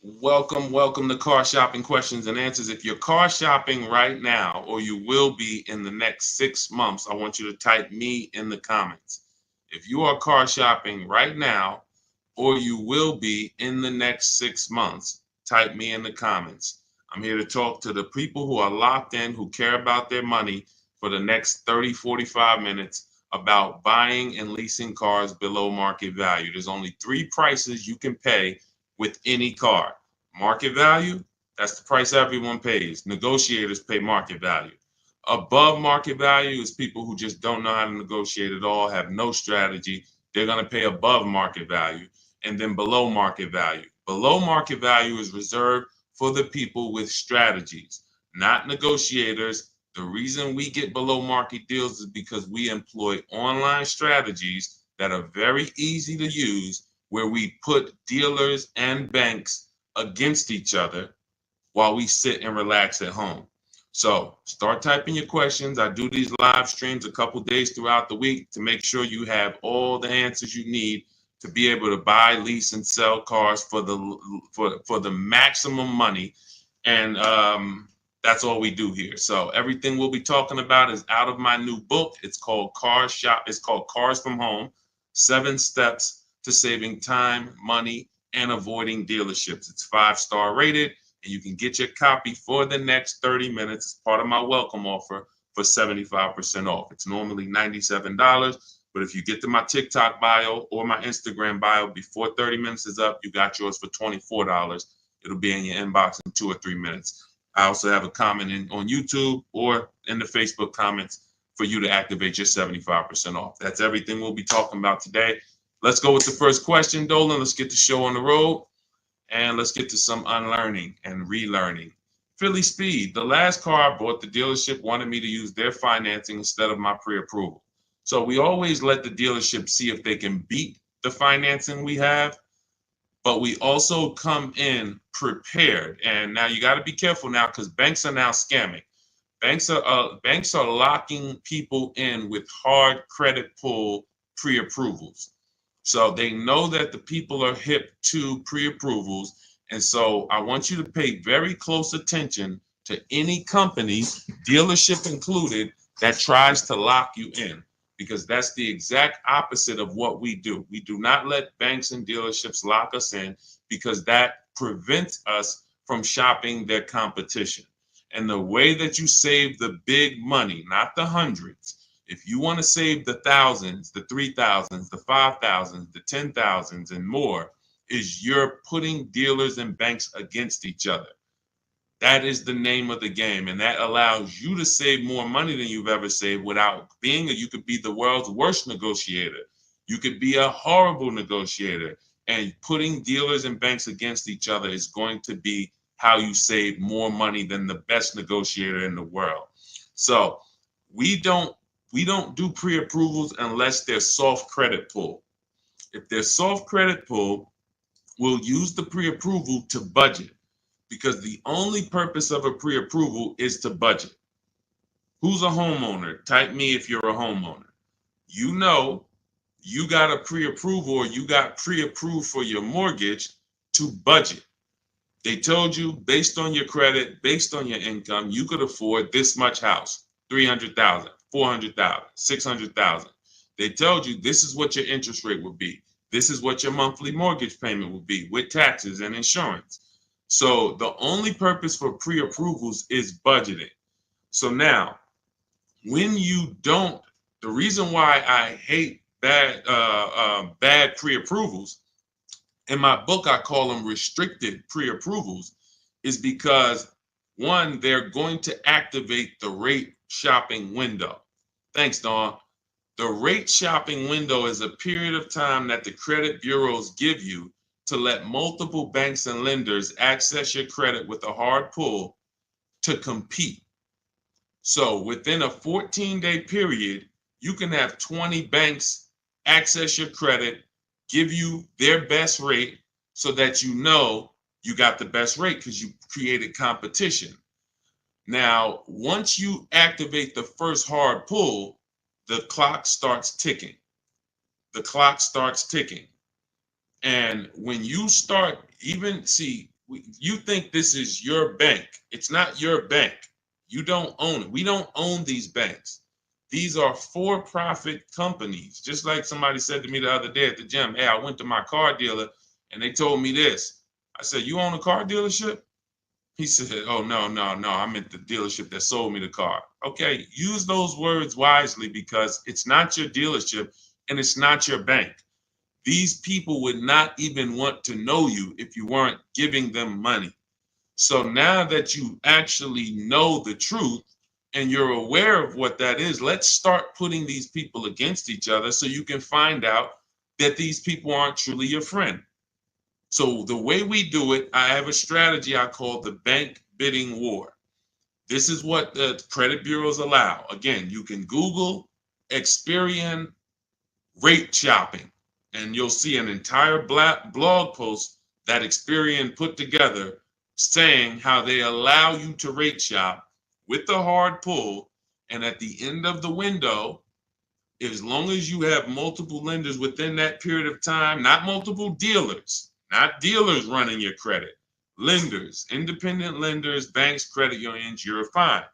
Welcome to Car Shopping Questions and Answers. If you're car shopping right now, or you will be in the next 6 months, I want you to type me in the comments. If you are car shopping right now, or you will be in the next 6 months, type me in the comments. I'm here to talk to the people who are locked in, who care about their money for the next 30, 45 minutes about buying and leasing cars below market value. There's only three prices you can pay with any car. Market value, that's the price everyone pays. Negotiators pay market value. Above market value is people who just don't know how to negotiate at all, have no strategy. They're going to pay above market value. And then below market value. Below market value is reserved for the people with strategies, not negotiators. The reason we get below market deals is because we employ online strategies that are very easy to use, where we put dealers and banks against each other while we sit and relax at home. So start typing your questions. I do these live streams a couple days throughout the week to make sure you have all the answers you need to be able to buy, lease, and sell cars for the maximum money. And that's all we do here. So everything we'll be talking about is out of my new book. It's called It's called Cars from Home: 7 Steps to Saving Time, Money, and Avoiding Dealerships. It's 5-star rated, and you can get your copy for the next 30 minutes as part of my welcome offer for 75% off. It's normally $97, but if you get to my TikTok bio or my Instagram bio before 30 minutes is up, you got yours for $24. It'll be in your inbox in 2 or 3 minutes. I also have a comment on YouTube or in the Facebook comments for you to activate your 75% off. That's everything we'll be talking about today. Let's go with the first question, Dolan. Let's get the show on the road. And let's get to some unlearning and relearning. Philly Speed, the last car I bought, the dealership wanted me to use their financing instead of my pre-approval. So we always let the dealership see if they can beat the financing we have, but we also come in prepared. And now you got to be careful now, because banks are now scamming. Banks are locking people in with hard credit pull pre-approvals. So they know that the people are hip to pre-approvals. And so I want you to pay very close attention to any company, dealership included, that tries to lock you in, because that's the exact opposite of what we do. We do not let banks and dealerships lock us in, because that prevents us from shopping their competition. And the way that you save the big money, not the hundreds, if you want to save the thousands, the 3,000s, the 5,000s, the 10,000s, and more, is you're putting dealers and banks against each other. That is the name of the game, and that allows you to save more money than you've ever saved without you could be the world's worst negotiator. You could be a horrible negotiator, and putting dealers and banks against each other is going to be how you save more money than the best negotiator in the world. So we don't do pre-approvals unless they're soft credit pull. If they're soft credit pull, we'll use the pre-approval to budget, because the only purpose of a pre-approval is to budget. Who's a homeowner? Type me if you're a homeowner. You know you got a pre-approval, or you got pre-approved for your mortgage to budget. They told you, based on your credit, based on your income, you could afford this much house: 300,000, 400,000, 600,000. They told you this is what your interest rate would be. This is what your monthly mortgage payment would be with taxes and insurance. So the only purpose for pre-approvals is budgeting. So now, when you don't, the reason why I hate bad pre-approvals, in my book I call them restricted pre-approvals, is because, one, they're going to activate the rate shopping window. Thanks, Dawn. The rate shopping window is a period of time that the credit bureaus give you to let multiple banks and lenders access your credit with a hard pull to compete. So within a 14-day period, you can have 20 banks access your credit, give you their best rate, so that you know you got the best rate because you created competition. Now, once you activate the first hard pull, the clock starts ticking. The clock starts ticking. And when you start, even see, You think this is your bank. It's not your bank. You don't own it. We don't own these banks. These are for-profit companies. Just like somebody said to me the other day at the gym, hey, I went to my car dealer and they told me this. I said, you own a car dealership? He said, oh, no, I meant the dealership that sold me the car. Okay, use those words wisely because it's not your dealership and it's not your bank. These people would not even want to know you if you weren't giving them money. So now that you actually know the truth and you're aware of what that is, let's start putting these people against each other so you can find out that these people aren't truly your friend. So the way we do it, I have a strategy I call the bank bidding war. This is what the credit bureaus allow. Again, you can Google Experian rate shopping, and you'll see an entire blog post that Experian put together saying how they allow you to rate shop with the hard pull. And at the end of the window, as long as you have multiple lenders within that period of time, not multiple dealers, not dealers running your credit, lenders, independent lenders, banks, credit unions, you're fine.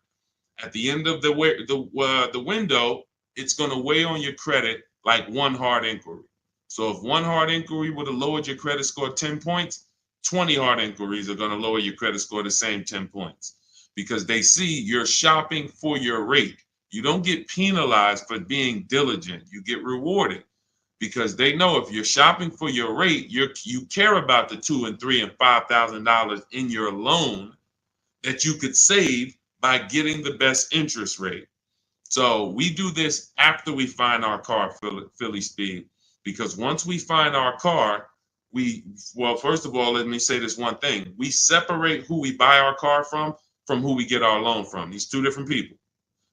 At the end of the window, it's going to weigh on your credit like one hard inquiry. So if one hard inquiry would have lowered your credit score 10 points, 20 hard inquiries are going to lower your credit score the same 10 points because they see you're shopping for your rate. You don't get penalized for being diligent. You get rewarded because they know if you're shopping for your rate, you care about the $2,000 and $3,000 and $5,000 in your loan that you could save by getting the best interest rate. So we do this after we find our car, Philly Speed, because once we find our car, first of all, let me say this one thing. We separate who we buy our car from who we get our loan from. These two different people,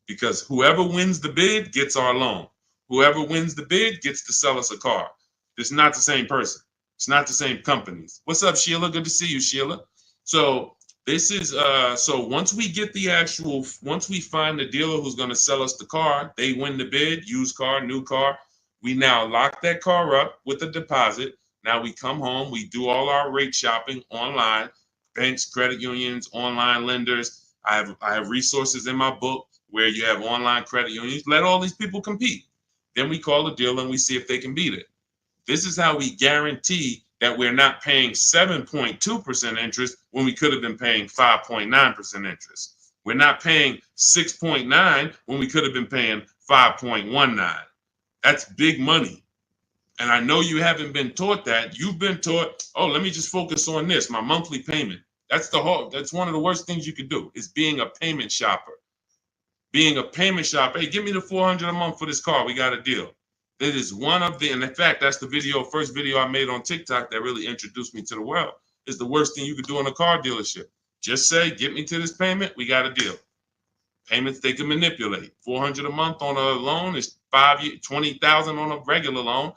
because whoever wins the bid gets our loan. Whoever wins the bid gets to sell us a car. It's not the same person. It's not the same companies. What's up, Sheila? Good to see you, Sheila. So this is so once we find the dealer who's going to sell us the car, they win the bid, used car, new car. We now lock that car up with a deposit. Now we come home, we do all our rate shopping online, banks, credit unions, online lenders. I have resources in my book where you have online credit unions. Let all these people compete. Then we call the dealer and we see if they can beat it. This is how we guarantee that we're not paying 7.2% interest when we could have been paying 5.9% interest. We're not paying 6.9 when we could have been paying 5.19. That's big money. And I know you haven't been taught that. You've been taught, oh, let me just focus on this, my monthly payment. That's one of the worst things you could do is being a payment shopper. Being a payment shopper, hey, give me the $400 a month for this car. We got a deal. That is one of the, and in fact, that's the first video I made on TikTok that really introduced me to the world. Is the worst thing you could do in a car dealership. Just say, get me to this payment, we got a deal. Payments they can manipulate. $400 a month on a loan is 5 years, $20,000 on a regular loan.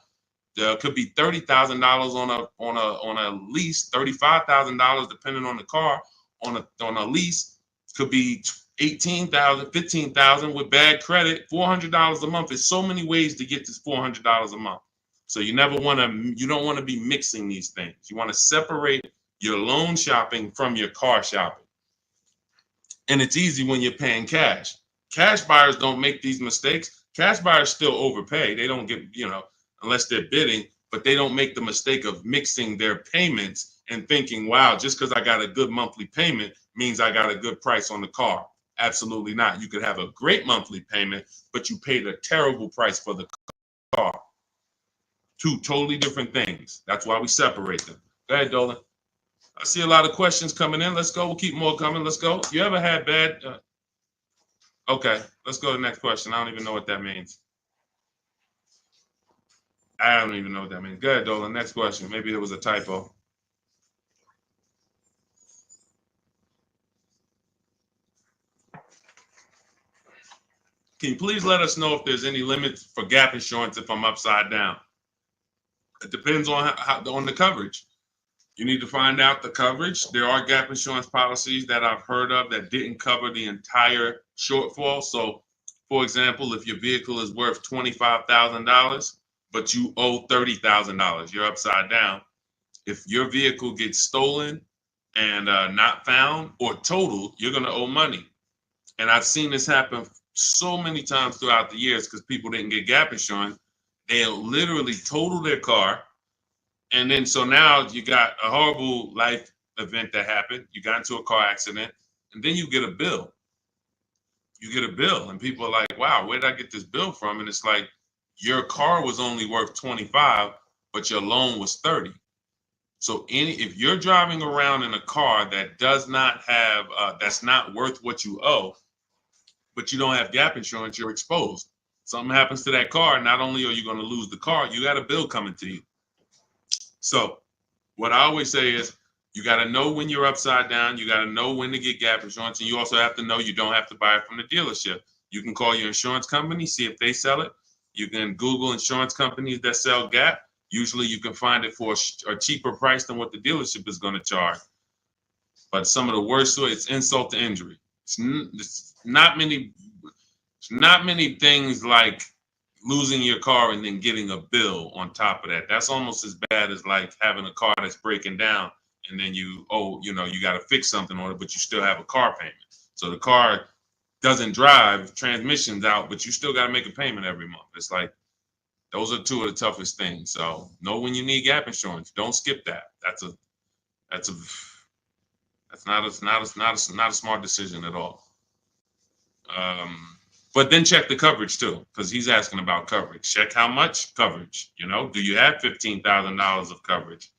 There could be $30,000 on a lease, $35,000 depending on the car. On a lease, could be $18,000, $15,000 with bad credit. $400 a month. There's so many ways to get this $400 a month. So you don't want to be mixing these things. You want to separate your loan shopping from your car shopping. And it's easy when you're paying cash. Cash buyers don't make these mistakes. Cash buyers still overpay. They don't get, unless they're bidding, but they don't make the mistake of mixing their payments and thinking, wow, just because I got a good monthly payment means I got a good price on the car. Absolutely not. You could have a great monthly payment, but you paid a terrible price for the car. Two totally different things. That's why we separate them. Go ahead, Dolan. I see a lot of questions coming in. Let's go. We'll keep more coming. Let's go. You ever had bad? Okay, let's go to the next question. I don't even know what that means. I don't even know what that means. Go ahead, Dolan. Next question. Maybe there was a typo. Can you please let us know if there's any limits for gap insurance if I'm upside down? It depends on on the coverage. You need to find out the coverage. There are gap insurance policies that I've heard of that didn't cover the entire shortfall. So, for example, if your vehicle is worth $25,000, but you owe $30,000, you're upside down. If your vehicle gets stolen and not found or totaled, you're going to owe money. And I've seen this happen so many times throughout the years because people didn't get gap insurance. They'll literally total their car. And then so now you got a horrible life event that happened. You got into a car accident, and then you get a bill. You get a bill, and people are like, wow, where did I get this bill from? And it's like, your car was only worth 25, but your loan was 30. So if you're driving around in a car that does not have, that's not worth what you owe, but you don't have gap insurance, you're exposed. Something happens to that car, not only are you going to lose the car, you got a bill coming to you. So what I always say is, you got to know when you're upside down. You got to know when to get gap insurance. And you also have to know you don't have to buy it from the dealership. You can call your insurance company, see if they sell it. You can Google insurance companies that sell gap. Usually you can find it for a cheaper price than what the dealership is going to charge. But some of the worst, it's insult to injury. It's not many things like losing your car and then getting a bill on top of that. That's almost as bad as like having a car that's breaking down and then you got to fix something on it, but you still have a car payment. So the car doesn't drive, transmission's out, but you still got to make a payment every month. It's like, those are two of the toughest things. So know when you need gap insurance. Don't skip that. That's not a smart decision at all. But then check the coverage too, because he's asking about coverage. Check how much coverage. Do you have $15,000 of coverage?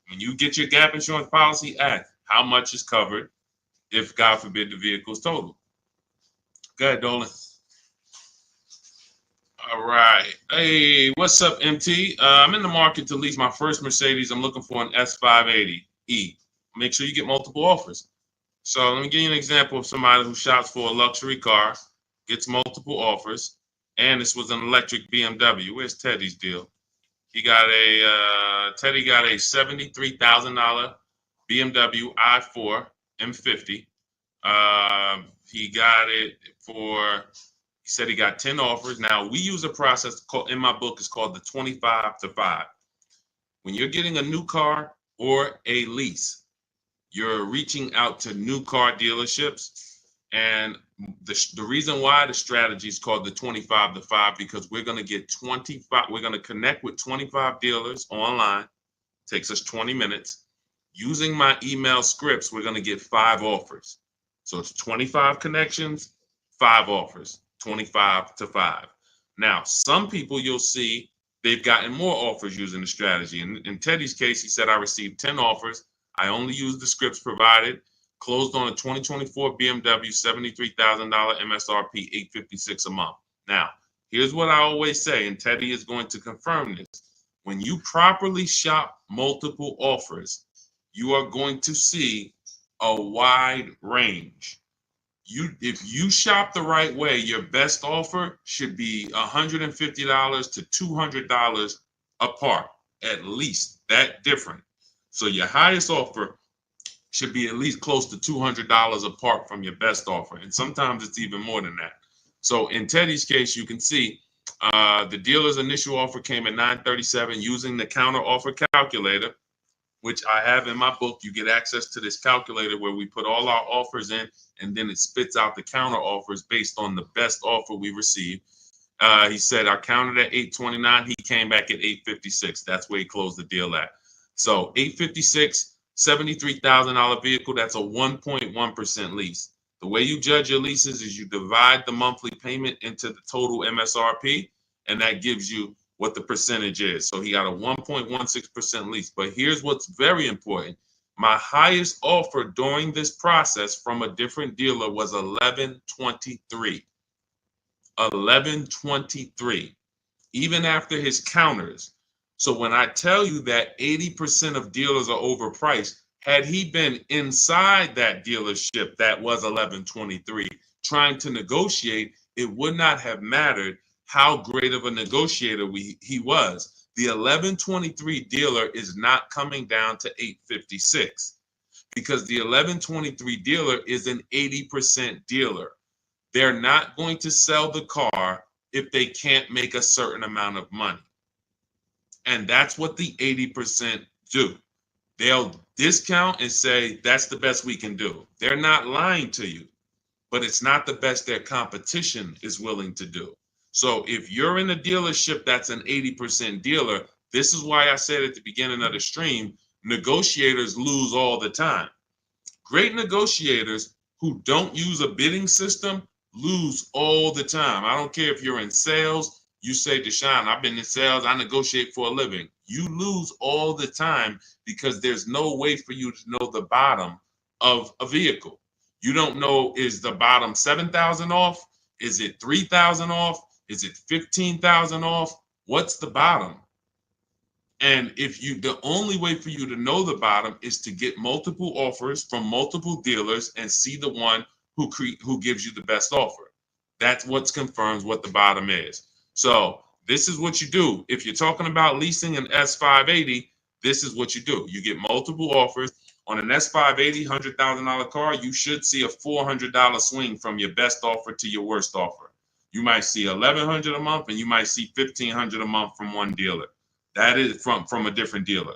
When you get your gap insurance policy, ask how much is covered if, God forbid, the vehicle is totaled. Go ahead, Dolan. All right. Hey, what's up, MT? I'm in the market to lease my first Mercedes. I'm looking for an S580E. Make sure you get multiple offers. So let me give you an example of somebody who shops for a luxury car, gets multiple offers, and this was an electric BMW. Where's Teddy's deal? Teddy got a $73,000 BMW i4 M50. He got it for, he said he got 10 offers. Now, we use a process in my book, it's called the 25 to 5. When you're getting a new car or a lease, you're reaching out to new car dealerships. And the reason why the strategy is called the 25 to 5, because we're going to get 25, we're going to connect with 25 dealers online. Takes us 20 minutes. Using my email scripts, we're going to get 5 offers. So it's 25 connections, 5 offers, 25 to 5. Now, some people you'll see they've gotten more offers using the strategy. In Teddy's case, he said, I received 10 offers. I only used the scripts provided. Closed on a 2024 BMW, $73,000 MSRP, $856 a month. Now, here's what I always say, and Teddy is going to confirm this. When you properly shop multiple offers, you are going to see a wide range. If you shop the right way, your best offer should be $150 to $200 apart, at least that different. So your highest offer should be at least close to $200 apart from your best offer. And sometimes it's even more than that. So in Teddy's case, you can see the dealer's initial offer came at $937 using the counter offer calculator, which I have in my book. You get access to this calculator where we put all our offers in, and then it spits out the counter offers based on the best offer we received. He said I counted at $829. He came back at $856. That's where he closed the deal at. So $856, $73,000 vehicle. That's a 1.1% lease. The way you judge your leases is you divide the monthly payment into the total MSRP, and that gives you what the percentage is. So he got a 1.16% lease. But here's what's very important. My highest offer during this process from a different dealer was $1,123. $1,123, even after his counters. So when I tell you that 80% of dealers are overpriced, had he been inside that dealership that was $1,123 trying to negotiate, it would not have mattered how great of a negotiator he was. The $1,123 dealer is not coming down to $856 because the $1,123 dealer is an 80% dealer. They're not going to sell the car if they can't make a certain amount of money. And that's what the 80% do. They'll discount and say that's the best we can do. They're not lying to you, but it's not the best their competition is willing to do. So if you're in a dealership that's an 80% dealer, this is why I said at the beginning of the stream, negotiators lose all the time. Great negotiators who don't use a bidding system lose all the time. I don't care if you're in sales. You say, Deshaun, I've been in sales. I negotiate for a living. You lose all the time because there's no way for you to know the bottom of a vehicle. You don't know, is the bottom 7,000 off? Is it 3,000 off? Is it 15,000 off? What's the bottom? And the only way for you to know the bottom is to get multiple offers from multiple dealers and see the one who gives you the best offer. That's what confirms what the bottom is. So this is what you do. If you're talking about leasing an S580, this is what you do. You get multiple offers. On an S580 $100,000 car, you should see a $400 swing from your best offer to your worst offer. You might see $1,100 a month, and you might see $1,500 a month from one dealer. That is from a different dealer.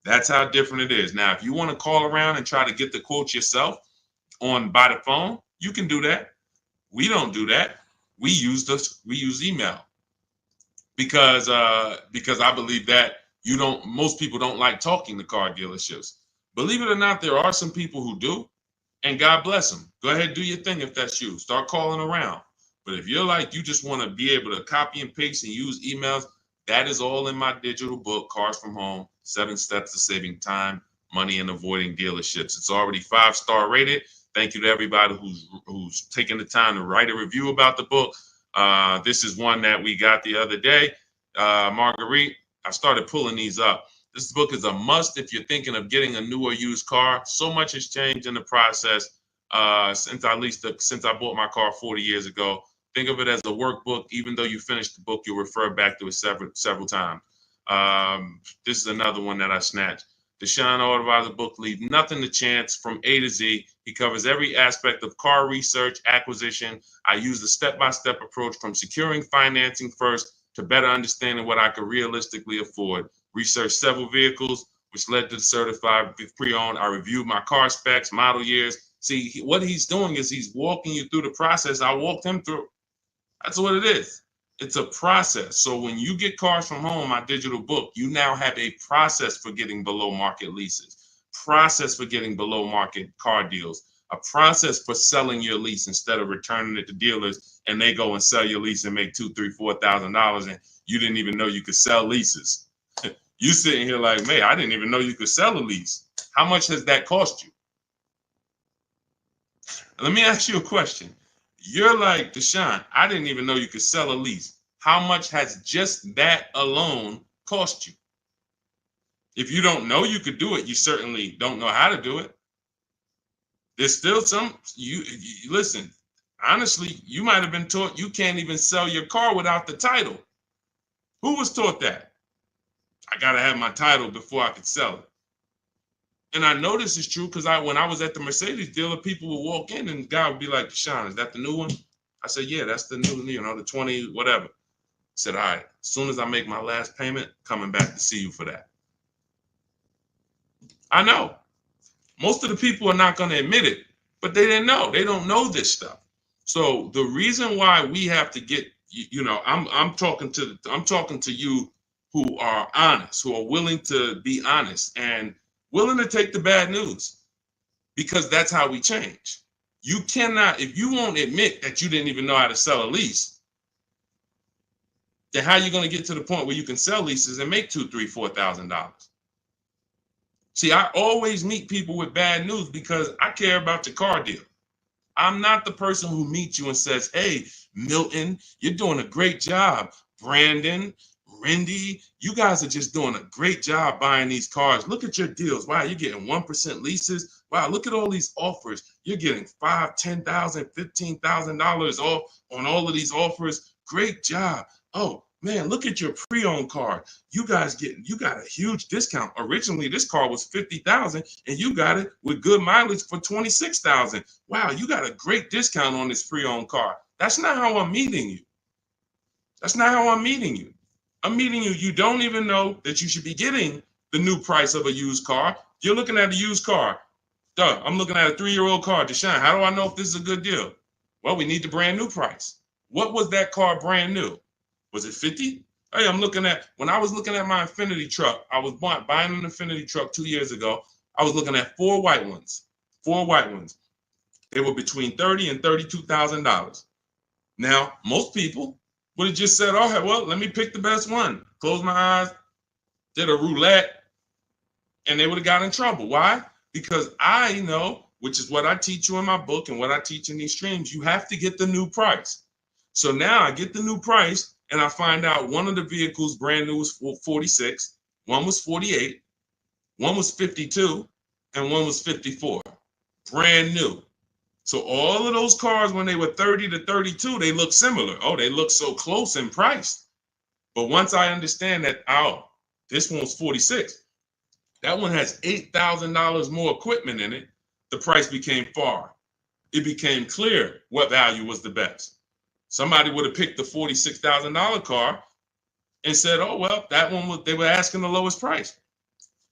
That's how different it is. Now, if you want to call around and try to get the quotes yourself by the phone, you can do that. We don't do that. We use email because I believe that most people don't like talking to car dealerships. Believe it or not, there are some people who do, and God bless them. Go ahead, do your thing if that's you. Start calling around. But if you're like, you just want to be able to copy and paste and use emails, that is all in my digital book, Cars from Home, 7 Steps to Saving Time, Money, and Avoiding Dealerships. It's already 5-star rated. Thank you to everybody who's taken the time to write a review about the book. This is one that we got the other day. Marguerite, I started pulling these up. This book is a must if you're thinking of getting a new or used car. So much has changed in the process since I bought my car 40 years ago. Think of it as a workbook. Even though you finish the book, you'll refer back to it several times. This is another one that I snatched. Deshaun Auto book, Leave Nothing to Chance, from A to Z. He covers every aspect of car research, acquisition. I use the step-by-step approach from securing financing first to better understanding what I could realistically afford. Researched several vehicles, which led to the certified pre-owned. I reviewed my car specs, model years. See, what he's doing is he's walking you through the process I walked him through. That's what it is. It's a process. So when you get Cars from Home, my digital book, you now have a process for getting below market leases, process for getting below market car deals, a process for selling your lease instead of returning it to dealers and they go and sell your lease and make $2,000, $3,000, $4,000 and you didn't even know you could sell leases. You sitting here like, man, I didn't even know you could sell a lease. How much has that cost you? Let me ask you a question. You're like, Deshaun, I didn't even know you could sell a lease. How much has just that alone cost you? If you don't know you could do it, you certainly don't know how to do it. There's still you listen, honestly, you might have been taught you can't even sell your car without the title. Who was taught that? I got to have my title before I could sell it. And I know this is true because when I was at the Mercedes dealer, people would walk in and the guy would be like, Deshaun, is that the new one? I said, yeah, that's the new, the 20, whatever. I said, all right, as soon as I make my last payment, coming back to see you for that. I know. Most of the people are not going to admit it, but they didn't know. They don't know this stuff. So the reason why we have to get, I'm talking to you who are honest, who are willing to be honest and willing to take the bad news, because that's how we change. You cannot, if you won't admit that you didn't even know how to sell a lease, then how are you going to get to the point where you can sell leases and make $2,000, $3,000, $4,000? See, I always meet people with bad news because I care about your car deal. I'm not the person who meets you and says, hey, Milton, you're doing a great job. Brandon, Rindy, you guys are just doing a great job buying these cars. Look at your deals. Wow, you're getting 1% leases. Wow, look at all these offers. You're getting $5,000, $10,000, $15,000 off on all of these offers. Great job. Oh, man, look at your pre-owned car. You got a huge discount. Originally, this car was $50,000 and you got it with good mileage for $26,000. Wow, you got a great discount on this pre-owned car. That's not how I'm meeting you. That's not how I'm meeting you. I'm meeting you. You don't even know that you should be getting the new price of a used car. You're looking at a used car. Duh, I'm looking at a 3-year-old car. Deshaun, how do I know if this is a good deal? Well, we need the brand new price. What was that car brand new? Was it 50? Hey, when I was looking at my Infinity truck, I was buying an Infinity truck 2 years ago. I was looking at 4 white ones. 4 white ones. They were between $30,000 and $32,000. Now, most people would have just said, oh, well, let me pick the best one. Close my eyes, did a roulette, and they would have got in trouble. Why? Because I know, which is what I teach you in my book and what I teach in these streams, you have to get the new price. So now I get the new price and I find out one of the vehicles brand new was 46, one was 48, one was 52, and one was 54. Brand new. So all of those cars, when they were 30 to 32, they look similar. Oh, they look so close in price. But once I understand that, oh, this one was 46. That one has $8,000 more equipment in it. The price became far. It became clear what value was the best. Somebody would have picked the $46,000 car and said, oh, well, that one they were asking the lowest price.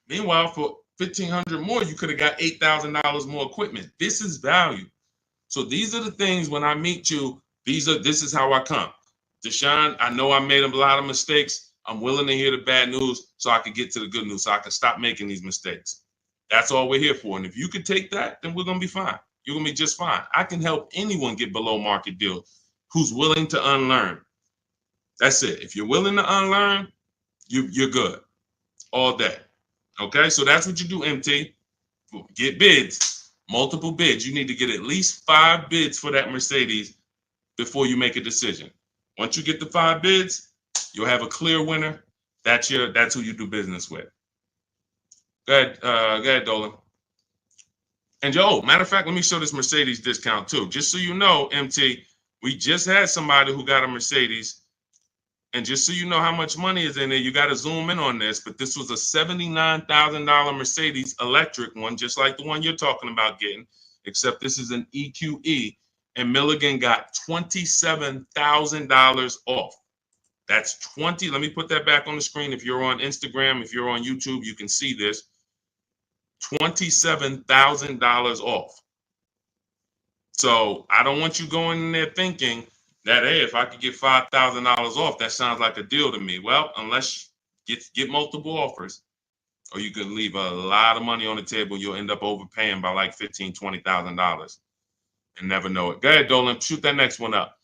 Meanwhile, for $1,500 more, you could have got $8,000 more equipment. This is value. So these are the things when I meet you, this is how I come. Deshaun, I know I made a lot of mistakes. I'm willing to hear the bad news so I can get to the good news, so I can stop making these mistakes. That's all we're here for. And if you could take that, then we're going to be fine. You're going to be just fine. I can help anyone get below market deals who's willing to unlearn. That's it. If you're willing to unlearn, you're good all day. Okay, so that's what you do, MT. Get bids, multiple bids. You need to get at least 5 bids for that Mercedes before you make a decision. Once you get the 5 bids, you'll have a clear winner. That's who you do business with. Go ahead, Dolan. And matter of fact, let me show this Mercedes discount too. Just so you know, MT, we just had somebody who got a Mercedes. And just so you know how much money is in there, you got to zoom in on this. But this was a $79,000 Mercedes electric one, just like the one you're talking about getting, except this is an EQE. And Milligan got $27,000 off. That's 20. Let me put that back on the screen. If you're on Instagram, if you're on YouTube, you can see this. $27,000 off. So I don't want you going in there thinking that, hey, if I could get $5,000 off, that sounds like a deal to me. Well, unless you get multiple offers, or you could leave a lot of money on the table, you'll end up overpaying by like $15,000, $20,000 and never know it. Go ahead, Dolan, shoot that next one up.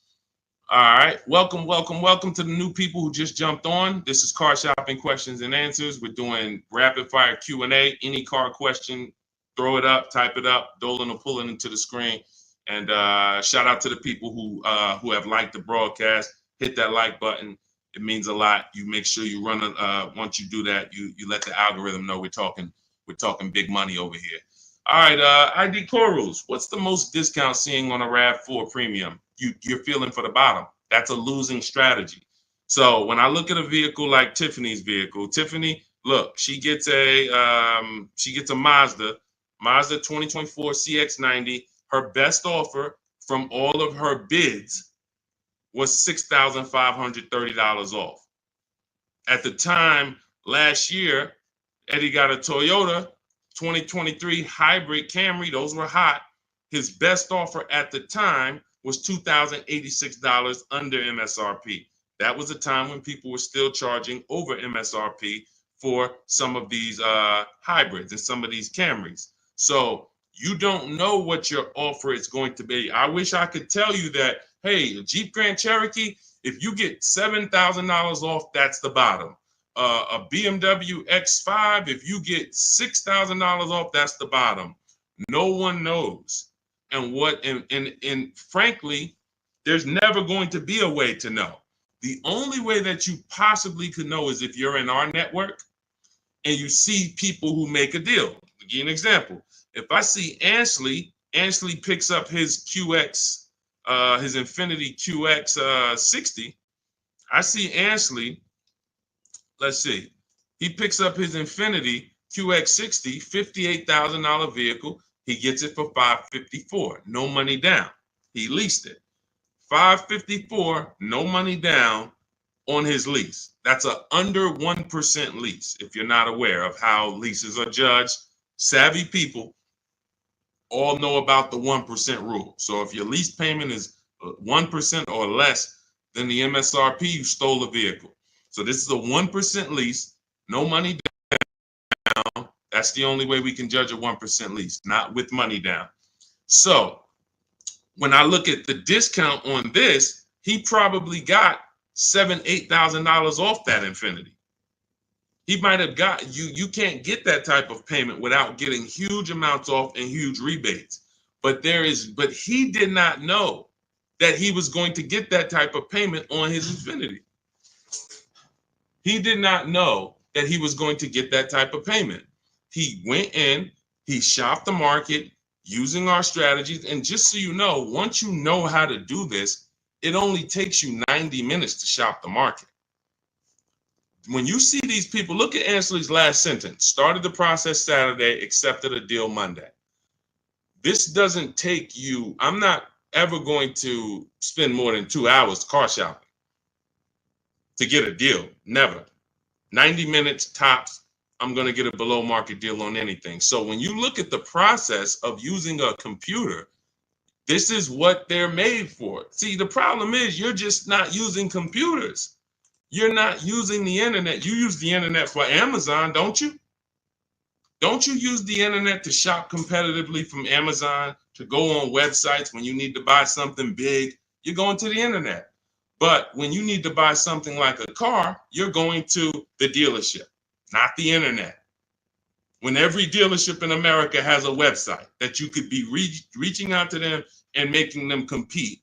All right, welcome to the new people who just jumped on. This is Car Shopping Questions and Answers. We're doing rapid fire Q&A. Any car question, throw it up, type it up. Dolan will pull it into the screen. And shout out to the people who have liked the broadcast. Hit that like button. It means a lot. You make sure you run once you do that, you let the algorithm know we're talking big money over here. All right, ID Corals, what's the most discount seeing on a RAV4 Premium? You're feeling for the bottom. That's a losing strategy. So when I look at a vehicle like Tiffany's vehicle, Tiffany, look, she gets a Mazda 2024 CX-90. Her best offer from all of her bids was $6,530 off. At the time last year, Eddie got a Toyota 2023 hybrid Camry. Those were hot. His best offer at the time was $2,086 under MSRP. That was a time when people were still charging over MSRP for some of these hybrids and some of these Camrys. So you don't know what your offer is going to be. I wish I could tell you that, hey, a Jeep Grand Cherokee, if you get $7,000 off, that's the bottom. A BMW X5, if you get $6,000 off, that's the bottom. No one knows. And frankly, there's never going to be a way to know. The only way that you possibly could know is if you're in our network and you see people who make a deal. I'll give you an example. If I see Ansley picks up his QX, his Infiniti QX 60. I see Ansley, let's see, he picks up his Infiniti QX 60, $58,000 vehicle. He gets it for $554, no money down. He leased it. $554, no money down on his lease. That's a under 1% lease, if you're not aware of how leases are judged. Savvy people all know about the 1% rule. So if your lease payment is 1% or less than the MSRP, you stole a vehicle. So this is a 1% lease, no money down. That's the only way we can judge a 1% lease, not with money down. So when I look at the discount on this, he probably got $7,000-8,000 off that Infiniti. He might have got you can't get that type of payment without getting huge amounts off and huge rebates. But he did not know that he was going to get that type of payment on his Infiniti. He did not know that he was going to get that type of payment. He went in, he shopped the market using our strategies. And just so you know, once you know how to do this, it only takes you 90 minutes to shop the market. When you see these people, look at Ansley's last sentence. Started the process Saturday, accepted a deal Monday. This doesn't take you, I'm not ever going to spend more than 2 hours car shopping to get a deal. Never. 90 minutes tops, I'm going to get a below market deal on anything. So when you look at the process of using a computer, this is what they're made for. See, the problem is you're just not using computers. You're not using the internet. You use the internet for Amazon, don't you? Don't you use the internet to shop competitively from Amazon, to go on websites when you need to buy something big? You're going to the internet. But when you need to buy something like a car, you're going to the dealership, not the internet. When every dealership in America has a website that you could be reaching out to them and making them compete.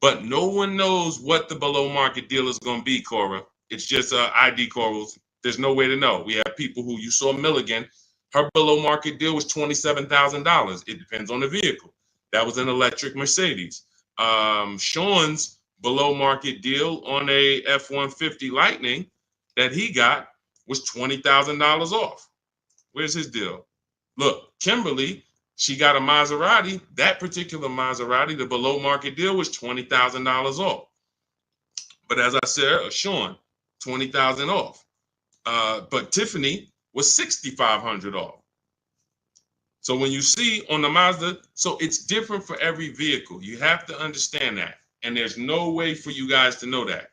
But no one knows what the below market deal is going to be, Cora. It's just ID corals. There's no way to know. We have people who, you saw Milligan, her below market deal was $27,000. It depends on the vehicle. That was an electric Mercedes. Sean's below market deal on a F-150 Lightning that he got was $20,000 off. Where's his deal? Look, Kimberly, she got a Maserati. That particular Maserati, the below market deal was $20,000 off. But as I said, Sean, $20,000 off. But Tiffany was $6,500 off. So when you see on the Mazda, so it's different for every vehicle. You have to understand that. And there's no way for you guys to know that.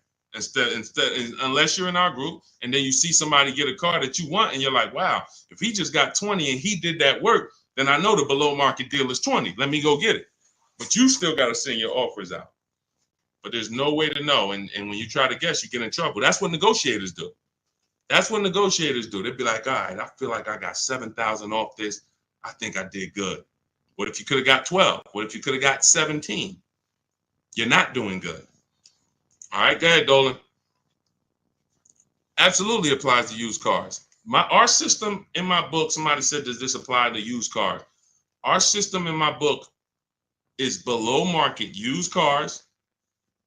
Unless you're in our group and then you see somebody get a car that you want and you're like, wow, if he just got 20 and he did that work, then I know the below market deal is 20. Let me go get it. But you still got to send your offers out. But there's no way to know. And when you try to guess, you get in trouble. That's what negotiators do. That's what negotiators do. They'd be like, all right, I feel like I got 7,000 off this. I think I did good. What if you could have got 12? What if you could have got 17? You're not doing good. All right, go ahead, Dolan. Absolutely applies to used cars. Our system in my book, somebody said, does this apply to used cars? Our system in my book is below market used cars,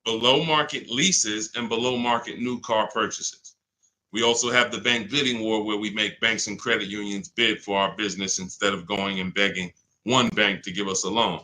below market leases, and below market new car purchases. We also have the bank bidding war where we make banks and credit unions bid for our business instead of going and begging one bank to give us a loan.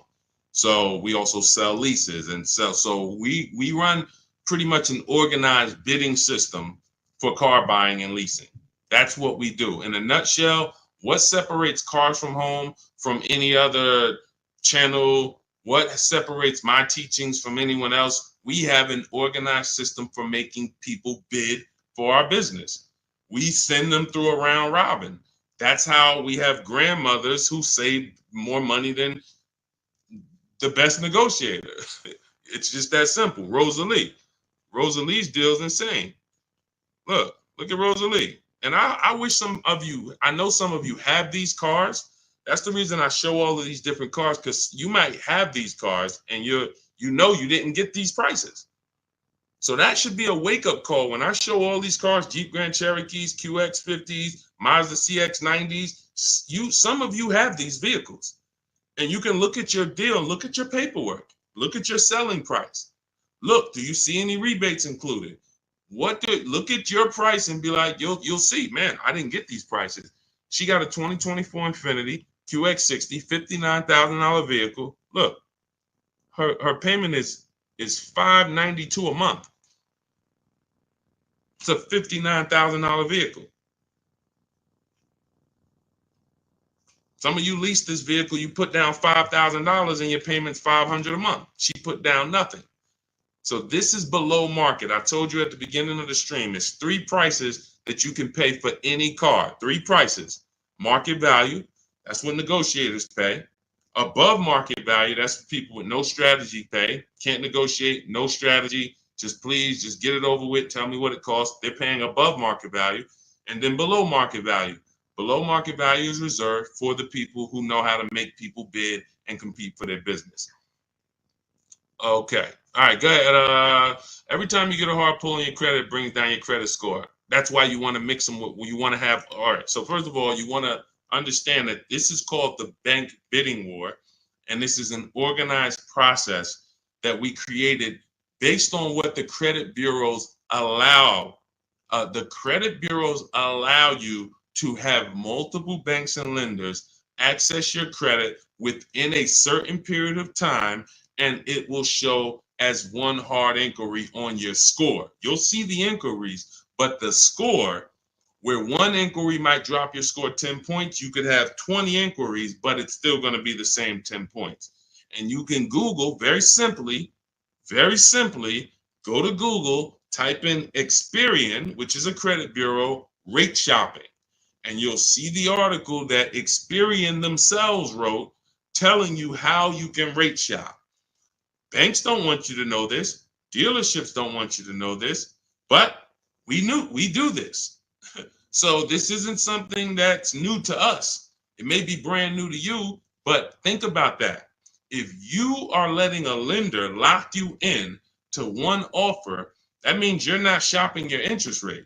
So we also sell leases and sell. So we run pretty much an organized bidding system for car buying and leasing. That's what we do. In a nutshell, what separates Cars from Home from any other channel? What separates my teachings from anyone else? We have an organized system for making people bid for our business. We send them through a round robin. That's how we have grandmothers who save more money than the best negotiator. It's just that simple. Rosalie. Rosalie's deal is insane. Look at Rosalie. And I wish some of you, I know some of you have these cars. That's the reason I show all of these different cars, because you might have these cars and you didn't get these prices. So that should be a wake-up call when I show all these cars, Jeep Grand Cherokees, QX50s, Mazda CX90s. Some of you have these vehicles. And you can look at your deal, look at your paperwork, look at your selling price. Look, do you see any rebates included? Look at your price and be like, you'll see, man, I didn't get these prices. She got a 2024 Infiniti QX60, $59,000 vehicle. Look, her payment is $592 a month. It's a $59,000 vehicle. Some of you lease this vehicle, you put down $5,000 and your payment's $500 a month. She put down nothing. So this is below market. I told you at the beginning of the stream, it's 3 prices that you can pay for any car. 3 prices. Market value, that's what negotiators pay. Above market value, that's for people with no strategy pay. Can't negotiate, no strategy. Just please, just get it over with. Tell me what it costs. They're paying above market value. And then below market value. Below market value is reserved for the people who know how to make people bid and compete for their business. Okay. All right, go ahead. Every time you get a hard pull on your credit, it brings down your credit score. That's why you want to mix them with, you want to have, all right. So first of all, you want to understand that this is called the bank bidding war. And this is an organized process that we created based on what the credit bureaus allow. The credit bureaus allow you to have multiple banks and lenders access your credit within a certain period of time, and it will show as one hard inquiry on your score. You'll see the inquiries, but the score, where one inquiry might drop your score 10 points, you could have 20 inquiries, but it's still going to be the same 10 points. And you can Google very simply, go to Google, type in Experian, which is a credit bureau, rate shopping. And you'll see the article that Experian themselves wrote telling you how you can rate shop. Banks don't want you to know this. Dealerships don't want you to know this, but we do this. So this isn't something that's new to us. It may be brand new to you, but think about that. If you are letting a lender lock you in to one offer, that means you're not shopping your interest rate.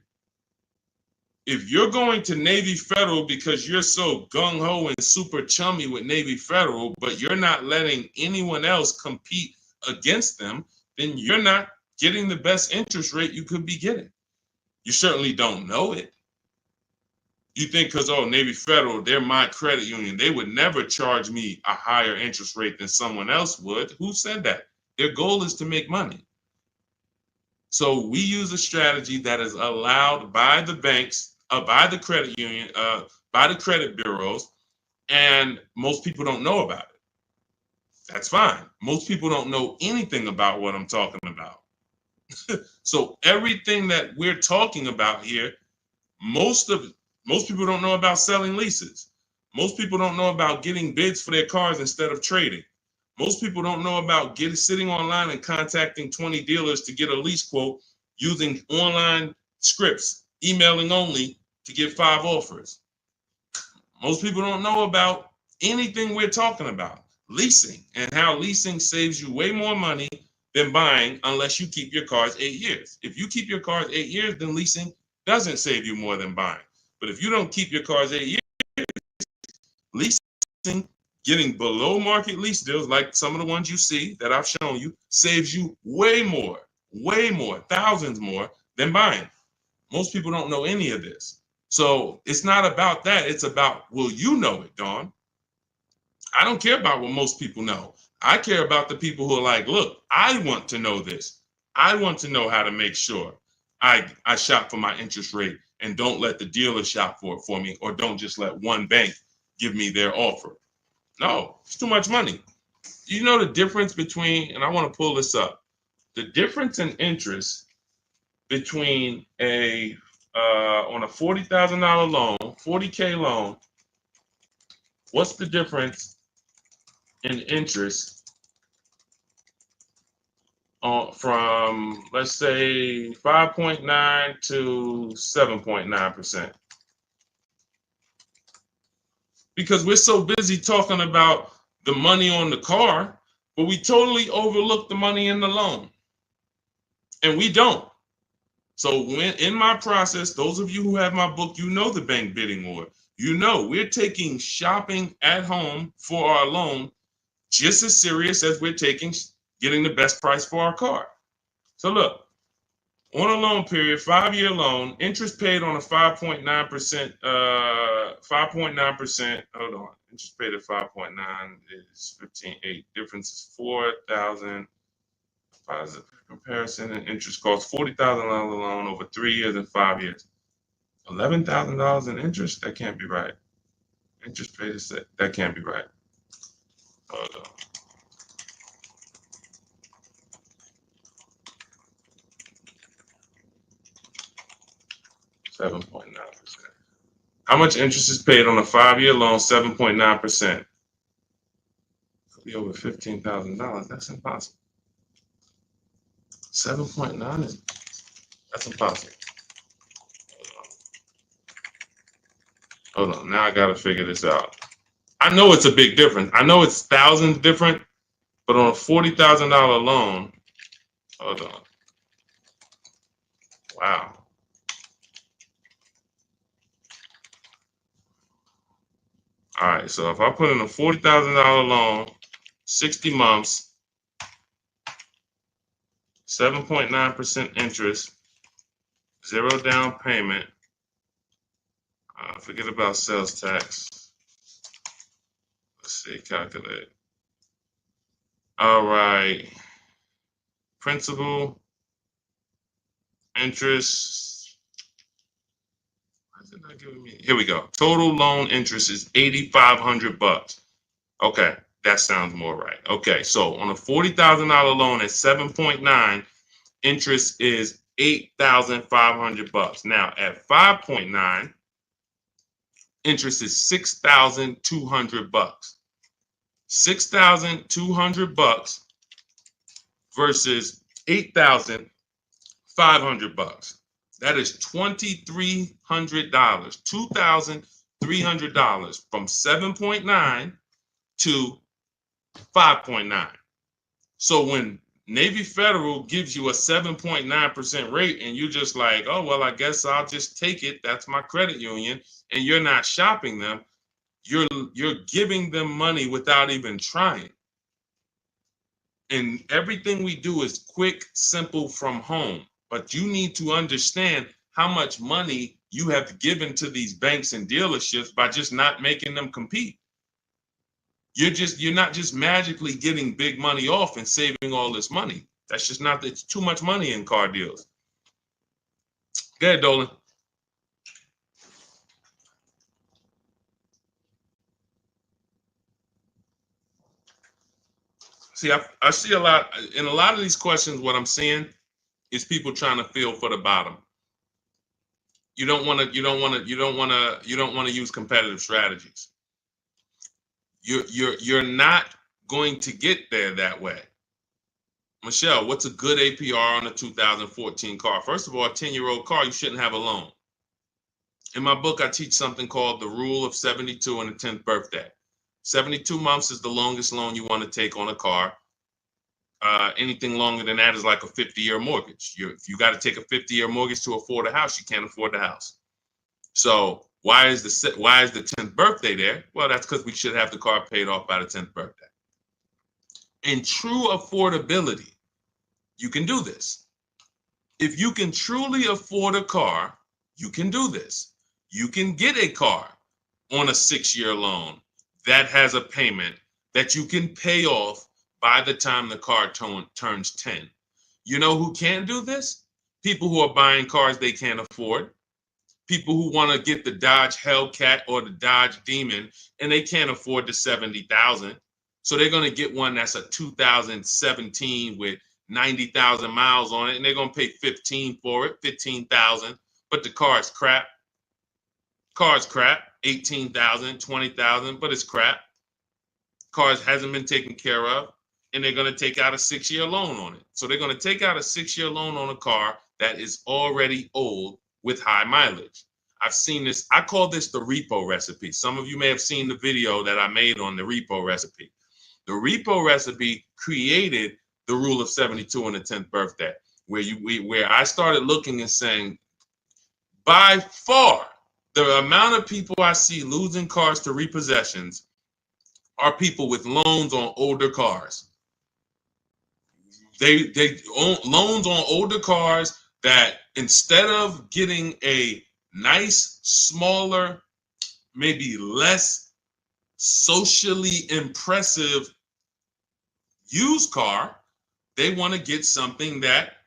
If you're going to Navy Federal because you're so gung-ho and super chummy with Navy Federal, but you're not letting anyone else compete against them, then you're not getting the best interest rate you could be getting. You certainly don't know it. You think because, oh, Navy Federal, they're my credit union, they would never charge me a higher interest rate than someone else would. Who said that? Their goal is to make money. So we use a strategy that is allowed by the banks, by the credit union, by the credit bureaus, and most people don't know about it. That's fine. Most people don't know anything about what I'm talking about. So everything that we're talking about here, most people don't know about selling leases. Most people don't know about getting bids for their cars instead of trading. Most people don't know about sitting online and contacting 20 dealers to get a lease quote using online scripts, emailing only to get 5 offers. Most people don't know about anything we're talking about. Leasing and how leasing saves you way more money than buying unless you keep your cars 8 years. If you keep your cars 8 years, then leasing doesn't save you more than buying. But if you don't keep your cars 8 years, leasing, getting below market lease deals like some of the ones you see that I've shown you, saves you way more, thousands more than buying. Most people don't know any of this. So it's not about that. It's about, will you know it, Dawn? I don't care about what most people know. I care about the people who are like, look, I want to know this. I want to know how to make sure I shop for my interest rate and don't let the dealer shop for it for me, or don't just let one bank give me their offer. No, it's too much money. You know the difference between, and I want to pull this up, the difference in interest between on a $40,000 loan, $40K loan, what's the difference in interest from, let's say, 5.9 to 7.9%? Because we're so busy talking about the money on the car, but we totally overlook the money in the loan. And we don't. So when in my process, those of you who have my book, you know the bank bidding war. You know we're taking shopping at home for our loan just as serious as we're taking getting the best price for our car. So look, on a loan period, 5-year loan, interest paid on a 5.9%, 5.9%, hold on, interest paid at 5.9 is 15.8, difference is 4,000, positive comparison, and interest cost $40,000 loan over 3 years and 5 years. $11,000 in interest? That can't be right. Interest paid is that can't be right. Hold on. $7.9%. How much interest is paid on a 5-year loan? 7.9%. Could be over $15,000. That's impossible. 7.9 is that's impossible. Hold on. Now I gotta figure this out. I know it's a big difference. I know it's thousands different, but on a $40,000 loan, hold on. Wow. All right. So if I put in a $40,000 loan, 60 months, 7.9% interest, 0 down payment. Forget about sales tax. Let's see, calculate. All right. Principal, interest. Why is it not giving me? Here we go. Total loan interest is $8,500. Okay, that sounds more right. Okay, so on a $40,000 loan at 7.9, interest is $8,500. Now at 5.9, interest is $6,200. $6,200 versus $8,500. That is $2,300. $2,300 from 7.9 to 5.9. So when Navy Federal gives you a 7.9% rate and you're just like, oh, well, I guess I'll just take it. That's my credit union. And you're not shopping them. You're giving them money without even trying. And everything we do is quick, simple from home. But you need to understand how much money you have given to these banks and dealerships by just not making them compete. You're not just magically getting big money off and saving all this money. That's just not, it's too much money in car deals. Go ahead, Dolan. See, I see a lot in a lot of these questions. What I'm seeing is people trying to feel for the bottom. You don't want to use competitive strategies. You're not going to get there that way. Michelle, what's a good APR on a 2014 car? First of all, a 10-year-old car, you shouldn't have a loan. In my book, I teach something called the rule of 72 and the 10th birthday. 72 months is the longest loan you want to take on a car. Anything longer than that is like a 50-year mortgage. If you got to take a 50-year mortgage to afford a house, you can't afford the house. So why is the 10th birthday there? Well, that's because we should have the car paid off by the 10th birthday. In true affordability, you can do this. If you can truly afford a car, you can do this. You can get a car on a 6-year loan that has a payment that you can pay off by the time the car turns 10. You know who can do this? People who are buying cars they can't afford. People who want to get the Dodge Hellcat or the Dodge Demon and they can't afford the $70,000. So they're going to get one that's a 2017 with 90,000 miles on it, and they're going to pay $15,000 for it, $15,000. But the car is crap. Car's crap, $18,000, $20,000, but it's crap. Cars hasn't been taken care of, and they're going to take out a 6-year loan on it. So they're going to take out a 6-year loan on a car that is already old with high mileage. I've seen this. I call this the repo recipe. Some of you may have seen the video that I made on the repo recipe. The repo recipe created the rule of 72 and the 10th birthday, where I started looking and saying, by far, the amount of people I see losing cars to repossessions are people with loans on older cars. They own loans on older cars that instead of getting a nice, smaller, maybe less socially impressive used car, they want to get something that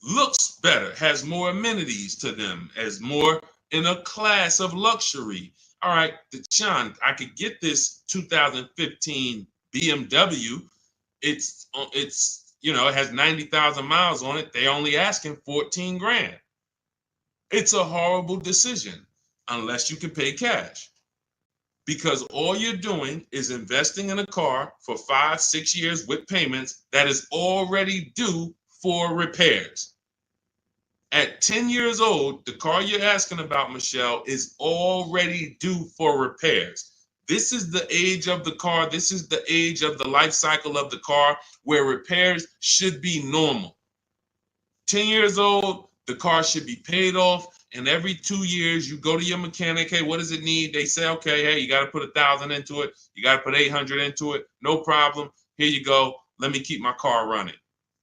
looks better, has more amenities to them, as more in a class of luxury. all right, Sean, I could get this 2015 BMW. It's it has 90,000 miles on it. They only asking 14 grand. It's a horrible decision unless you can pay cash, because all you're doing is investing in a car for 5-6 years with payments that is already due for repairs. At 10 years old, the car you're asking about, Michelle, is already due for repairs. This is the age of the car. This is the age of the life cycle of the car where repairs should be normal. 10 years old, the car should be paid off. And every 2 years, you go to your mechanic. Hey, what does it need? They say, okay, hey, you got to put 1,000 into it. You got to put 800 into it. No problem. Here you go. Let me keep my car running.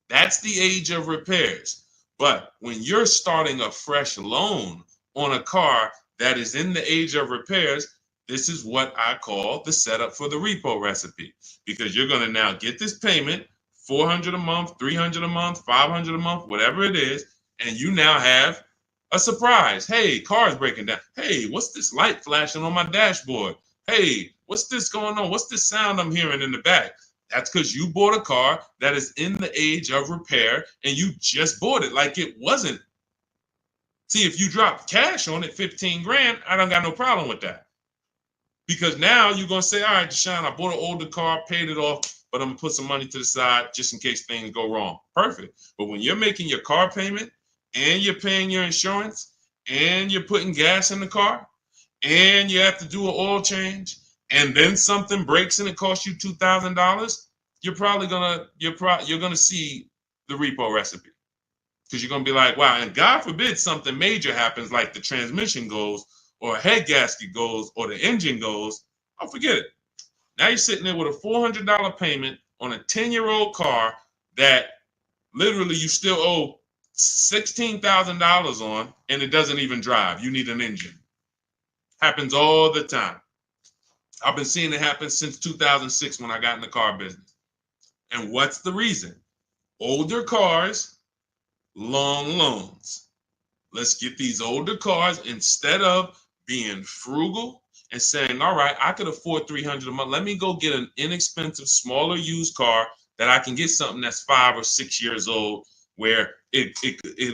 That's the age of repairs. But when you're starting a fresh loan on a car that is in the age of repairs, this is what I call the setup for the repo recipe, because you're going to now get this payment, $400 a month, $300 a month, $500 a month, whatever it is, and you now have a surprise. Hey, car's breaking down. Hey, what's this light flashing on my dashboard? Hey, what's this going on? What's this sound I'm hearing in the back? That's because you bought a car that is in the age of repair and you just bought it like it wasn't. See, if you drop cash on it, 15 grand, I don't got no problem with that. Because now you're going to say, all right, Deshaun, I bought an older car, paid it off, but I'm going to put some money to the side just in case things go wrong. Perfect. But when you're making your car payment and you're paying your insurance and you're putting gas in the car and you have to do an oil change, and then something breaks and it costs you $2,000, you're gonna see the repo recipe, because you're gonna be like, wow. And God forbid something major happens, like the transmission goes, or a head gasket goes, or the engine goes. Oh, forget it. Now you're sitting there with a $400 payment on a 10-year-old car that literally you still owe $16,000 on, and it doesn't even drive. You need an engine. Happens all the time. I've been seeing it happen since 2006 when I got in the car business. And what's the reason? Older cars, long loans. Let's get these older cars, instead of being frugal and saying, all right, I could afford $300 a month. Let me go get an inexpensive, smaller used car that I can get something that's 5 or 6 years old, where it'll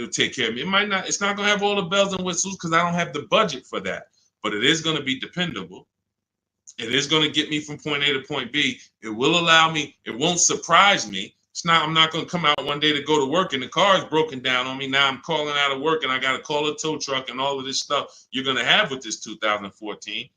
take care of me. It's not going to have all the bells and whistles because I don't have the budget for that, but it is going to be dependable. It is going to get me from point A to point B. It will allow me, it won't surprise me. I'm not going to come out one day to go to work and the car is broken down on me. Now I'm calling out of work and I got to call a tow truck and all of this stuff you're going to have with this 2014.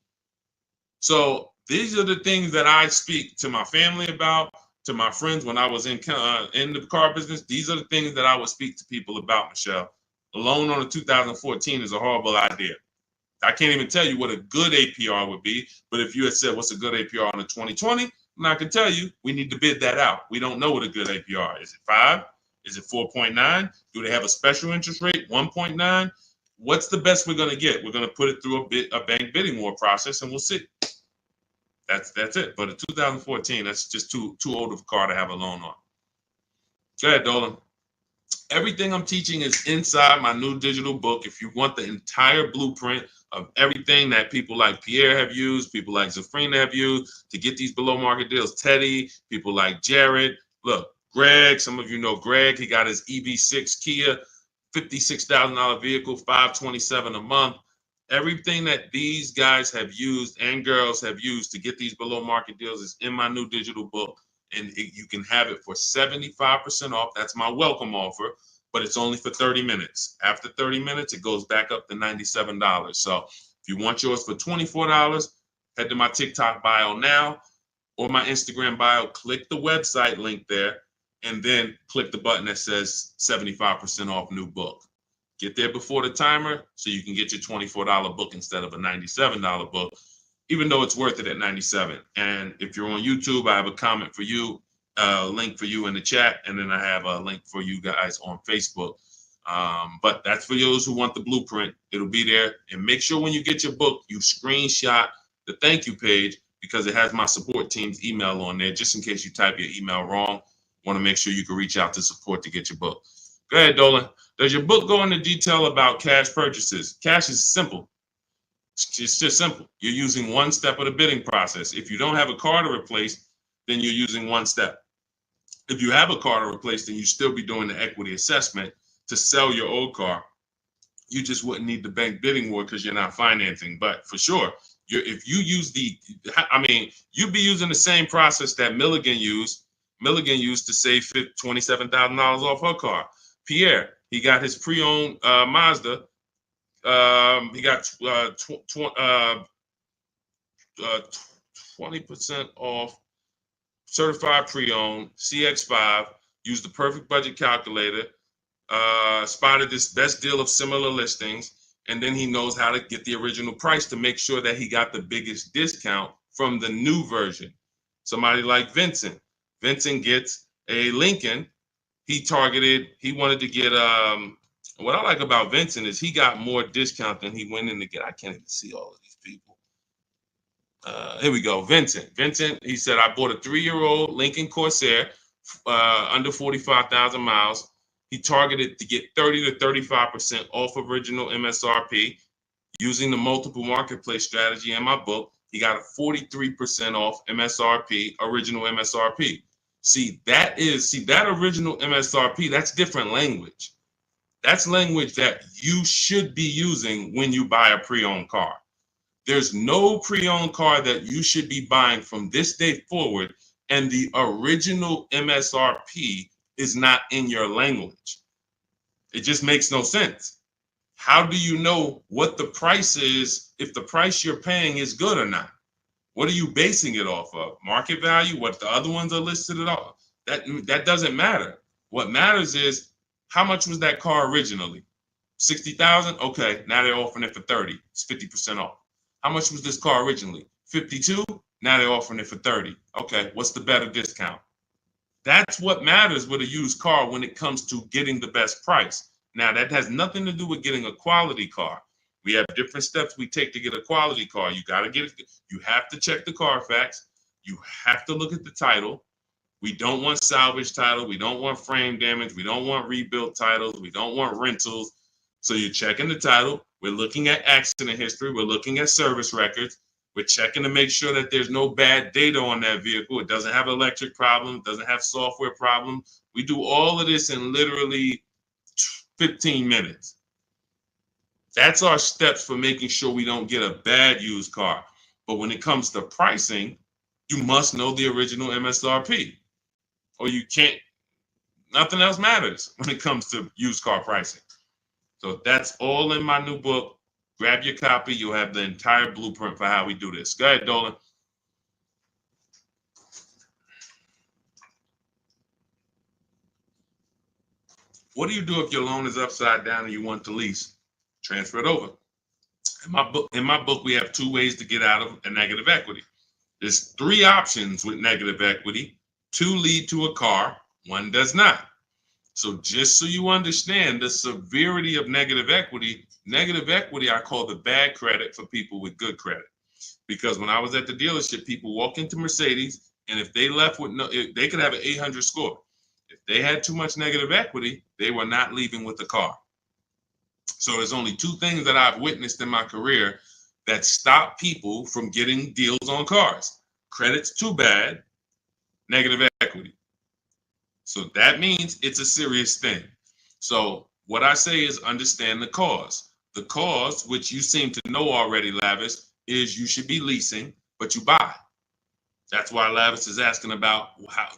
So these are the things that I speak to my family about, to my friends when I was in the car business. These are the things that I would speak to people about, Michelle. A loan on a 2014 is a horrible idea. I can't even tell you what a good APR would be, but if you had said what's a good APR on a 2020, I can tell you we need to bid that out. We don't know what a good APR is. Is it 5? Is it 4.9? Do they have a special interest rate, 1.9? What's the best we're going to get? We're going to put it through a bank bidding war process, and we'll see. That's it. But a 2014, that's just too old of a car to have a loan on. Go ahead, Dolan. Everything I'm teaching is inside my new digital book. If you want the entire blueprint of everything that people like Pierre have used, people like Zafrina have used to get these below market deals, Teddy, people like Jared, look, Greg, some of you know Greg, he got his EV6 Kia, $56,000 vehicle, $527 a month. Everything that these guys have used and girls have used to get these below market deals is in my new digital book. And you can have it for 75% off. That's my welcome offer, but it's only for 30 minutes. After 30 minutes, it goes back up to $97. So if you want yours for $24, head to my TikTok bio now or my Instagram bio, click the website link there, and then click the button that says 75% off new book. Get there before the timer so you can get your $24 book instead of a $97 book, even though it's worth it at $97. And if you're on YouTube, I have a comment for you, a link for you in the chat, and then I have a link for you guys on Facebook. But that's for those who want the blueprint. It'll be there. And make sure when you get your book, you screenshot the thank you page, because it has my support team's email on there, just in case you type your email wrong. Want to make sure you can reach out to support to get your book. Go ahead, Dolan. Does your book go into detail about cash purchases? Cash is simple. It's just simple. You're using one step of the bidding process. If you don't have a car to replace, then you're using one step. If you have a car to replace, then you still be doing the equity assessment to sell your old car. You just wouldn't need the bank bidding war because you're not financing. But for sure, if you use you'd be using the same process that Milligan used. Milligan used to save $27,000 off her car. Pierre, he got his pre-owned Mazda. He got 20% off certified pre-owned CX-5. Used the perfect budget calculator. Spotted this best deal of similar listings, and then he knows how to get the original price to make sure that he got the biggest discount from the new version. Somebody like Vincent. Vincent gets a Lincoln. He wanted to get what I like about Vincent is he got more discount than he went in to get. I can't even see all of these people. Here we go. Vincent, he said, I bought a 3-year-old Lincoln Corsair under 45,000 miles. He targeted to get 30 to 35% off original MSRP using the multiple marketplace strategy in my book. He got a 43% off MSRP, original MSRP. See, that original MSRP, that's different language. That's language that you should be using when you buy a pre-owned car. There's no pre-owned car that you should be buying from this day forward, and the original MSRP is not in your language. It just makes no sense. How do you know what the price is if the price you're paying is good or not? What are you basing it off of? Market value? What the other ones are listed at all? That doesn't matter. What matters is how much was that car originally? 60,000? Okay, now they're offering it for 30. It's 50% off. How much was this car originally? 52? Now they're offering it for 30. Okay, what's the better discount? That's what matters with a used car when it comes to getting the best price. Now, that has nothing to do with getting a quality car. We have different steps we take to get a quality car. You got to get it. You have to check the Carfax. You have to look at the title. We don't want salvage title. We don't want frame damage. We don't want rebuilt titles. We don't want rentals. So you're checking the title. We're looking at accident history. We're looking at service records. We're checking to make sure that there's no bad data on that vehicle. It doesn't have electric problems, doesn't have software problems. We do all of this in literally 15 minutes. That's our steps for making sure we don't get a bad used car. But when it comes to pricing, you must know the original MSRP, or you can't, nothing else matters when it comes to used car pricing. So that's all in my new book. Grab your copy. You'll have the entire blueprint for how we do this. Go ahead, Dolan. What do you do if your loan is upside down and you want to lease? Transfer it over. In my book, we have 2 ways to get out of a negative equity. There's 3 options with negative equity. 2 lead to a car, 1 does not. So just so you understand the severity of negative equity I call the bad credit for people with good credit. Because when I was at the dealership, people walk into Mercedes, and if they left with they could have an 800 score. If they had too much negative equity, they were not leaving with the car. So there's only 2 things that I've witnessed in my career that stop people from getting deals on cars. Credit's too bad, negative equity. So that means it's a serious thing. So what I say is understand the cause. The cause, which you seem to know already, Lavis, is you should be leasing, but you buy. That's why Lavis is asking about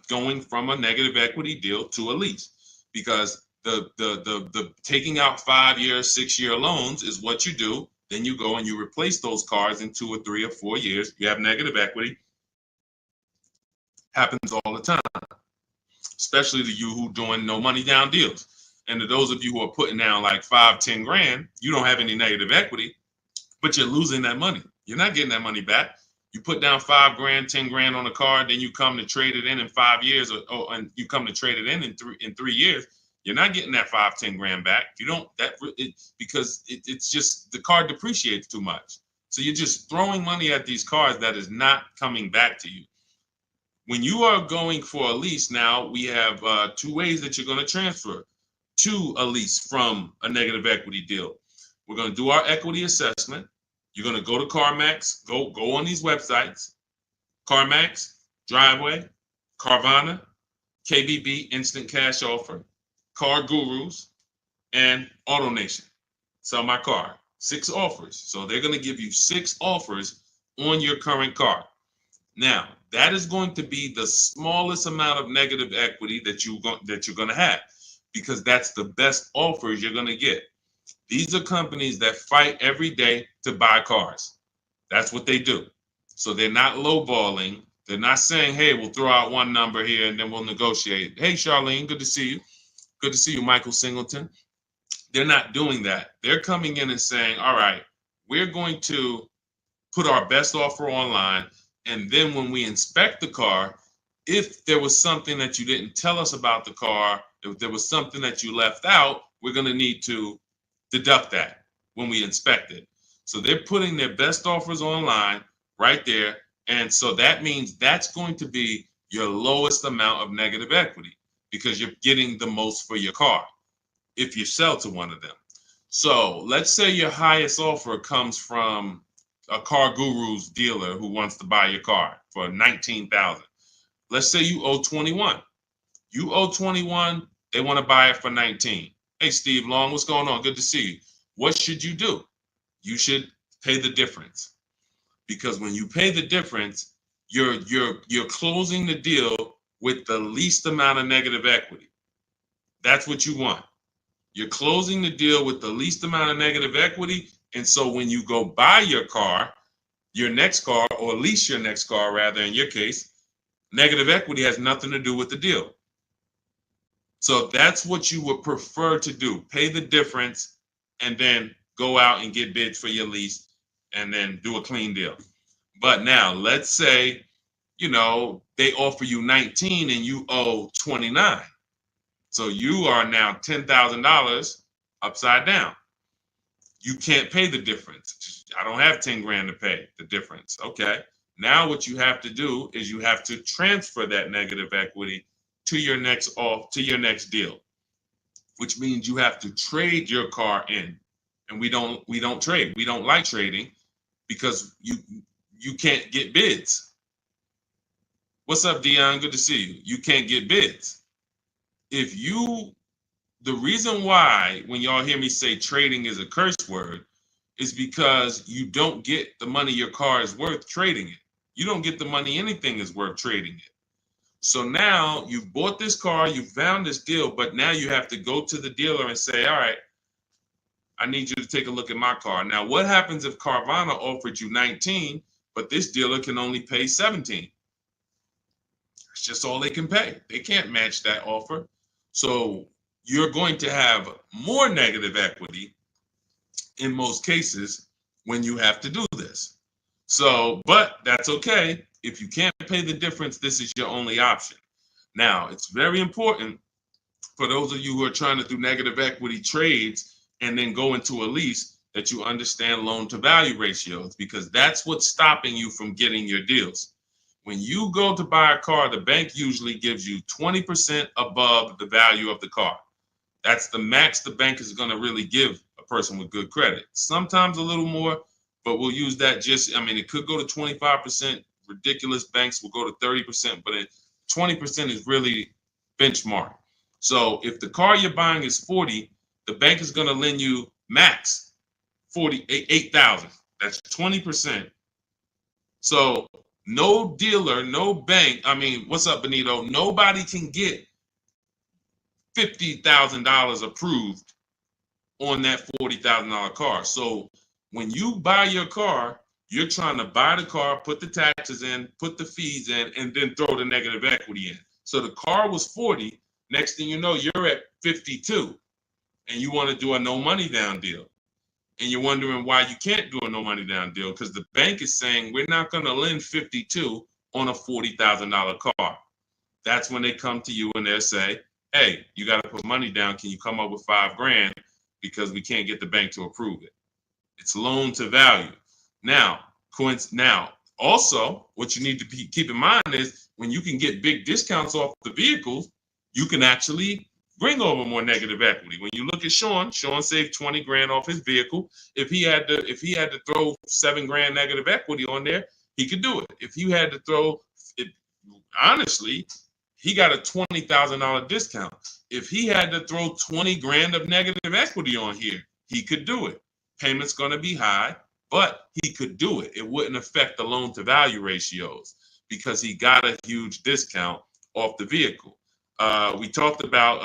going from a negative equity deal to a lease, because the taking out 5-year, 6-year loans is what you do. Then you go and you replace those cars in 2 or 3 or 4 years. You have negative equity. Happens all the time, especially to you who doing no money down deals. And to those of you who are putting down like 5-10 grand, you don't have any negative equity, but you're losing that money. You're not getting that money back. You put down 5 grand, 10 grand on a car, then you come to trade it in 5 years, and you come to trade it in 3 years. You're not getting that 5-10 grand back. You don't because it's just the car depreciates too much. So you're just throwing money at these cars that is not coming back to you. When you are going for a lease now, we have 2 ways that you're going to transfer to a lease from a negative equity deal. We're going to do our equity assessment. You're going to go to CarMax, go on these websites, CarMax, Driveway, Carvana, KBB, Instant Cash Offer, Car Gurus, and AutoNation. Sell my car. 6 offers. So they're going to give you 6 offers on your current car. Now, that is going to be the smallest amount of negative equity that you're going to have, because that's the best offers you're going to get. These are companies that fight every day to buy cars. That's what they do. So they're not lowballing. They're not saying, hey, we'll throw out one number here and then we'll negotiate. Hey, Charlene, good to see you. Good to see you, Michael Singleton. They're not doing that. They're coming in and saying, all right, we're going to put our best offer online. And then when we inspect the car, if there was something that you didn't tell us about the car, if there was something that you left out, we're going to need to deduct that when we inspect it. So they're putting their best offers online right there. And so that means that's going to be your lowest amount of negative equity, because you're getting the most for your car if you sell to one of them. So let's say your highest offer comes from a Car Gurus dealer who wants to buy your car for $19,000. Let's say you owe 21. You owe 21, they want to buy it for 19. Hey, Steve Long, what's going on? Good to see you. What should you do? You should pay the difference, because when you pay the difference, you're closing the deal with the least amount of negative equity. That's what you want. You're closing the deal with the least amount of negative equity. And so when you go buy your car, your next car, or lease your next car, rather, in your case, negative equity has nothing to do with the deal. So that's what you would prefer to do. Pay the difference and then go out and get bids for your lease and then do a clean deal. But now let's say, they offer you 19 and you owe 29. So you are now $10,000 upside down. You can't pay the difference. I don't have 10 grand to pay the difference. Okay. Now what you have to do is you have to transfer that negative equity to your next deal, which means you have to trade your car in. And we don't trade. We don't like trading because you can't get bids. What's up, Dion? Good to see you. You can't get bids. The reason why when y'all hear me say trading is a curse word is because you don't get the money your car is worth trading it. You don't get the money anything is worth trading it. So now you've bought this car, you found this deal, but now you have to go to the dealer and say, all right, I need you to take a look at my car. Now, what happens if Carvana offered you 19, but this dealer can only pay 17? It's just all they can pay. They can't match that offer. So you're going to have more negative equity in most cases when you have to do this. So, but that's okay. If you can't pay the difference, this is your only option. Now, it's very important for those of you who are trying to do negative equity trades and then go into a lease that you understand loan to value ratios, because that's what's stopping you from getting your deals. When you go to buy a car, the bank usually gives you 20% above the value of the car. That's the max the bank is going to really give a person with good credit. Sometimes a little more, but we'll use that it could go to 25%. Ridiculous banks will go to 30%, but 20% is really benchmark. So if the car you're buying is 40, the bank is going to lend you max 48,000. That's 20%. So no dealer, no bank. What's up, Benito? Nobody can get $50,000 approved on that $40,000 car. So when you buy your car, you're trying to buy the car, put the taxes in, put the fees in, and then throw the negative equity in. So the car was 40. Next thing you know, you're at 52, and you want to do a no money down deal. And you're wondering why you can't do a no money down deal, because the bank is saying we're not going to lend 52 on a $40,000 car. That's when they come to you and they'll say, hey, you got to put money down. Can you come up with $5 grand? Because we can't get the bank to approve it. It's loan to value. Now, also, what you need to keep in mind is when you can get big discounts off the vehicles, you can actually bring over more negative equity. When you look at Sean saved 20 grand off his vehicle. If he had to throw 7 grand negative equity on there, he could do it. If you had to throw it, honestly, he got a $20,000 discount. If he had to throw 20 grand of negative equity on here, he could do it. Payment's going to be high, but he could do it. It wouldn't affect the loan to value ratios because he got a huge discount off the vehicle. We talked about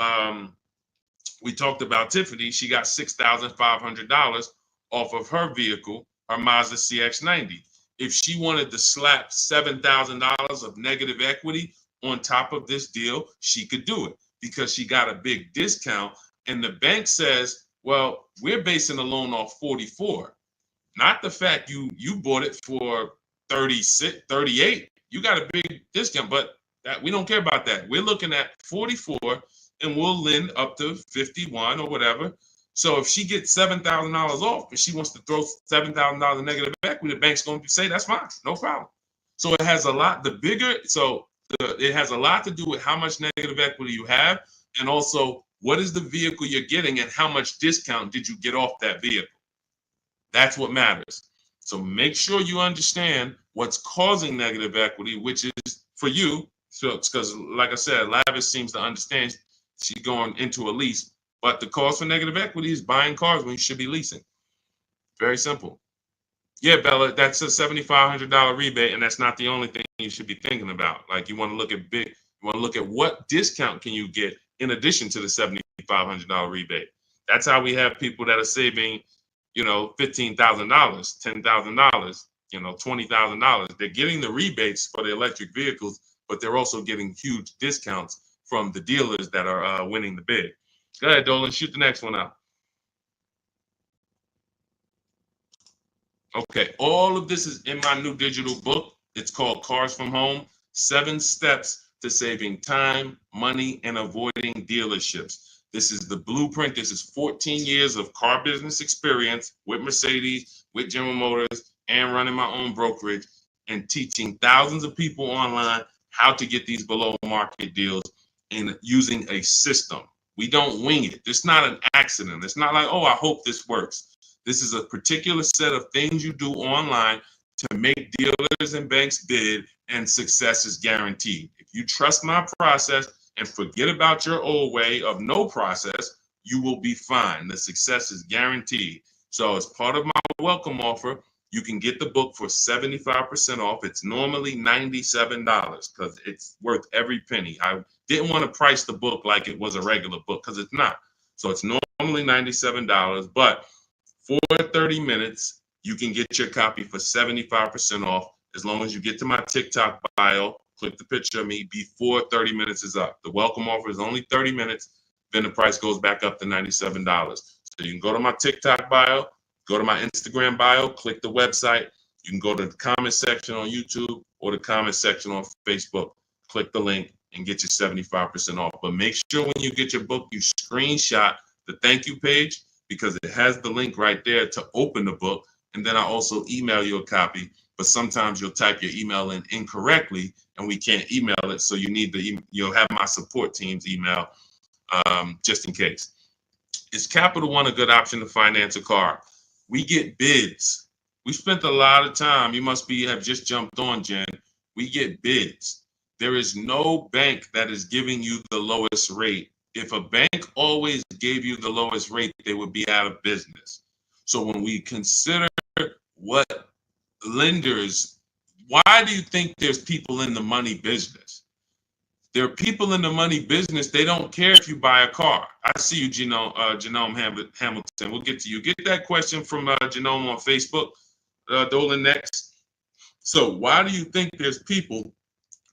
Tiffany. She got $6,500 off of her vehicle, her Mazda CX-90. If she wanted to slap $7,000 of negative equity on top of this deal, she could do it because she got a big discount. And the bank says, well, we're basing the loan off 44, not the fact you bought it for 36, 38. You got a big discount, but that we don't care about that. We're looking at 44 and we'll lend up to 51 or whatever. So if she gets $7,000 off and she wants to throw $7,000 negative equity, the bank's going to say, that's fine, no problem. So it has a lot, it has a lot to do with how much negative equity you have, and also what is the vehicle you're getting and how much discount did you get off that vehicle. That's what matters. So make sure you understand what's causing negative equity, which is for you. So because, like I said, Lavish seems to understand she's going into a lease, but the cause for negative equity is buying cars when you should be leasing. Very simple. Yeah, Bella, that's a $7,500 rebate, and that's not the only thing you should be thinking about. Like, you want to look at what discount can you get in addition to the $7,500 rebate. That's how we have people that are saving, $15,000, $10,000, $20,000. They're getting the rebates for the electric vehicles, but they're also getting huge discounts from the dealers that are winning the bid. Go ahead, Dolan, shoot the next one out. Okay, all of this is in my new digital book. It's called Cars from Home, 7 Steps to Saving Time, Money, and Avoiding Dealerships. This is the blueprint. This is 14 years of car business experience with Mercedes, with General Motors, and running my own brokerage and teaching thousands of people online how to get these below market deals and using a system. We don't wing it. It's not an accident. It's not like, oh, I hope this works. This is a particular set of things you do online to make dealers and banks bid, and success is guaranteed. If you trust my process and forget about your old way of no process, you will be fine. The success is guaranteed. So as part of my welcome offer, you can get the book for 75% off. It's normally $97 because it's worth every penny. I didn't want to price the book like it was a regular book because it's not. So it's normally $97, but for 30 minutes, you can get your copy for 75% off as long as you get to my TikTok bio, click the picture of me before 30 minutes is up. The welcome offer is only 30 minutes, then the price goes back up to $97. So you can go to my TikTok bio, go to my Instagram bio, click the website. You can go to the comment section on YouTube or the comment section on Facebook. Click the link and get your 75% off. But make sure when you get your book, you screenshot the thank you page, because it has the link right there to open the book. And then I also email you a copy, but sometimes you'll type your email in incorrectly and we can't email it. So you'll have my support team's email just in case. Is Capital One a good option to finance a car? We get bids. We spent a lot of time. You must have just jumped on, Jen. We get bids. There is no bank that is giving you the lowest rate. If a bank always gave you the lowest rate, they would be out of business. So when we consider what lenders, why do you think there's people in the money business? There are people in the money business. They don't care if you buy a car. I see you, Genome Hamilton. We'll get to you. Get that question from Genome on Facebook, Dolan, next. So why do you think there's people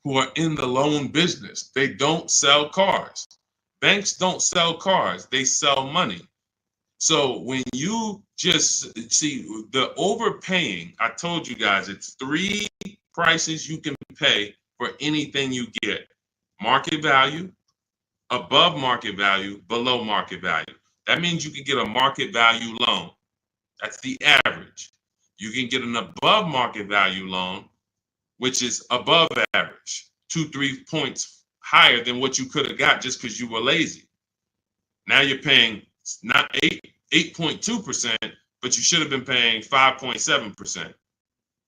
who are in the loan business? They don't sell cars. Banks don't sell cars, they sell money. So when you just see the overpaying, I told you guys, it's 3 prices you can pay for anything you get: market value, above market value, below market value. That means you can get a market value loan. That's the average. You can get an above market value loan, which is above average, 2-3 points higher than what you could have got just because you were lazy. Now you're paying not 8.2%, but you should have been paying 5.7%.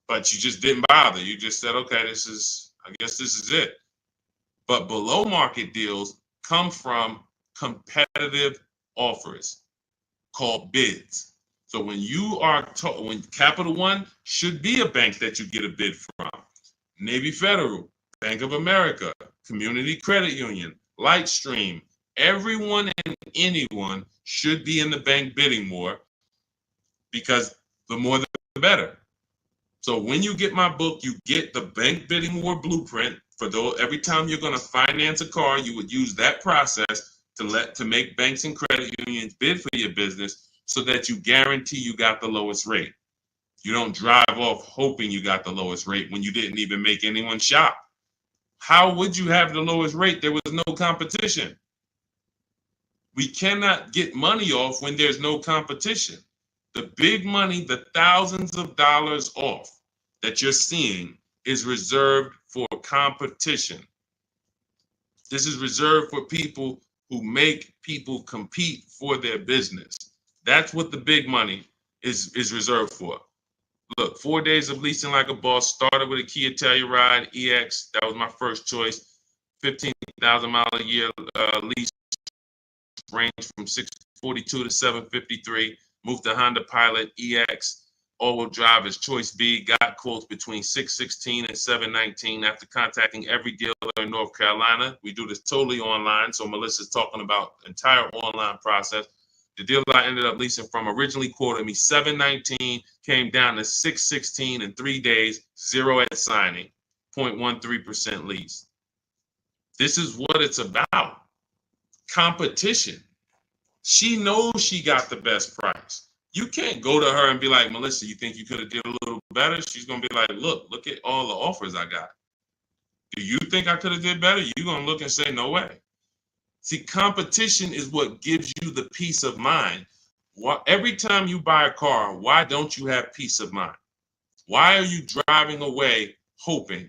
But you just didn't bother. You just said, okay, I guess this is it. But below market deals come from competitive offers called bids. So when you are when Capital One should be a bank that you get a bid from, Navy Federal, Bank of America, Community Credit Union, Lightstream, everyone and anyone should be in the bank bidding war, because the more the better. So when you get my book, you get the bank bidding war blueprint. For those, every time you're going to finance a car, you would use that process to make banks and credit unions bid for your business, so that you guarantee you got the lowest rate. You don't drive off hoping you got the lowest rate when you didn't even make anyone shop. How would you have the lowest rate? There was no competition. We cannot get money off when there's no competition. The big money, the thousands of dollars off that you're seeing, is reserved for competition. This is reserved for people who make people compete for their business. That's what the big money is reserved for. Look, 4 days of leasing like a boss. Started with a Kia Telluride EX. That was my first choice. 15,000 mile a year lease, range from 642 to 753. Moved to Honda Pilot EX. All-wheel drive is choice B. Got quotes between 616 and 719 after contacting every dealer in North Carolina. We do this totally online, so Melissa's talking about the entire online process. The dealer I ended up leasing from originally quoted me 719, came down to 616 in 3 days, 0 at signing, 0.13% lease. This is what it's about. Competition. She knows she got the best price. You can't go to her and be like, Melissa, you think you could have did a little better? She's going to be like, look at all the offers I got. Do you think I could have did better? You're going to look and say, no way. See, competition is what gives you the peace of mind. Every time you buy a car, why don't you have peace of mind? Why are you driving away hoping?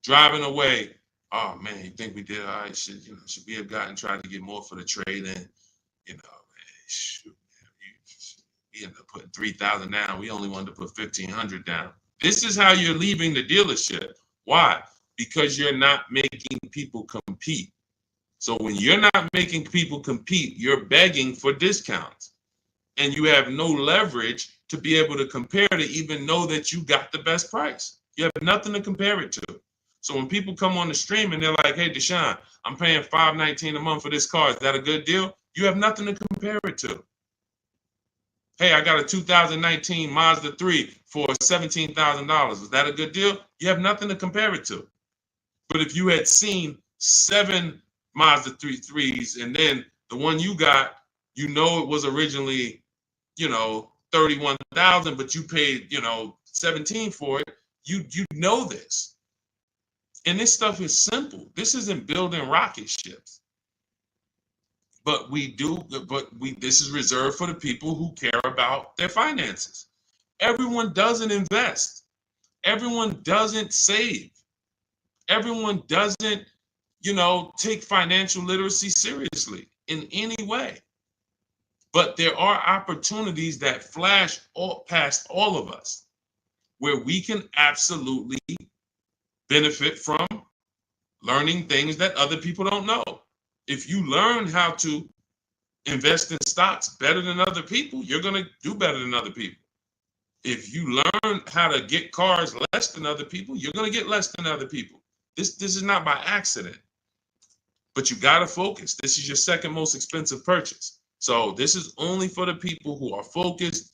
Driving away, oh man, you think we did all right? Should we have gotten tried to get more for the trade in? Shoot, we ended up putting 3,000 down. We only wanted to put 1,500 down. This is how you're leaving the dealership. Why? Because you're not making people compete. So when you're not making people compete, you're begging for discounts. And you have no leverage to be able to compare to even know that you got the best price. You have nothing to compare it to. So when people come on the stream and they're like, hey, Deshaun, I'm paying $519 a month for this car. Is that a good deal? You have nothing to compare it to. Hey, I got a 2019 Mazda 3 for $17,000. Is that a good deal? You have nothing to compare it to. But if you had seen 7 Mazda 3s and then the one you got, it was originally, $31,000, but you paid, $17,000 for it. You know this. And this stuff is simple. This isn't building rocket ships. But this is reserved for the people who care about their finances. Everyone doesn't invest. Everyone doesn't save. Everyone doesn't, take financial literacy seriously in any way. But there are opportunities that flash past all of us where we can absolutely benefit from learning things that other people don't know. If you learn how to invest in stocks better than other people, you're going to do better than other people. If you learn how to get cars less than other people, you're going to get less than other people. This is not by accident. But you got to focus. This is your second most expensive purchase. So this is only for the people who are focused.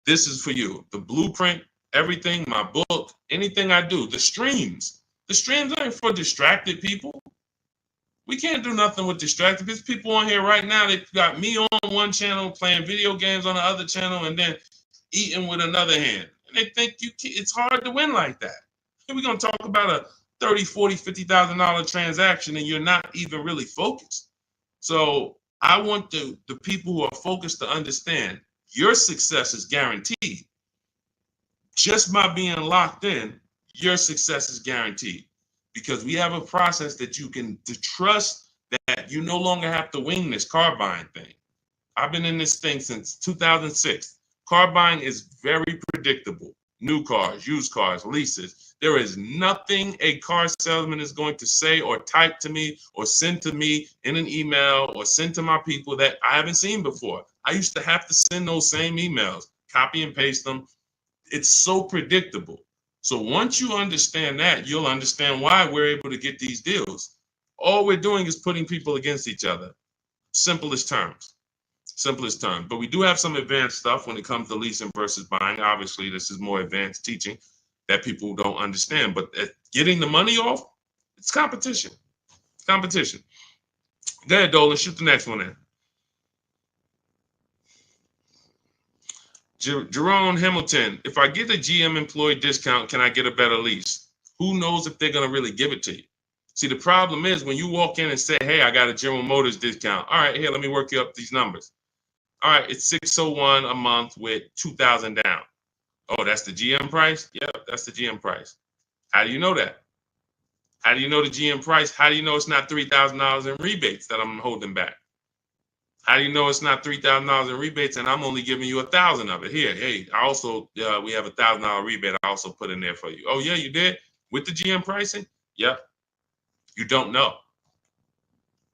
This is for you. The blueprint, everything, my book, anything I do, the streams. The streams aren't for distracted people. We can't do nothing with distracted. There's people on here right now that got me on one channel, playing video games on the other channel, and then eating with another hand. And they think it's hard to win like that. And we're going to talk about a $30,000, $40,000, $50,000 transaction, and you're not even really focused. So I want the people who are focused to understand your success is guaranteed. Just by being locked in, your success is guaranteed. Because we have a process that you can trust that you no longer have to wing this car buying thing. I've been in this thing since 2006. Car buying is very predictable. New cars, used cars, leases. There is nothing a car salesman is going to say or type to me or send to me in an email or send to my people that I haven't seen before. I used to have to send those same emails, copy and paste them. It's so predictable. So once you understand that, you'll understand why we're able to get these deals. All we're doing is putting people against each other. Simplest terms. Simplest terms. But we do have some advanced stuff when it comes to leasing versus buying. Obviously, this is more advanced teaching that people don't understand. But getting the money off, it's competition. Competition. Go ahead, Dolan. Shoot the next one in. Jerome Hamilton, if I get a GM employee discount, can I get a better lease? Who knows if they're going to really give it to you? See, the problem is when you walk in and say, hey, I got a General Motors discount. All right, here, let me work you up these numbers. All right, it's $601 a month with $2,000 down. Oh, that's the GM price? Yeah, that's the GM price. How do you know that? How do you know the GM price? How do you know it's not $3,000 in rebates that I'm holding back? How do you know it's not $3,000 in rebates and I'm only giving you $1,000 of it? Here, hey, I also we have $1,000 rebate. I also put in there for you. Oh yeah, you did with the GM pricing? Yep. You don't know.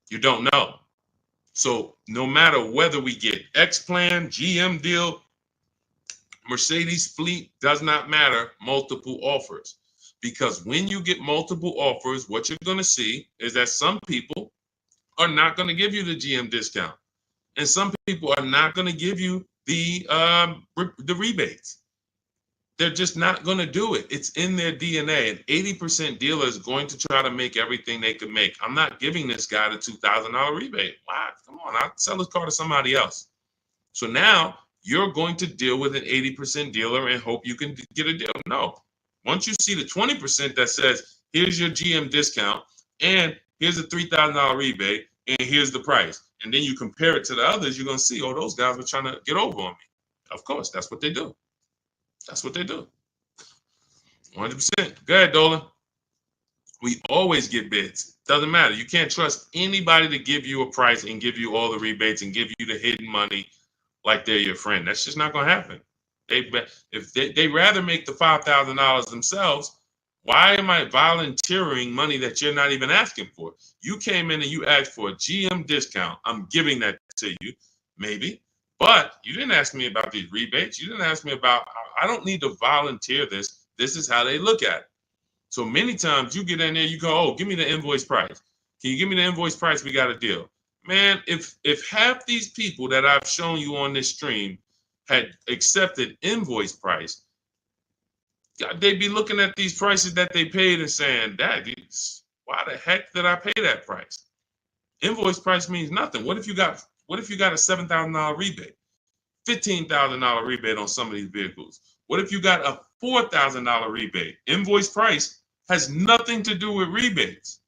You don't know. So no matter whether we get X plan, GM deal, Mercedes fleet, does not matter. Multiple offers, because when you get multiple offers, what you're going to see is that some people are not going to give you the GM discount. And some people are not going to give you the rebates. They're just not going to do it. It's in their DNA. An 80% dealer is going to try to make everything they can make. I'm not giving this guy the $2,000 rebate. Wow, come on, I'll sell his car to somebody else. So now you're going to deal with an 80% dealer and hope you can get a deal. No. Once you see the 20% that says, here's your GM discount, and here's a $3,000 rebate, and here's the price, and then you compare it to the others, you're going to see, oh, those guys were trying to get over on me. Of course, that's what they do. That's what they do. 100%. Go ahead, Dolan. We always get bids. Doesn't matter. You can't trust anybody to give you a price and give you all the rebates and give you the hidden money like they're your friend. That's just not going to happen. If they rather make the $5,000 themselves, why am I volunteering money that you're not even asking for? You came in and you asked for a GM discount. I'm giving that to you, maybe. But you didn't ask me about these rebates. You didn't ask me about, I don't need to volunteer this. This is how they look at it. So many times you get in there, you go, oh, give me the invoice price. Can you give me the invoice price? We got a deal. Man, if half these people that I've shown you on this stream had accepted invoice price, they'd be looking at these prices that they paid and saying, why the heck did I pay that price? Invoice price means nothing. What if you got a $7,000 rebate, $15,000 rebate on some of these vehicles? What if you got a $4,000 rebate? Invoice price has nothing to do with rebates.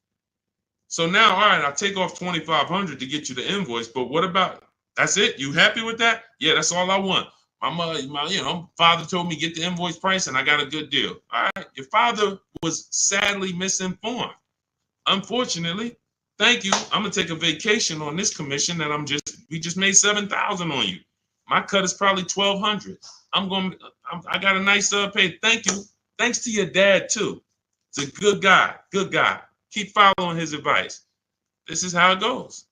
So now, all right, I'll take off $2,500 to get you the invoice, but what about, that's it? You happy with that? Yeah, that's all I want. My father told me get the invoice price and I got a good deal. All right, your father was sadly misinformed. Unfortunately, thank you. I'm gonna take a vacation on this commission and we just made $7,000 on you. My cut is probably $1,200. I got a nice pay. Thank you. Thanks to your dad too. It's a good guy. Good guy. Keep following his advice. This is how it goes.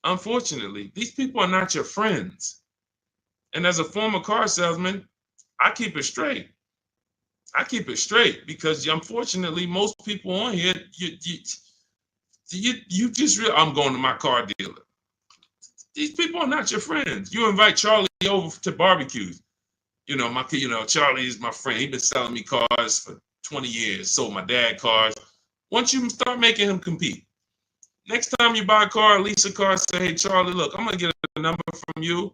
Unfortunately, these people are not your friends. And as a former car salesman, I keep it straight. I keep it straight because unfortunately, most people on here, you just I'm going to my car dealer. These people are not your friends. You invite Charlie over to barbecues. Charlie is my friend. He's been selling me cars for 20 years. Sold my dad cars. Once you start making him compete, next time you buy a car, lease a car, say, hey, Charlie, look, I'm going to get a number from you,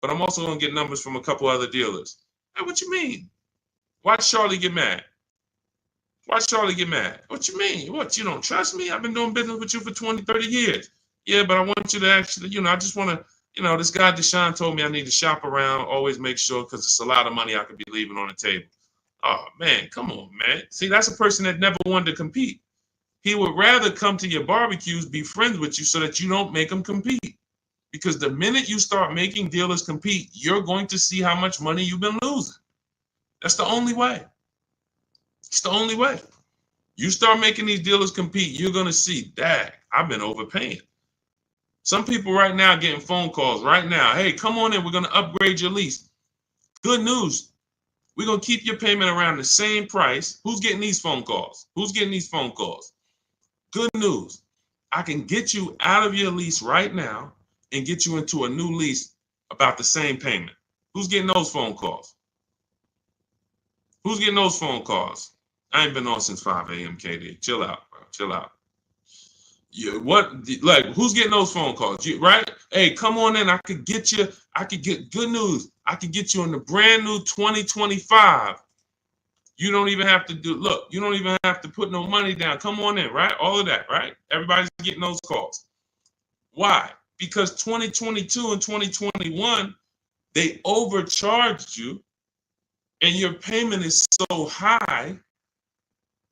but I'm also going to get numbers from a couple other dealers. Hey, what you mean? Watch Charlie get mad. Watch Charlie get mad. What you mean? What, you don't trust me? I've been doing business with you for 20, 30 years. Yeah, but I want you to actually, I just want to, this guy Deshaun told me I need to shop around, always make sure, because it's a lot of money I could be leaving on the table. Oh, man, come on, man. See, that's a person that never wanted to compete. He would rather come to your barbecues, be friends with you so that you don't make him compete. Because the minute you start making dealers compete, you're going to see how much money you've been losing. That's the only way. It's the only way. You start making these dealers compete, you're going to see, dang, I've been overpaying. Some people right now getting phone calls right now. Hey, come on in. We're going to upgrade your lease. Good news. We're going to keep your payment around the same price. Who's getting these phone calls? Who's getting these phone calls? Good news. I can get you out of your lease right now and get you into a new lease about the same payment. Who's getting those phone calls? Who's getting those phone calls? I ain't been on since 5 a.m., KD. Chill out, bro. Chill out. Who's getting those phone calls? Right? Hey, come on in. I could get good news. I could get you in the brand new 2025. You don't even have to you don't even have to put no money down. Come on in, right? All of that, right? Everybody's getting those calls. Why? Because 2022 and 2021, they overcharged you and your payment is so high,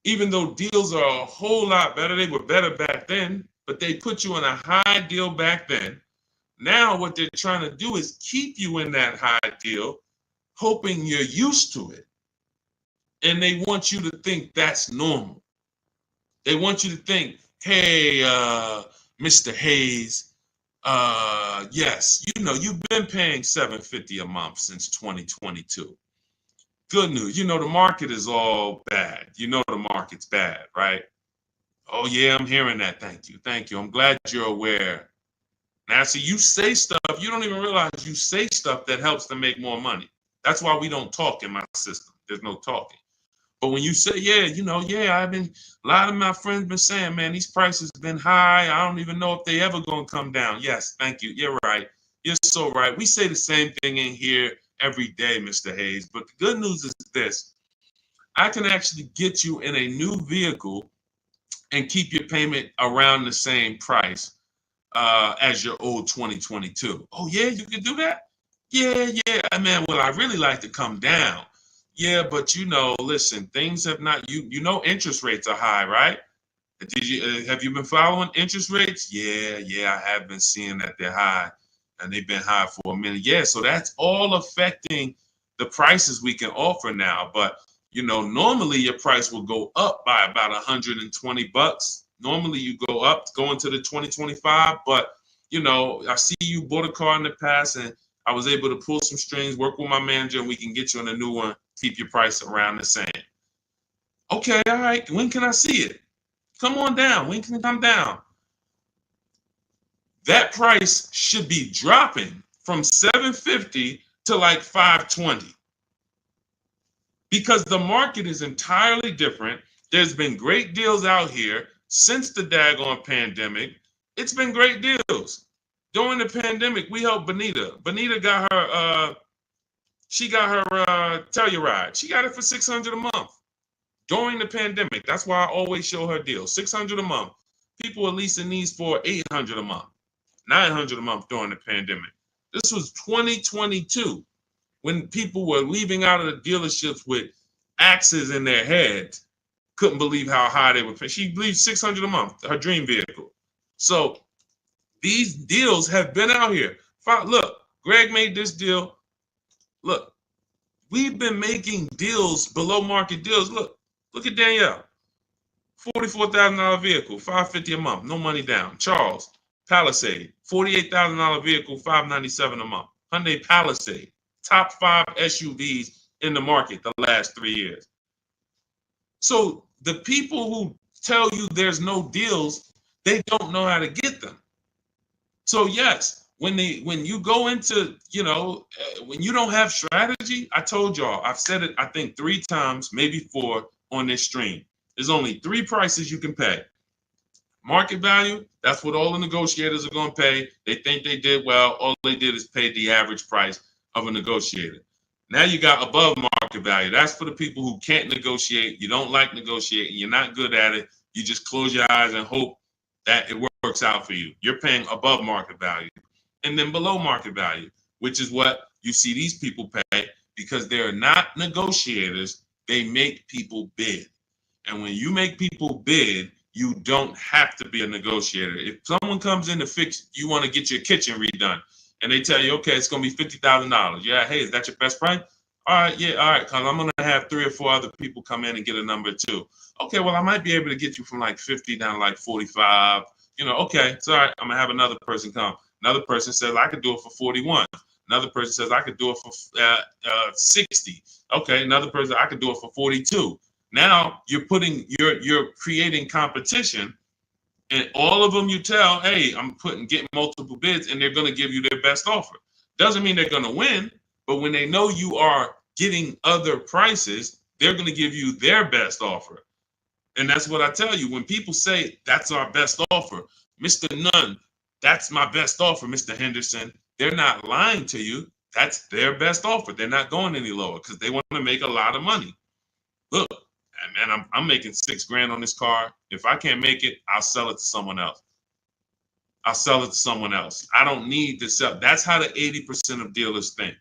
even though deals are a whole lot better. They were better back then, but they put you in a high deal back then. Now what they're trying to do is keep you in that high deal, hoping you're used to it. And they want you to think that's normal. They want you to think, hey, Mr. Hayes, yes, you've been paying $750 a month since 2022. Good news. The market is all bad. The market's bad, right? Oh, yeah, I'm hearing that. Thank you. Thank you. I'm glad you're aware. Now, see, you say stuff, you don't even realize you say stuff that helps them make more money. That's why we don't talk in my system. There's no talking. But when you say, a lot of my friends been saying, man, these prices have been high. I don't even know if they ever going to come down. Yes, thank you. You're right. You're so right. We say the same thing in here every day, Mr. Hayes. But the good news is this. I can actually get you in a new vehicle and keep your payment around the same price as your old 2022. Oh, yeah, you can do that? Yeah. Man, well, I really like to come down. Yeah, but listen, things have not, interest rates are high, right? Have you been following interest rates? Yeah, I have been seeing that they're high and they've been high for a minute. Yeah, so that's all affecting the prices we can offer now. But, normally your price will go up by about $120. Normally you go into the 2025, but, I see you bought a car in the past and I was able to pull some strings, work with my manager, and we can get you on a new one, keep your price around the same. Okay, all right. When can I see it? Come on down. When can it come down? That price should be dropping from $750 to like $520 because the market is entirely different. There's been great deals out here since the daggone pandemic. It's been great deals. During the pandemic, we helped Bonita. Bonita got her Telluride. She got it for $600 a month during the pandemic. That's why I always show her deals. $600 a month. People are leasing these for $800 a month, $900 a month during the pandemic. This was 2022 when people were leaving out of the dealerships with axes in their heads. Couldn't believe how high they were paying. She believed $600 a month, her dream vehicle. So these deals have been out here. Look, Greg made this deal. Look, we've been making deals, below market deals. Look at Danielle. $44,000 vehicle, $550 a month, no money down. Charles, Palisade, $48,000 vehicle, $597 a month. Hyundai Palisade, top 5 SUVs in the market the last 3 years. So the people who tell you there's no deals, they don't know how to get them. So yes, when you go into, when you don't have strategy, I told y'all, I've said it, I think 3 times, maybe 4 on this stream. There's only 3 prices you can pay. Market value, that's what all the negotiators are going to pay. They think they did well. All they did is pay the average price of a negotiator. Now you got above market value. That's for the people who can't negotiate. You don't like negotiating. You're not good at it. You just close your eyes and hope that it works out for you. You're paying above market value. And then below market value, which is what you see these people pay because they're not negotiators. They make people bid. And when you make people bid, You don't have to be a negotiator. If someone comes in to fix, you want to get your kitchen redone, and they tell you, okay, it's going to be $50,000. Yeah, hey, is that your best price? All right, yeah, all right, because I'm going to have 3 or 4 other people come in and get a number too. Okay, well, I might be able to get you from like 50 down to like 45. Okay, it's all right. I'm going to have another person come. Another person says, I could do it for 41. Another person says, I could do it for 60. Okay, another person, I could do it for 42. Now you're creating competition, and all of them you tell, hey, I'm getting multiple bids, and they're going to give you their best offer. Doesn't mean they're going to win, but when they know you are getting other prices, they're going to give you their best offer. And that's what I tell you. When people say that's our best offer, Mr. Nunn, that's my best offer, Mr. Henderson, they're not lying to you. That's their best offer. They're not going any lower because they want to make a lot of money. Look, man, I'm making $6,000 on this car. If I can't make it, I'll sell it to someone else. I'll sell it to someone else. I don't need to sell. That's how the 80% of dealers think.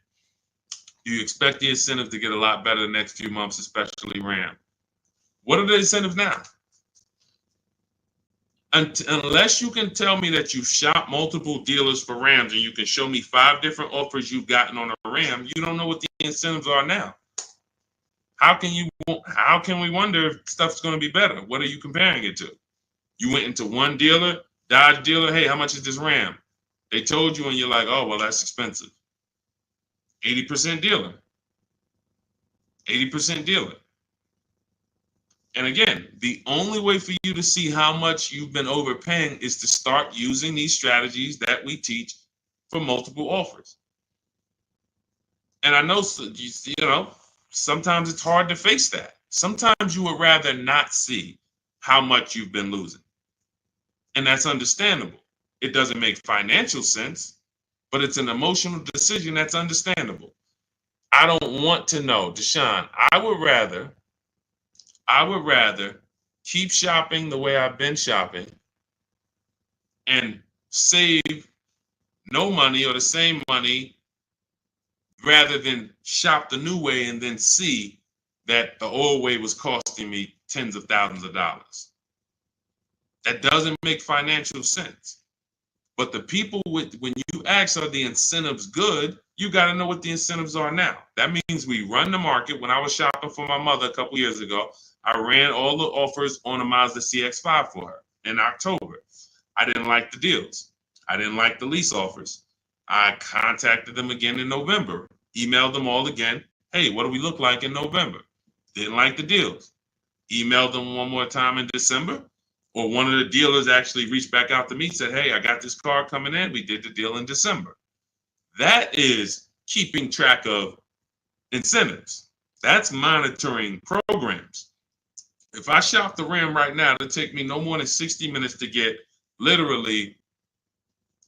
You expect the incentive to get a lot better the next few months, especially Ram. What are the incentives now? Unless you can tell me that you shop multiple dealers for Rams and you can show me 5 different offers you've gotten on a Ram, you don't know what the incentives are now. How can we wonder if stuff's going to be better? What are you comparing it to? You went into one dealer, Dodge dealer, hey, how much is this Ram? They told you and you're like, oh, well, that's expensive. 80% dealer. 80% dealer. And again, the only way for you to see how much you've been overpaying is to start using these strategies that we teach for multiple offers. And I know, sometimes it's hard to face that. Sometimes you would rather not see how much you've been losing. And that's understandable. It doesn't make financial sense, but it's an emotional decision that's understandable. I don't want to know, Deshaun. I would rather keep shopping the way I've been shopping and save no money or the same money rather than shop the new way and then see that the old way was costing me tens of thousands of dollars. That doesn't make financial sense. But the people when you ask, are the incentives good? You got to know what the incentives are now. That means we run the market. When I was shopping for my mother a couple years ago, I ran all the offers on a Mazda CX-5 for her in October. I didn't like the deals. I didn't like the lease offers. I contacted them again in November, emailed them all again. Hey, what do we look like in November? Didn't like the deals. Emailed them one more time in December. Or one of the dealers actually reached back out to me and said, hey, I got this car coming in. We did the deal in December. That is keeping track of incentives. That's monitoring programs. If I shop the Ram right now, it'll take me no more than 60 minutes to get literally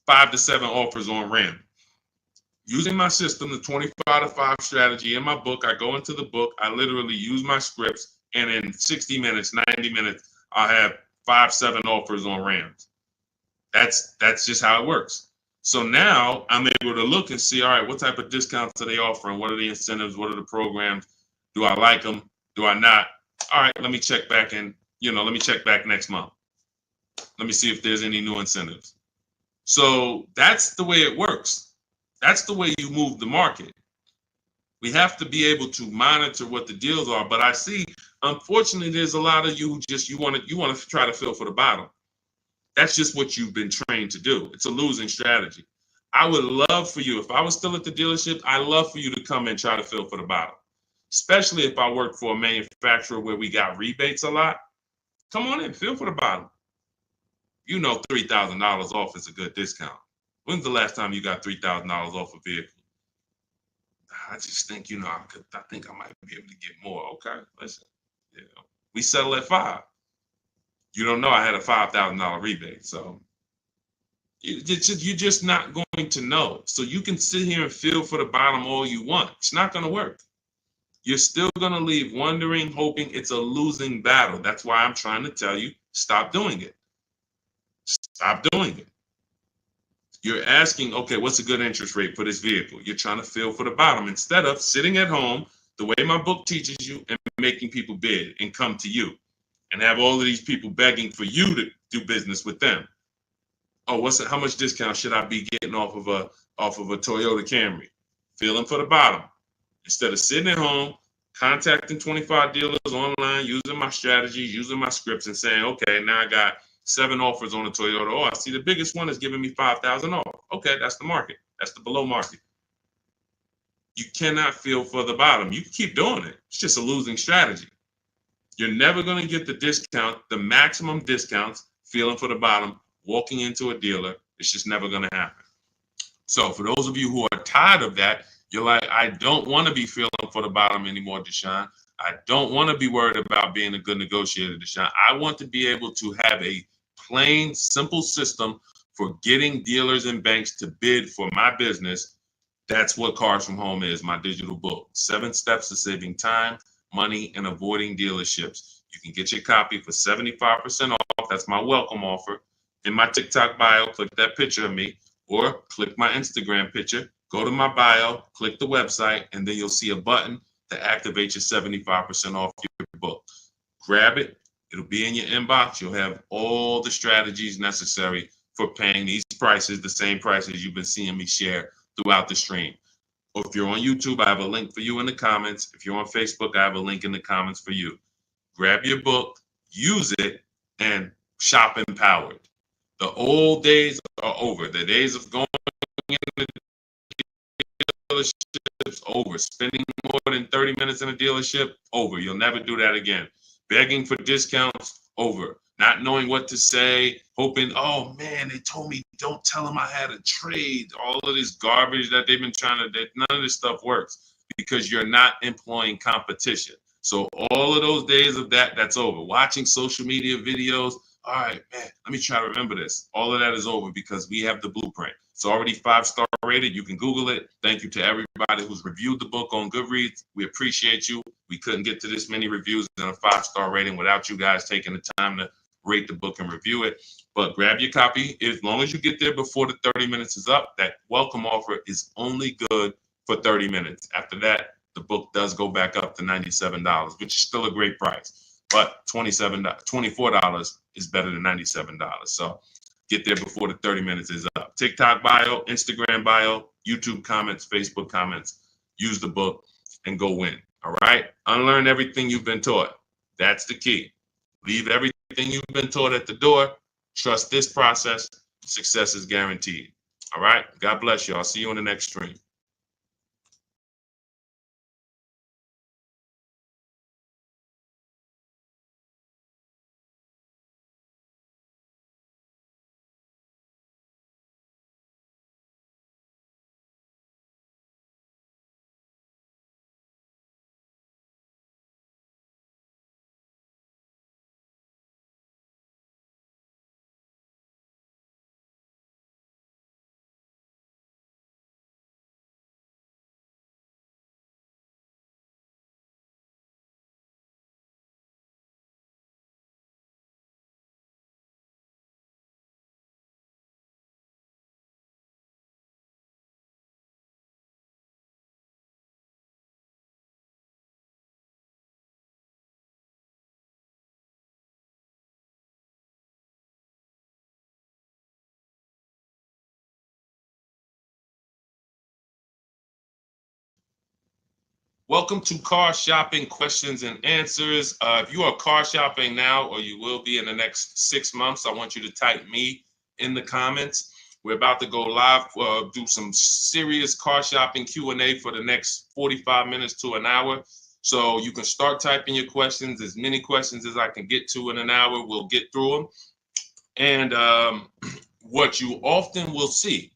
5 to 7 offers on Ram. Using my system, the 25 to 5 strategy in my book, I go into the book, I literally use my scripts, and in 60 minutes, 90 minutes, I'll have 5, 7 offers on Rams. That's just how it works. So now I'm able to look and see, all right, what type of discounts are they offering? What are the incentives? What are the programs? Do I like them? Do I not? All right, let me check back let me check back next month. Let me see if there's any new incentives. So that's the way it works. That's the way you move the market. We have to be able to monitor what the deals are. But I see, unfortunately, there's a lot of you who you want to try to fill for the bottom. That's just what you've been trained to do. It's a losing strategy. I would love for you, if I was still at the dealership, I'd love for you to come and try to fill for the bottom. Especially if I work for a manufacturer where we got rebates a lot. Come on in, fill for the bottom. $3,000 off is a good discount. When's the last time you got $3,000 off a vehicle? I just think, I think I might be able to get more. Okay, listen, we settle at 5. You don't know I had a $5,000 rebate, so you're just not going to know. So you can sit here and feel for the bottom all you want. It's not going to work. You're still going to leave wondering, hoping it's a losing battle. That's why I'm trying to tell you, stop doing it. Stop doing it. You're asking, okay, what's a good interest rate for this vehicle? You're trying to feel for the bottom instead of sitting at home the way my book teaches you and making people bid and come to you and have all of these people begging for you to do business with them. Oh, how much discount should I be getting off of a Toyota Camry? Feeling for the bottom. Instead of sitting at home, contacting 25 dealers online, using my strategies, using my scripts, and saying, okay, now I got 7 offers on a Toyota. Oh, I see the biggest one is giving me 5,000 off. Okay, that's the market. That's the below market. You cannot feel for the bottom. You can keep doing it. It's just a losing strategy. You're never going to get the discount, the maximum discounts, feeling for the bottom, walking into a dealer. It's just never going to happen. So for those of you who are tired of that, you're like, I don't want to be feeling for the bottom anymore, Deshaun. I don't want to be worried about being a good negotiator, Deshaun. I want to be able to have a plain, simple system for getting dealers and banks to bid for my business. That's what Cars from Home is, my digital book. 7 steps to saving time, money, and avoiding dealerships. You can get your copy for 75% off. That's my welcome offer. In my TikTok bio, click that picture of me, or click my Instagram picture. Go to my bio, click the website, and then you'll see a button to activate your 75% off your book. Grab it. It'll be in your inbox. You'll have all the strategies necessary for paying these prices, the same prices you've been seeing me share throughout the stream. Or if you're on YouTube, I have a link for you in the comments. If you're on Facebook, I have a link in the comments for you. Grab your book, use it, and shop empowered. The old days are over. The days of going into dealerships, over. Spending more than 30 minutes in a dealership, over. You'll never do that again. Begging for discounts, over. Not knowing what to say, hoping, oh man, they told me don't tell them I had a trade. All of this garbage that they've been none of this stuff works because you're not employing competition. So all of those days of that's over. Watching social media videos, all right, man, let me try to remember this. All of that is over because we have the blueprint. It's already 5-star rated. You can Google it. Thank you to everybody who's reviewed the book on Goodreads. We appreciate you. We couldn't get to this many reviews and a 5-star rating without you guys taking the time to rate the book and review it. But grab your copy. As long as you get there before the 30 minutes is up, that welcome offer is only good for 30 minutes. After that, the book does go back up to $97, which is still a great price. But $24 is better than $97. So get there before the 30 minutes is up. TikTok bio, Instagram bio, YouTube comments, Facebook comments. Use the book and go win. All right? Unlearn everything you've been taught. That's the key. Leave everything you've been taught at the door. Trust this process. Success is guaranteed. All right? God bless you. I'll see you on the next stream. Welcome to Car Shopping Questions and Answers. If you are car shopping now, or you will be in the next 6 months, I want you to type me in the comments. We're about to go live, do some serious car shopping Q&A for the next 45 minutes to an hour. So you can start typing your questions, as many questions as I can get to in an hour. We'll get through them. And what you often will see,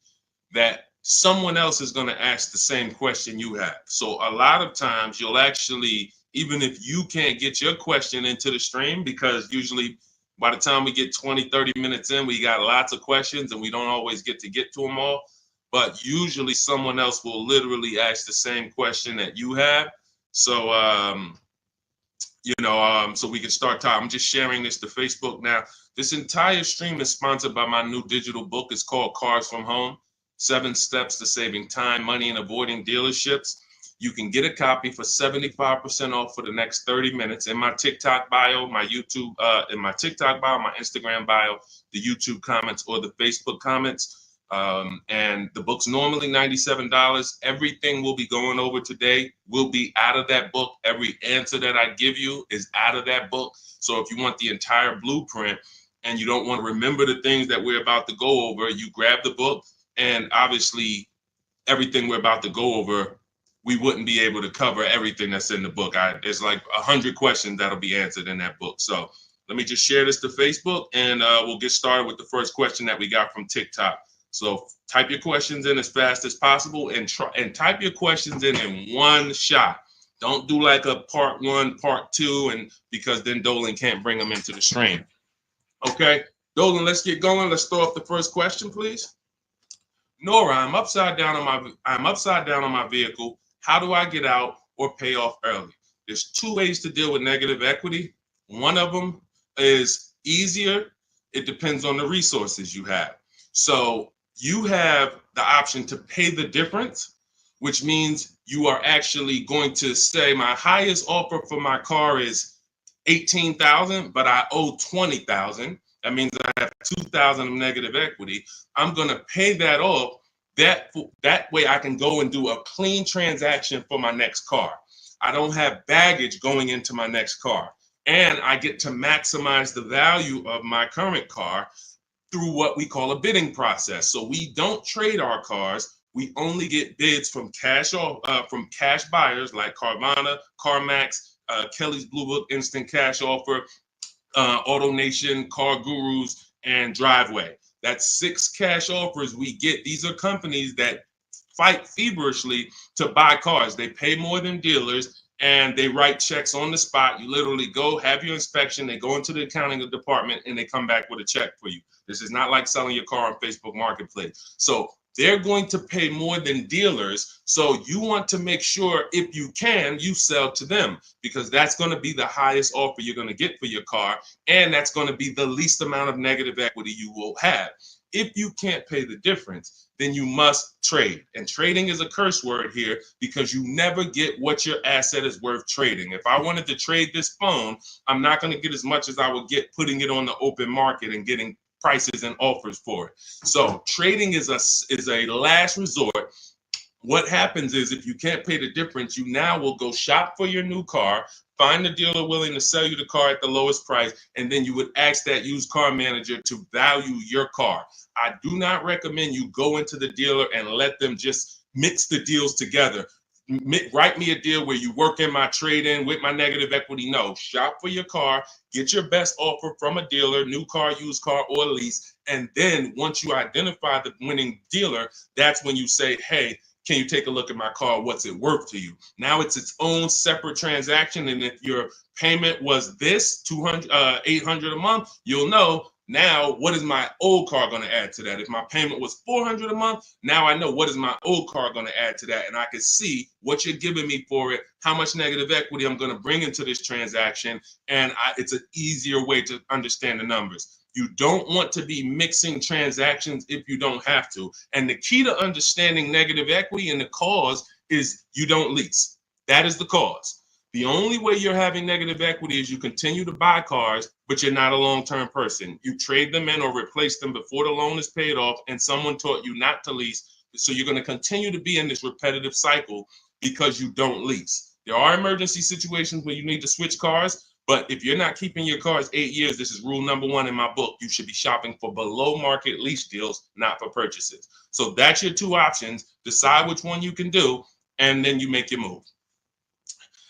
that someone else is going to ask the same question you have. So a lot of times you'll actually, even if you can't get your question into the stream, because usually by the time we get 20, 30 minutes in, we got lots of questions and we don't always get to them all. But usually someone else will literally ask the same question that you have. So, so we can start talking. I'm just sharing this to Facebook now. This entire stream is sponsored by my new digital book. It's called Cars from Home. 7 Steps to Saving Time, Money, and Avoiding Dealerships. You can get a copy for 75% off for the next 30 minutes in my TikTok bio, my YouTube, in my TikTok bio, my Instagram bio, the YouTube comments, or the Facebook comments. And the book's normally $97. Everything we'll be going over today will be out of that book. Every answer that I give you is out of that book. So if you want the entire blueprint and you don't want to remember the things that we're about to go over, you grab the book, and obviously everything we're about to go over, we wouldn't be able to cover everything that's in the book. There's like 100 questions that'll be answered in that book. So let me just share this to Facebook, and we'll get started with the first question that we got from TikTok. So type your questions in as fast as possible, and type your questions in one shot. Don't do like a part one, part two, and because then Dolan can't bring them into the stream. Okay, Dolan, let's get going. Let's throw up the first question, please. Nora, I'm upside down on my vehicle. How do I get out or pay off early? There's two ways to deal with negative equity. One of them is easier. It depends on the resources you have. So you have the option to pay the difference, which means you are actually going to say my highest offer for my car is $18,000, but I owe $20,000. That means I have $2,000 of negative equity. I'm going to pay that off. That way I can go and do a clean transaction for my next car. I don't have baggage going into my next car. And I get to maximize the value of my current car through what we call a bidding process. So we don't trade our cars. We only get bids from cash buyers like Carvana, CarMax, Kelly's Blue Book Instant Cash Offer, AutoNation, Car Gurus, and Driveway. That's 6 cash offers we get. These are companies that fight feverishly to buy cars. They pay more than dealers, and they write checks on the spot. You literally go, have your inspection, they go into the accounting department, and they come back with a check for you. This is not like selling your car on Facebook Marketplace. So they're going to pay more than dealers. So you want to make sure, if you can, you sell to them, because that's going to be the highest offer you're going to get for your car. And that's going to be the least amount of negative equity you will have. If you can't pay the difference, then you must trade. And trading is a curse word here, because you never get what your asset is worth trading. If I wanted to trade this phone, I'm not going to get as much as I would get putting it on the open market and getting prices and offers for it. So trading is a last resort. What happens is, if you can't pay the difference, you now will go shop for your new car, find a dealer willing to sell you the car at the lowest price, and then you would ask that used car manager to value your car. I do not recommend you go into the dealer and let them just mix the deals together. Write me a deal where you work in my trade-in with my negative equity. No, shop for your car, get your best offer from a dealer, new car, used car, or lease. And then once you identify the winning dealer, that's when you say, hey, can you take a look at my car? What's it worth to you? Now it's its own separate transaction. And if your payment was this $800 a month, you'll know, now what is my old car going to add to that? If my payment was $400 a month, now I know what is my old car going to add to that. And I can see what you're giving me for it, how much negative equity I'm going to bring into this transaction. And it's an easier way to understand the numbers. You don't want to be mixing transactions if you don't have to. And the key to understanding negative equity and the cause is you don't lease. That is the cause. The only way you're having negative equity is you continue to buy cars, but you're not a long-term person. You trade them in or replace them before the loan is paid off, and someone taught you not to lease. So you're going to continue to be in this repetitive cycle because you don't lease. There are emergency situations where you need to switch cars, but if you're not keeping your cars 8 years, this is rule number 1 in my book. You should be shopping for below market lease deals, not for purchases. So that's your 2 options. Decide which one you can do, and then you make your move.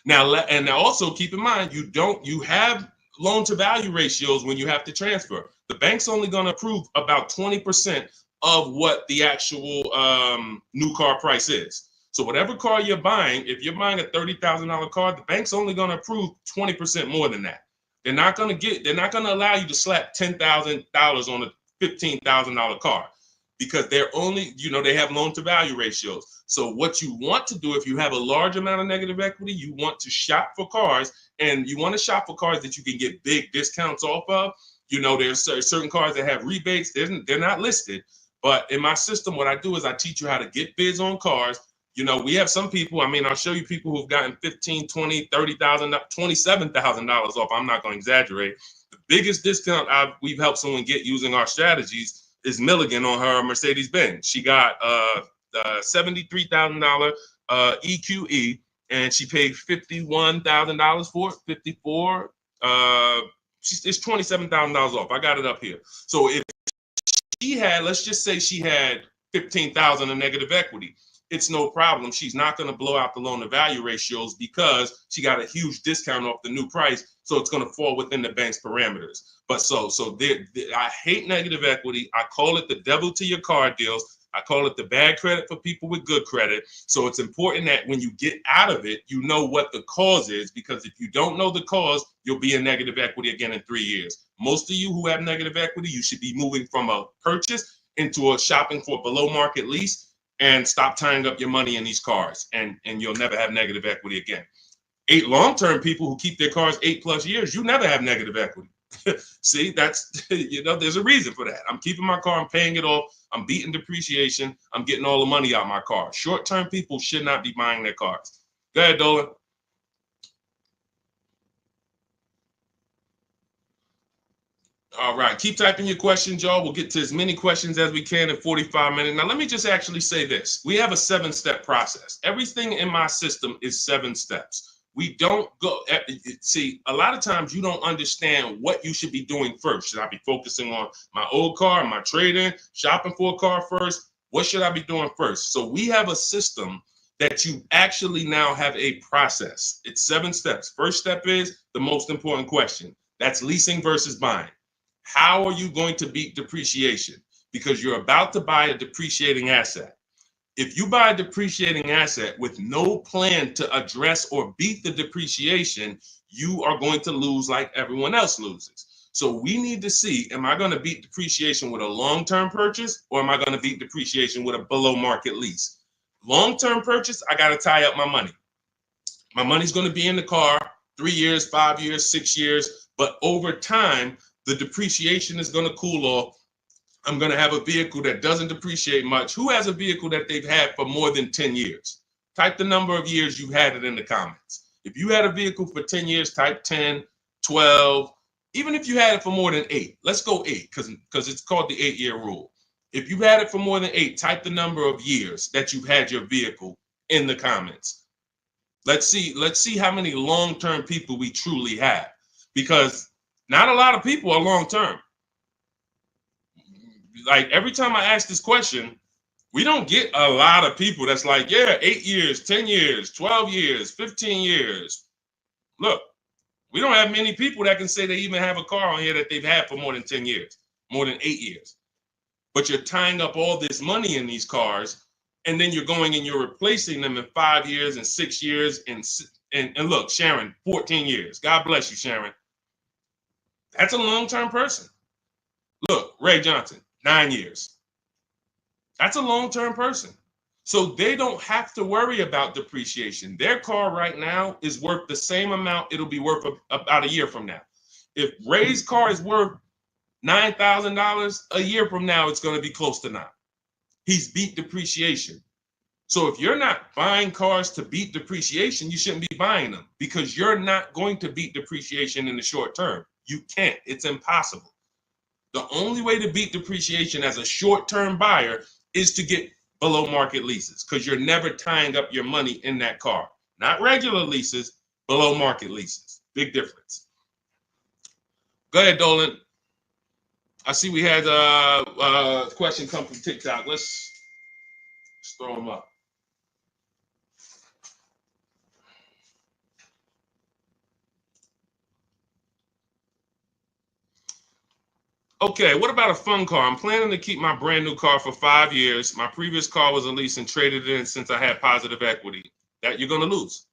Now, and also keep in mind, you have loan to value ratios when you have to transfer. The bank's only going to approve about 20% of what the actual new car price is. So whatever car you're buying, if you're buying a $30,000 car, the bank's only going to approve 20% more than that. They're not going to allow you to slap $10,000 on a $15,000 car, because they're only, they have loan to value ratios. So what you want to do, if you have a large amount of negative equity, you want to shop for cars, and you want to shop for cars that you can get big discounts off of. There's certain cars that have rebates. They're not listed. But in my system, what I do is I teach you how to get bids on cars. You know, we have some people, I mean, I'll show you people who've gotten $15,000, $20,000, $30,000, $27,000 off. I'm not going to exaggerate. The biggest discount we've helped someone get using our strategies is Milligan on her Mercedes-Benz. She got $73,000 EQE, and she paid $51,000 for it, 54. It's $27,000 off. I got it up here. So if she had, let's just say she had 15,000 in negative equity, it's no problem. She's not going to blow out the loan to value ratios because she got a huge discount off the new price. So it's going to fall within the bank's parameters. But I hate negative equity. I call it the devil to your car deals. I call it the bad credit for people with good credit. So it's important that when you get out of it, you know what the cause is, because if you don't know the cause, you'll be in negative equity again in 3 years. Most of you who have negative equity, you should be moving from a purchase into a shopping for below market lease, and stop tying up your money in these cars, and you'll never have negative equity again. 8 long-term people who keep their cars 8+ years, you never have negative equity. See, that's, you know, there's a reason for that. I'm keeping my car, I'm paying it off, I'm beating depreciation, I'm getting all the money out of my car. Short-term people should not be buying their cars. Go ahead, Dolan. All right, keep typing your questions, y'all. We'll get to as many questions as we can in 45 minutes. Now, let me just actually say this. We have a 7-step process. Everything in my system is 7 steps. We don't go, see, a lot of times you don't understand what you should be doing first. Should I be focusing on my old car, my trade-in, shopping for a car first? What should I be doing first? So we have a system that you actually now have a process. It's 7 steps. First step is the most important question. That's leasing versus buying. How are you going to beat depreciation? Because you're about to buy a depreciating asset. If you buy a depreciating asset with no plan to address or beat the depreciation, you are going to lose like everyone else loses. So we need to see, am I going to beat depreciation with a long-term purchase, or am I going to beat depreciation with a below market lease? Long-term purchase, I got to tie up my money. My money's going to be in the car 3 years, 5 years, 6 years, but over time, the depreciation is going to cool off. I'm going to have a vehicle that doesn't depreciate much. Who has a vehicle that they've had for more than 10 years? Type the number of years you've had it in the comments. If you had a vehicle for 10 years, type 10, 12, even if you had it for more than 8. Let's go 8 because it's called the 8-year rule. If you've had it for more than 8, type the number of years that you've had your vehicle in the comments. Let's see how many long-term people we truly have, because not a lot of people are long-term. Like every time I ask this question, we don't get a lot of people that's like, yeah, 8 years, 10 years, 12 years, 15 years. Look, we don't have many people that can say they even have a car on here that they've had for more than 10 years, more than 8 years. But you're tying up all this money in these cars, and then you're going and you're replacing them in 5 years and 6 years. And look, Sharon, 14 years. God bless you, Sharon. That's a long-term person. Look, Ray Johnson, 9 years. That's a long-term person. So they don't have to worry about depreciation. Their car right now is worth the same amount it'll be worth about a year from now. If Ray's car is worth $9,000, a year from now, it's going to be close to 9. He's beat depreciation. So if you're not buying cars to beat depreciation, you shouldn't be buying them, because you're not going to beat depreciation in the short term. You can't. It's impossible. The only way to beat depreciation as a short-term buyer is to get below market leases, because you're never tying up your money in that car. Not regular leases, below market leases. Big difference. Go ahead, Dolan. I see we had a question come from TikTok. Let's throw them up. Okay, what about a fun car? I'm planning to keep my brand new car for 5 years. My previous car was a lease and traded in since I had positive equity. That you're going to lose.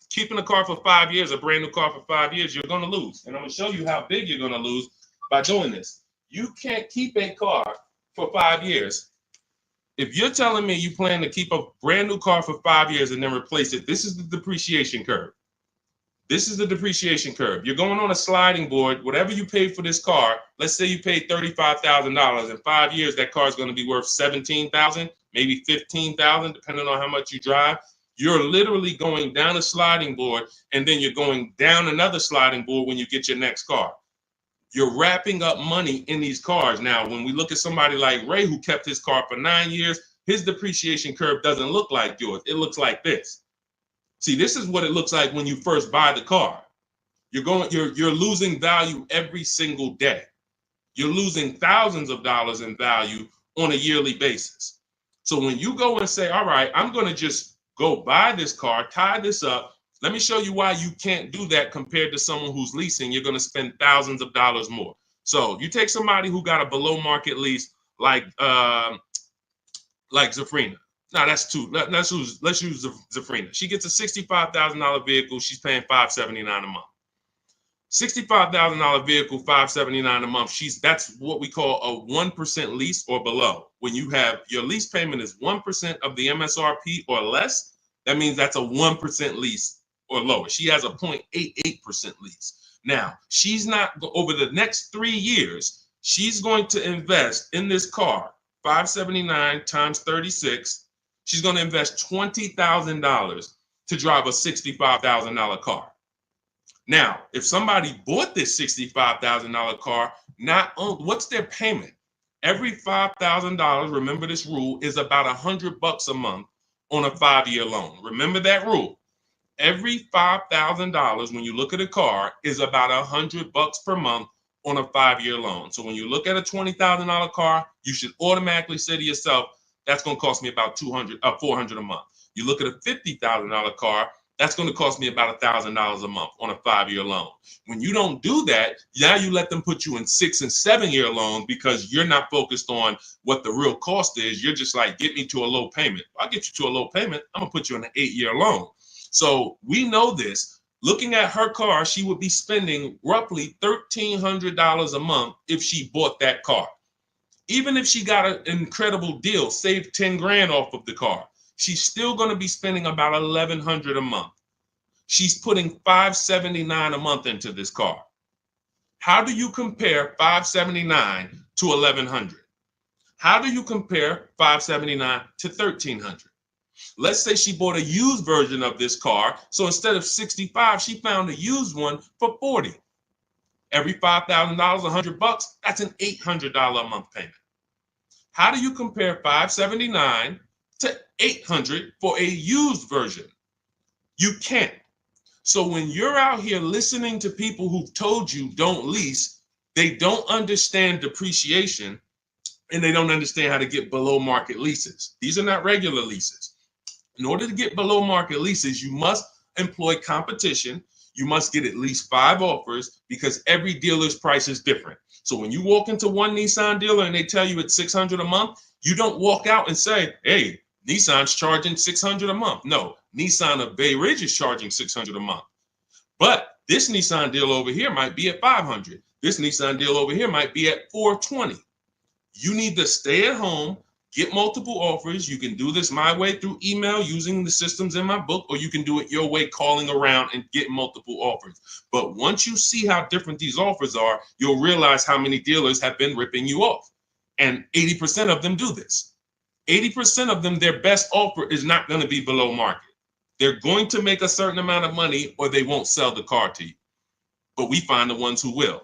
Keeping a car for 5 years, a brand new car for 5 years, you're going to lose. And I'm going to show you how big you're going to lose by doing this. You can't keep a car for 5 years. If you're telling me you plan to keep a brand new car for 5 years and then replace it, this is the depreciation curve. This is the depreciation curve. You're going on a sliding board. Whatever you paid for this car, let's say you paid $35,000. In 5 years, that car is going to be worth $17,000, maybe $15,000, depending on how much you drive. You're literally going down a sliding board, and then you're going down another sliding board when you get your next car. You're wrapping up money in these cars. Now, when we look at somebody like Ray, who kept his car for 9 years, his depreciation curve doesn't look like yours. It looks like this. See, this is what it looks like when you first buy the car. You're losing value every single day. You're losing thousands of dollars in value on a yearly basis. So when you go and say, all right, I'm going to just go buy this car, tie this up. Let me show you why you can't do that compared to someone who's leasing. You're going to spend thousands of dollars more. So you take somebody who got a below market lease like Zafrina. No, that's too. Let's use Zafrina. She gets a $65,000 vehicle. She's paying $579 a month. $65,000 vehicle, $579 a month. That's what we call a 1% lease or below. When you have your lease payment is 1% of the MSRP or less, that means that's a 1% lease or lower. She has a 0.88% lease. Now, she's not, over the next 3 years, she's going to invest in this car, $579 times 36. She's going to invest $20,000 to drive a $65,000 car. Now, if somebody bought this $65,000 car, what's their payment? Every $5,000, remember this rule, is about $100 a month on a 5-year loan. Remember that rule. Every $5,000, when you look at a car, is about $100 per month on a 5-year loan. So when you look at a $20,000 car, you should automatically say to yourself, that's going to cost me about $400 a month. You look at a $50,000 car, that's going to cost me about $1,000 a month on a 5-year loan. When you don't do that, now you let them put you in 6- and 7-year loans because you're not focused on what the real cost is. You're just like, get me to a low payment. I'll get you to a low payment. I'm going to put you in an 8-year loan. So we know this. Looking at her car, she would be spending roughly $1,300 a month if she bought that car. Even if she got an incredible deal, saved 10 grand off of the car, she's still going to be spending about $1,100 a month. She's putting $579 a month into this car. How do you compare $579 to $1,100? How do you compare $579 to $1,300? Let's say she bought a used version of this car. So instead of $65, she found a used one for $40. Every $5,000, $100, that's an $800 a month payment. How do you compare $579 to $800 for a used version? You can't. So when you're out here listening to people who've told you don't lease, they don't understand depreciation and they don't understand how to get below market leases. These are not regular leases. In order to get below market leases, you must employ competition. You must get at least 5 offers because every dealer's price is different. So when you walk into one Nissan dealer and they tell you it's $600 a month, you don't walk out and say, hey, Nissan's charging $600 a month. No, Nissan of Bay Ridge is charging $600 a month. But this Nissan deal over here might be at $500. This Nissan deal over here might be at $420. You need to stay at home, get multiple offers. You can do this my way through email using the systems in my book, or you can do it your way, calling around and get multiple offers. But once you see how different these offers are, you'll realize how many dealers have been ripping you off. And 80% of them do this. 80% of them, their best offer is not going to be below market. They're going to make a certain amount of money or they won't sell the car to you. But we find the ones who will.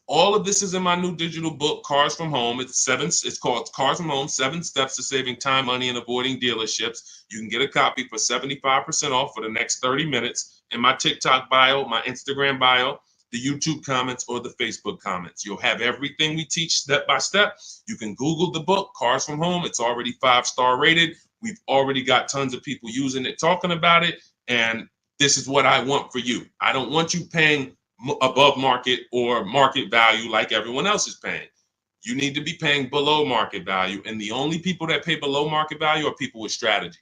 All of this is in my new digital book, Cars from Home. It's called Cars from Home, 7 Steps to Saving Time, Money, and Avoiding Dealerships. You can get a copy for 75% off for the next 30 minutes in my TikTok bio, my Instagram bio, the YouTube comments, or the Facebook comments. You'll have everything we teach step by step. You can Google the book, Cars from Home. It's already 5-star rated. We've already got tons of people using it, talking about it. And this is what I want for you. I don't want you paying above market or market value like everyone else is paying. You need to be paying below market value. And the only people that pay below market value are people with strategy.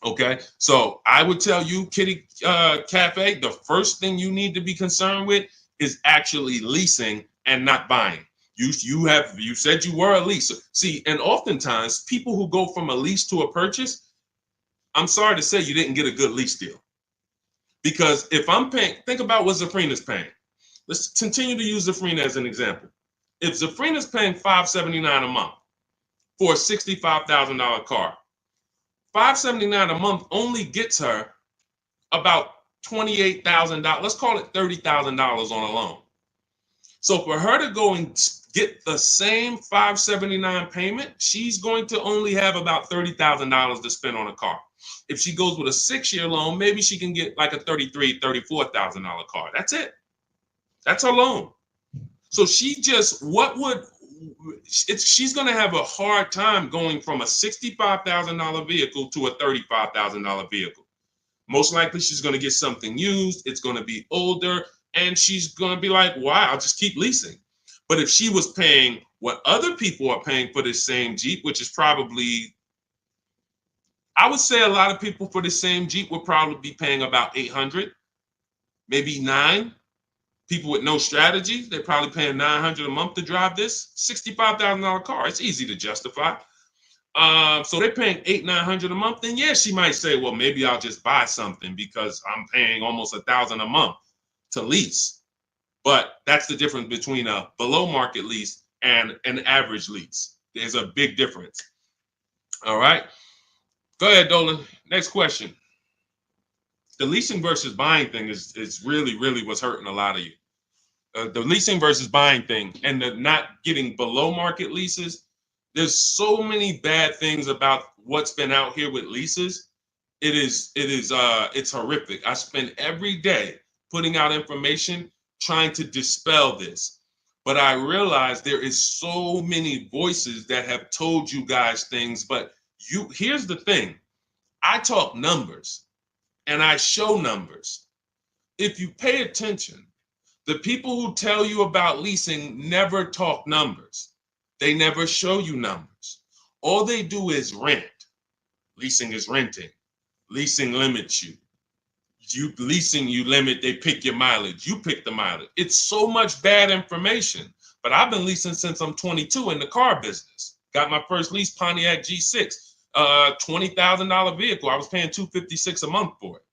Okay, so I would tell you, Kitty Cafe, the first thing you need to be concerned with is actually leasing and not buying. You said you were a leaser. See, and oftentimes people who go from a lease to a purchase, I'm sorry to say you didn't get a good lease deal. Because if I'm paying, think about what Zafrina's paying. Let's continue to use Zafrina as an example. If Zafrina's paying $579 a month for a $65,000 car, $579 a month only gets her about $28,000. Let's call it $30,000 on a loan. So for her to go and get the same $579 payment, she's going to only have about $30,000 to spend on a car. If she goes with a 6-year loan, maybe she can get like a $33,000, $34,000 car. That's it. That's her loan. So she's going to have a hard time going from a $65,000 vehicle to a $35,000 vehicle. Most likely she's going to get something used. It's going to be older, and she's going to be like, wow, I'll just keep leasing. But if she was paying what other people are paying for this same Jeep, which is probably, I would say a lot of people for the same Jeep would probably be paying about $800, maybe $900. People with no strategy, they're probably paying $900 a month to drive this $65,000 car. It's easy to justify. So they're paying $800-900 a month. Then yeah, she might say, well, maybe I'll just buy something because I'm paying almost $1,000 a month to lease. But that's the difference between a below market lease and an average lease. There's a big difference. All right. Go ahead, Dolan. Next question. The leasing versus buying thing is really what's hurting a lot of you. The leasing versus buying thing and the not getting below market leases. There's so many bad things about what's been out here with leases. It's horrific. I spend every day putting out information trying to dispel this. But I realize there is so many voices that have told you guys things, but here's the thing. I talk numbers and I show numbers. If you pay attention, the people who tell you about leasing never talk numbers. They never show you numbers. All they do is rent. Leasing is renting. Leasing limits you. You limit, they pick your mileage. You pick the mileage. It's so much bad information. But I've been leasing since I'm 22 in the car business. Got my first lease, Pontiac G6, $20,000 vehicle. I was paying $256 a month for it.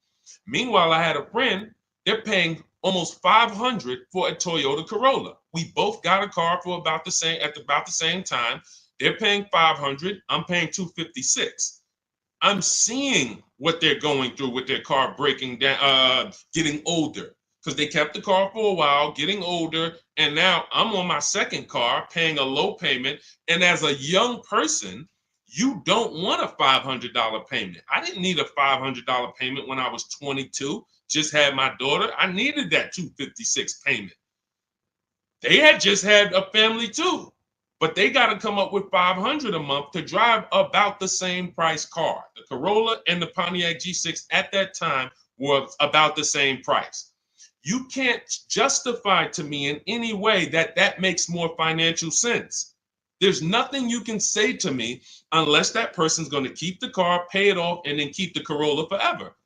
Meanwhile, I had a friend, they're paying almost $500 for a Toyota Corolla. We both got a car for about the same time. They're paying $500. I'm paying $256. I'm seeing what they're going through with their car breaking down, getting older, because they kept the car for a while, getting older, and now I'm on my second car, paying a low payment. And as a young person, you don't want a $500 payment. I didn't need a $500 payment when I was 22. Just had my daughter. I needed that $256 payment. They had just had a family too, but they got to come up with $500 a month to drive about the same price car. The Corolla and the Pontiac G6 at that time were about the same price. You can't justify to me in any way that makes more financial sense. There's nothing you can say to me unless that person's going to keep the car, pay it off, and then keep the Corolla forever.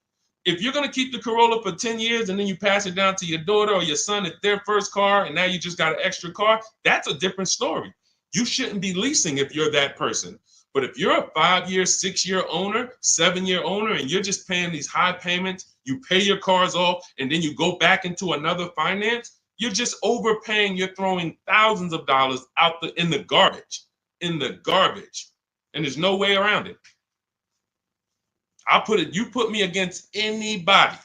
If you're going to keep the Corolla for 10 years and then you pass it down to your daughter or your son at their first car and now you just got an extra car, that's a different story. You shouldn't be leasing if you're that person. But if you're a 5-year, 6-year owner, 7-year owner, and you're just paying these high payments, you pay your cars off, and then you go back into another finance, you're just overpaying. You're throwing thousands of dollars out in the garbage, and there's no way around it. You put me against anybody.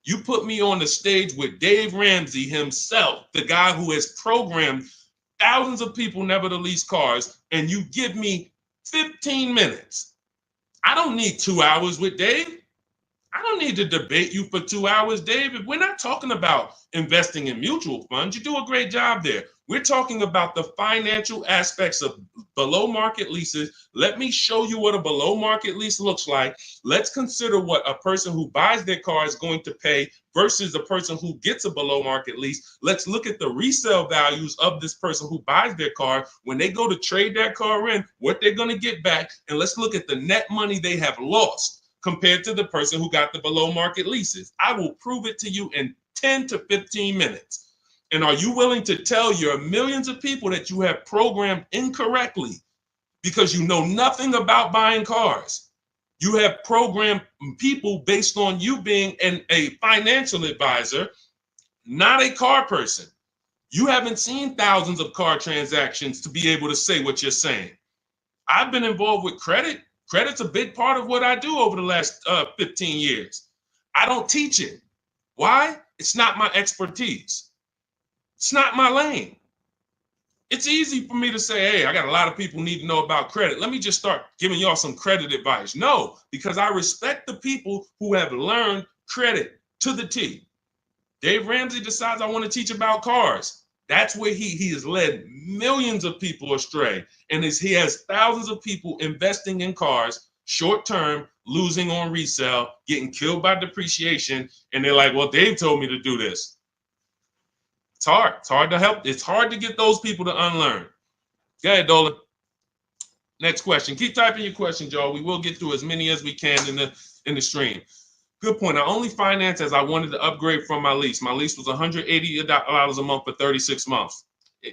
You put me on the stage with Dave Ramsey himself, the guy who has programmed thousands of people never to lease cars, and you give me 15 minutes. I don't need 2 hours with Dave. I don't need to debate you for 2 hours, Dave. If we're not talking about investing in mutual funds, you do a great job there. We're talking about the financial aspects of below market leases. Let me show you what a below market lease looks like. Let's consider what a person who buys their car is going to pay versus a person who gets a below market lease. Let's look at the resale values of this person who buys their car. When they go to trade that car in, what they're going to get back. And let's look at the net money they have lost compared to the person who got the below market leases. I will prove it to you in 10 to 15 minutes. And are you willing to tell your millions of people that you have programmed incorrectly because you know nothing about buying cars? You have programmed people based on you being a financial advisor, not a car person. You haven't seen thousands of car transactions to be able to say what you're saying. I've been involved with credit. Credit's a big part of what I do over the last 15 years. I don't teach it. Why? It's not my expertise. It's not my lane. It's easy for me to say, hey, I got a lot of people need to know about credit. Let me just start giving y'all some credit advice. No, because I respect the people who have learned credit to the T. Dave Ramsey decides I want to teach about cars. That's where he has led millions of people astray. And he has thousands of people investing in cars, short term, losing on resale, getting killed by depreciation. And they're like, well, Dave told me to do this. It's hard. It's hard to help. It's hard to get those people to unlearn. Go ahead, Dolan. Next question. Keep typing your questions, y'all. We will get through as many as we can in the stream. Good point. I only financed as I wanted to upgrade from my lease. My lease was $180 a month for 36 months.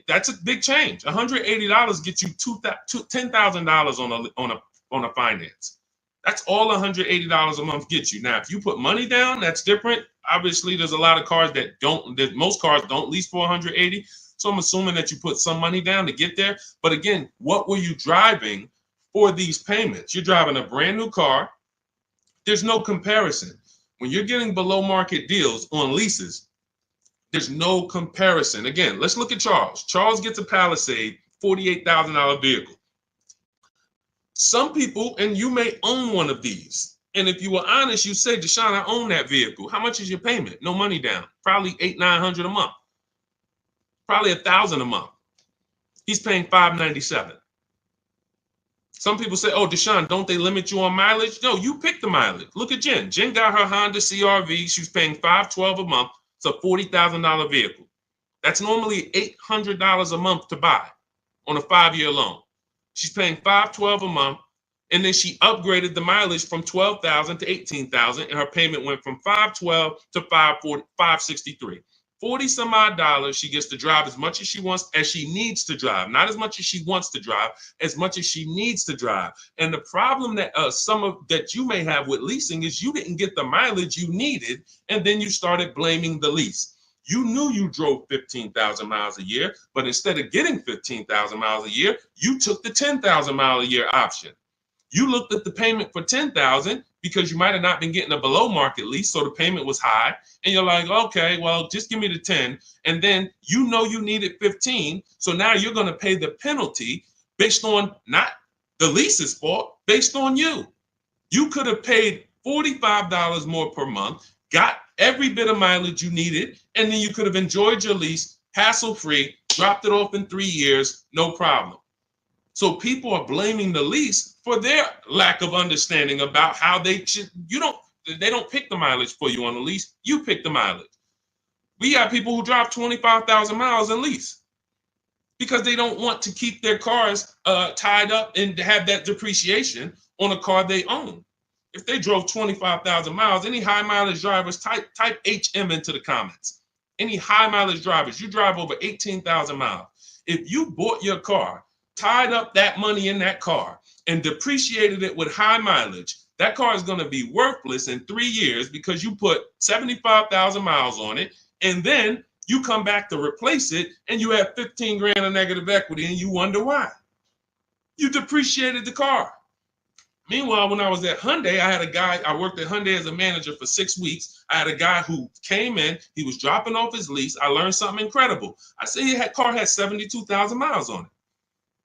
That's a big change. $180 gets you $10,000 on a finance. That's all $180 a month gets you. Now, if you put money down, that's different. Obviously, there's a lot of cars most cars don't lease for $180. So I'm assuming that you put some money down to get there. But again, what were you driving for these payments? You're driving a brand new car. There's no comparison. When you're getting below market deals on leases, there's no comparison. Again, let's look at Charles. Charles gets a Palisade, $48,000 vehicle. Some people, and you may own one of these. And if you were honest, you say, Deshaun, I own that vehicle. How much is your payment? No money down. Probably $800-900 a month. Probably $1,000 a month. He's paying $597. Some people say, oh, Deshaun, don't they limit you on mileage? No, you pick the mileage. Look at Jen. Jen got her Honda CRV. She's paying $512 a month. It's a $40,000 vehicle. That's normally $800 a month to buy on a 5-year loan. She's paying $512 a month, and then she upgraded the mileage from $12,000 to $18,000, and her payment went from $512 to $563. 40 some odd dollars. She gets to drive as much as she wants, as she needs to drive, not as much as she wants to drive, as much as she needs to drive. And the problem that that you may have with leasing is you didn't get the mileage you needed, and then you started blaming the lease. You knew you drove 15,000 miles a year, but instead of getting 15,000 miles a year, you took the 10,000 mile a year option. You looked at the payment for 10,000 because you might have not been getting a below market lease, so the payment was high, and you're like, okay, well, just give me the 10, and then you know you needed 15, so now you're going to pay the penalty based on not the lease's fault, based on you. You could have paid $45 more per month, got every bit of mileage you needed, and then you could have enjoyed your lease hassle-free, dropped it off in 3 years, no problem. So people are blaming the lease for their lack of understanding about how they don't pick the mileage for you on the lease. You pick the mileage. We got people who drive 25,000 miles in lease because they don't want to keep their cars tied up and have that depreciation on a car they own. If they drove 25,000 miles, any high mileage drivers, type HM into the comments. Any high mileage drivers, you drive over 18,000 miles. If you bought your car, tied up that money in that car, and depreciated it with high mileage, that car is going to be worthless in 3 years because you put 75,000 miles on it, and then you come back to replace it, and you have 15 grand of negative equity, and you wonder why. You depreciated the car. Meanwhile, when I was at Hyundai, I worked at Hyundai as a manager for 6 weeks. I had a guy who came in, he was dropping off his lease. I learned something incredible. I said, car had 72,000 miles on it.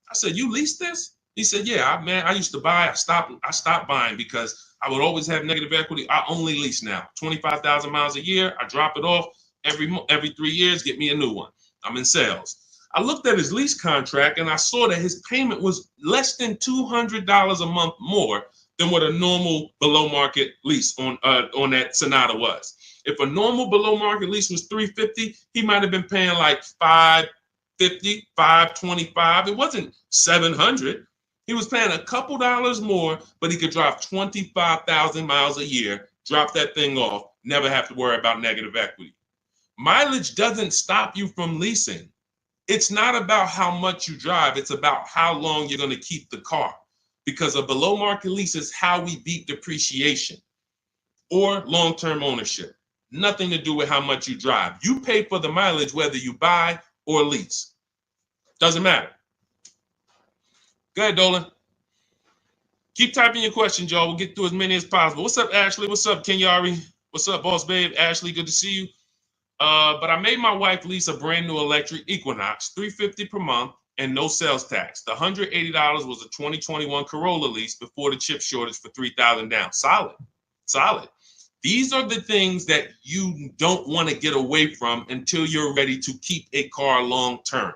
I said, you leased this? He said, yeah, I used to buy. I stopped buying because I would always have negative equity. I only lease now. 25,000 miles a year. I drop it off every 3 years, get me a new one. I'm in sales. I looked at his lease contract and I saw that his payment was less than $200 a month more than what a normal below market lease on that Sonata was. If a normal below market lease was $350, he might have been paying like $550, $525. It wasn't $700. He was paying a couple dollars more, but he could drive 25,000 miles a year, drop that thing off, never have to worry about negative equity. Mileage doesn't stop you from leasing. It's not about how much you drive. It's about how long you're going to keep the car. because a below market lease is how we beat depreciation or long-term ownership. Nothing to do with how much you drive. You pay for the mileage whether you buy or lease. Doesn't matter. Go ahead, Dolan. Keep typing your questions, y'all. We'll get through as many as possible. What's up, Ashley? What's up, Kenyari? What's up, Boss Babe? Ashley, good to see you. But I made my wife lease a brand new electric Equinox, $350 per month, and no sales tax. The $180 was a 2021 Corolla lease before the chip shortage for $3,000 down. Solid, solid. These are the things that you don't want to get away from until you're ready to keep a car long term.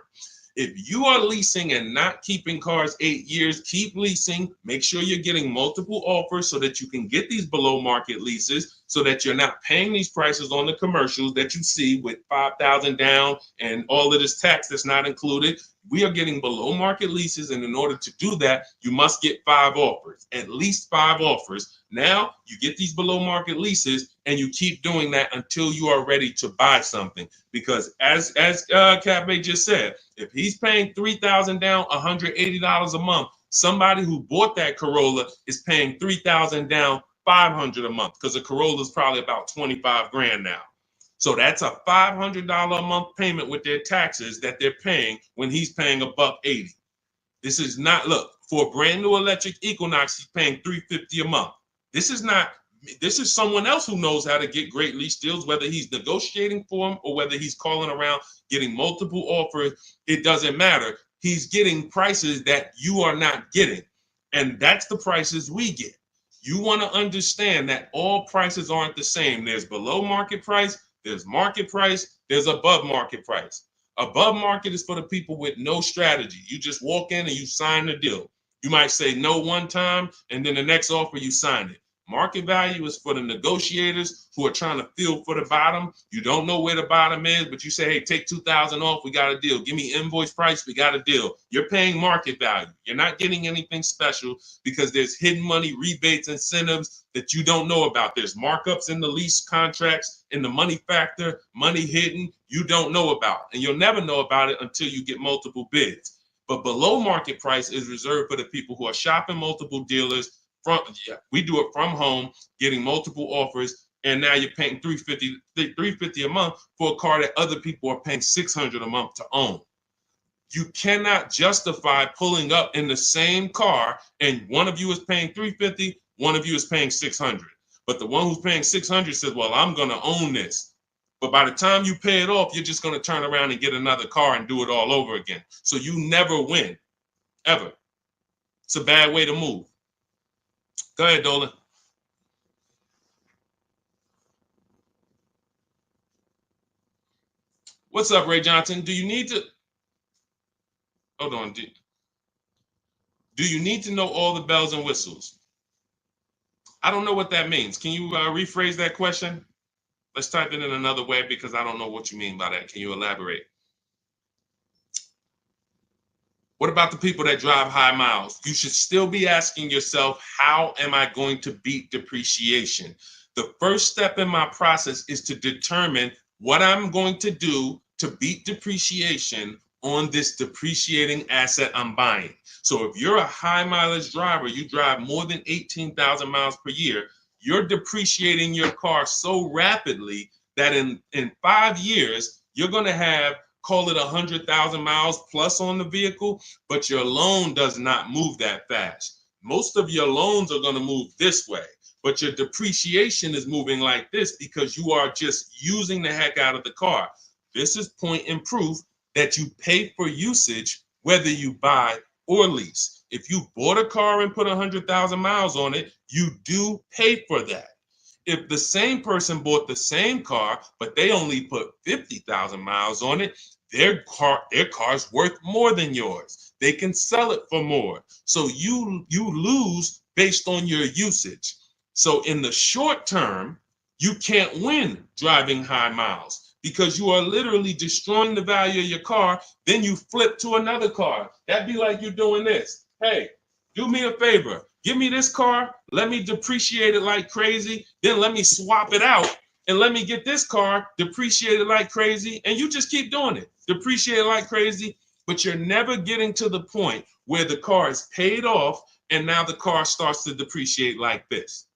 If you are leasing and not keeping cars 8 years, keep leasing. Make sure you're getting multiple offers so that you can get these below market leases, so that you're not paying these prices on the commercials that you see with $5,000 down and all of this tax that's not included. We are getting below market leases, and in order to do that, you must get 5 offers, at least 5 offers. Now you get these below market leases, and you keep doing that until you are ready to buy something. Because as Cafe just said, if he's paying $3,000 down, $180 a month, somebody who bought that Corolla is paying $3,000 down, $500 a month, because a Corolla is probably about 25 grand now. So that's a $500 a month payment with their taxes that they're paying when he's paying $180. This is not, look, for a brand new electric Equinox, he's paying $350 a month. This is someone else who knows how to get great lease deals, whether he's negotiating for them or whether he's calling around getting multiple offers. It doesn't matter. He's getting prices that you are not getting. And that's the prices we get. You want to understand that all prices aren't the same. There's below market price, there's market price, there's above market price. Above market is for the people with no strategy. You just walk in and you sign the deal. You might say no one time, and then the next offer you sign it. Market value is for the negotiators who are trying to feel for the bottom. You don't know where the bottom is, but you say, hey, take $2,000 off, we got a deal. Give me invoice price, we got a deal. You're paying market value. You're not getting anything special because there's hidden money, rebates, incentives that you don't know about. There's markups in the lease contracts, in the money factor, money hidden, you don't know about. And you'll never know about it until you get multiple bids. But below market price is reserved for the people who are shopping multiple dealers. We do it from home, getting multiple offers, and now you're paying $350 a month for a car that other people are paying $600 a month to own. You cannot justify pulling up in the same car and one of you is paying $350, one of you is paying $600. But the one who's paying $600 says, well, I'm going to own this. But by the time you pay it off, you're just going to turn around and get another car and do it all over again. So you never win, ever. It's a bad way to move. Go ahead, Dolan. What's up, Ray Johnson? Do you need to... Hold on. Do you need to know all the bells and whistles? I don't know what that means. Can you rephrase that question? Let's type it in another way because I don't know what you mean by that. Can you elaborate? What about the people that drive high miles? You should still be asking yourself, how am I going to beat depreciation? The first step in my process is to determine what I'm going to do to beat depreciation on this depreciating asset I'm buying. So if you're a high mileage driver, you drive more than 18,000 miles per year, you're depreciating your car so rapidly that in 5 years, you're going to have, call it 100,000 miles plus on the vehicle, but your loan does not move that fast. Most of your loans are going to move this way, but your depreciation is moving like this because you are just using the heck out of the car. This is point and proof that you pay for usage, whether you buy or lease. If you bought a car and put 100,000 miles on it, you do pay for that. If the same person bought the same car, but they only put 50,000 miles on it, their car's worth more than yours. They can sell it for more. So you lose based on your usage. So in the short term, you can't win driving high miles because you are literally destroying the value of your car. Then you flip to another car. That'd be like you doing this. Hey, do me a favor. Give me this car, let me depreciate it like crazy, then let me swap it out and let me get this car depreciated like crazy, and you just keep doing it. Depreciate it like crazy, but you're never getting to the point where the car is paid off and now the car starts to depreciate like this.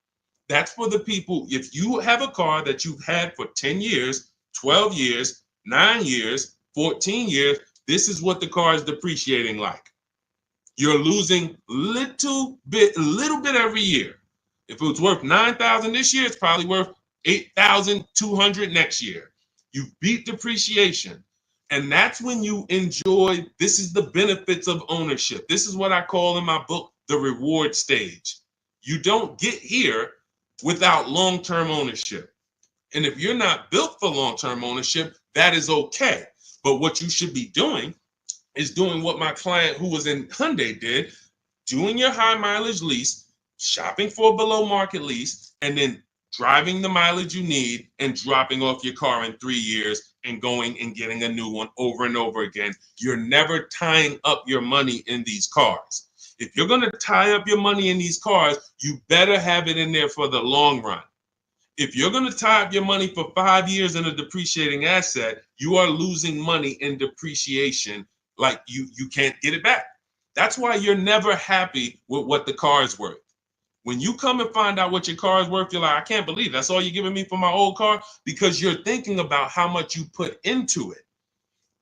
That's for the people. If you have a car that you've had for 10 years, 12 years, 9 years, 14 years, this is what the car is depreciating like. You're losing a little bit every year. If it was worth $9,000 this year, it's probably worth $8,200 next year. You beat depreciation. And that's when you enjoy, this is the benefits of ownership. This is what I call in my book, the reward stage. You don't get here without long-term ownership. And if you're not built for long-term ownership, that is okay. But what you should be doing is doing what my client who was in Hyundai did, doing your high mileage lease, shopping for a below market lease, and then driving the mileage you need and dropping off your car in 3 years and going and getting a new one over and over again. You're never tying up your money in these cars. If you're going to tie up your money in these cars, you better have it in there for the long run. If you're going to tie up your money for 5 years in a depreciating asset, you are losing money in depreciation. Like you can't get it back. That's why you're never happy with what the car is worth. When you come and find out what your car is worth, you're like, I can't believe that's all you're giving me for my old car, because you're thinking about how much you put into it.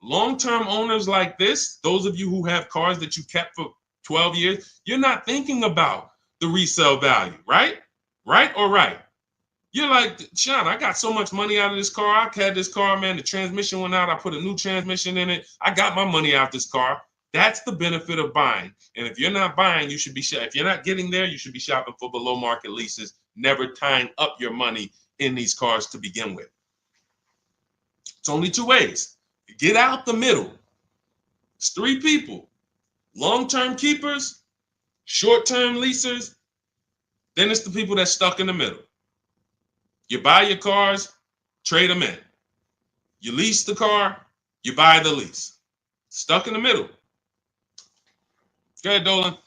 Long-term owners like this, those of you who have cars that you kept for 12 years, you're not thinking about the resale value, right? Right or right? You're like, Sean, I got so much money out of this car. I had this car, man. The transmission went out. I put a new transmission in it. I got my money out this car. That's the benefit of buying. And if you're not buying, you should be if you're not getting there, you should be shopping for below market leases, never tying up your money in these cars to begin with. It's only two ways. Get out the middle. It's three people: long-term keepers, short-term leasers. Then it's the people that's stuck in the middle. You buy your cars, trade them in. You lease the car, you buy the lease. Stuck in the middle. Go ahead, Dolan.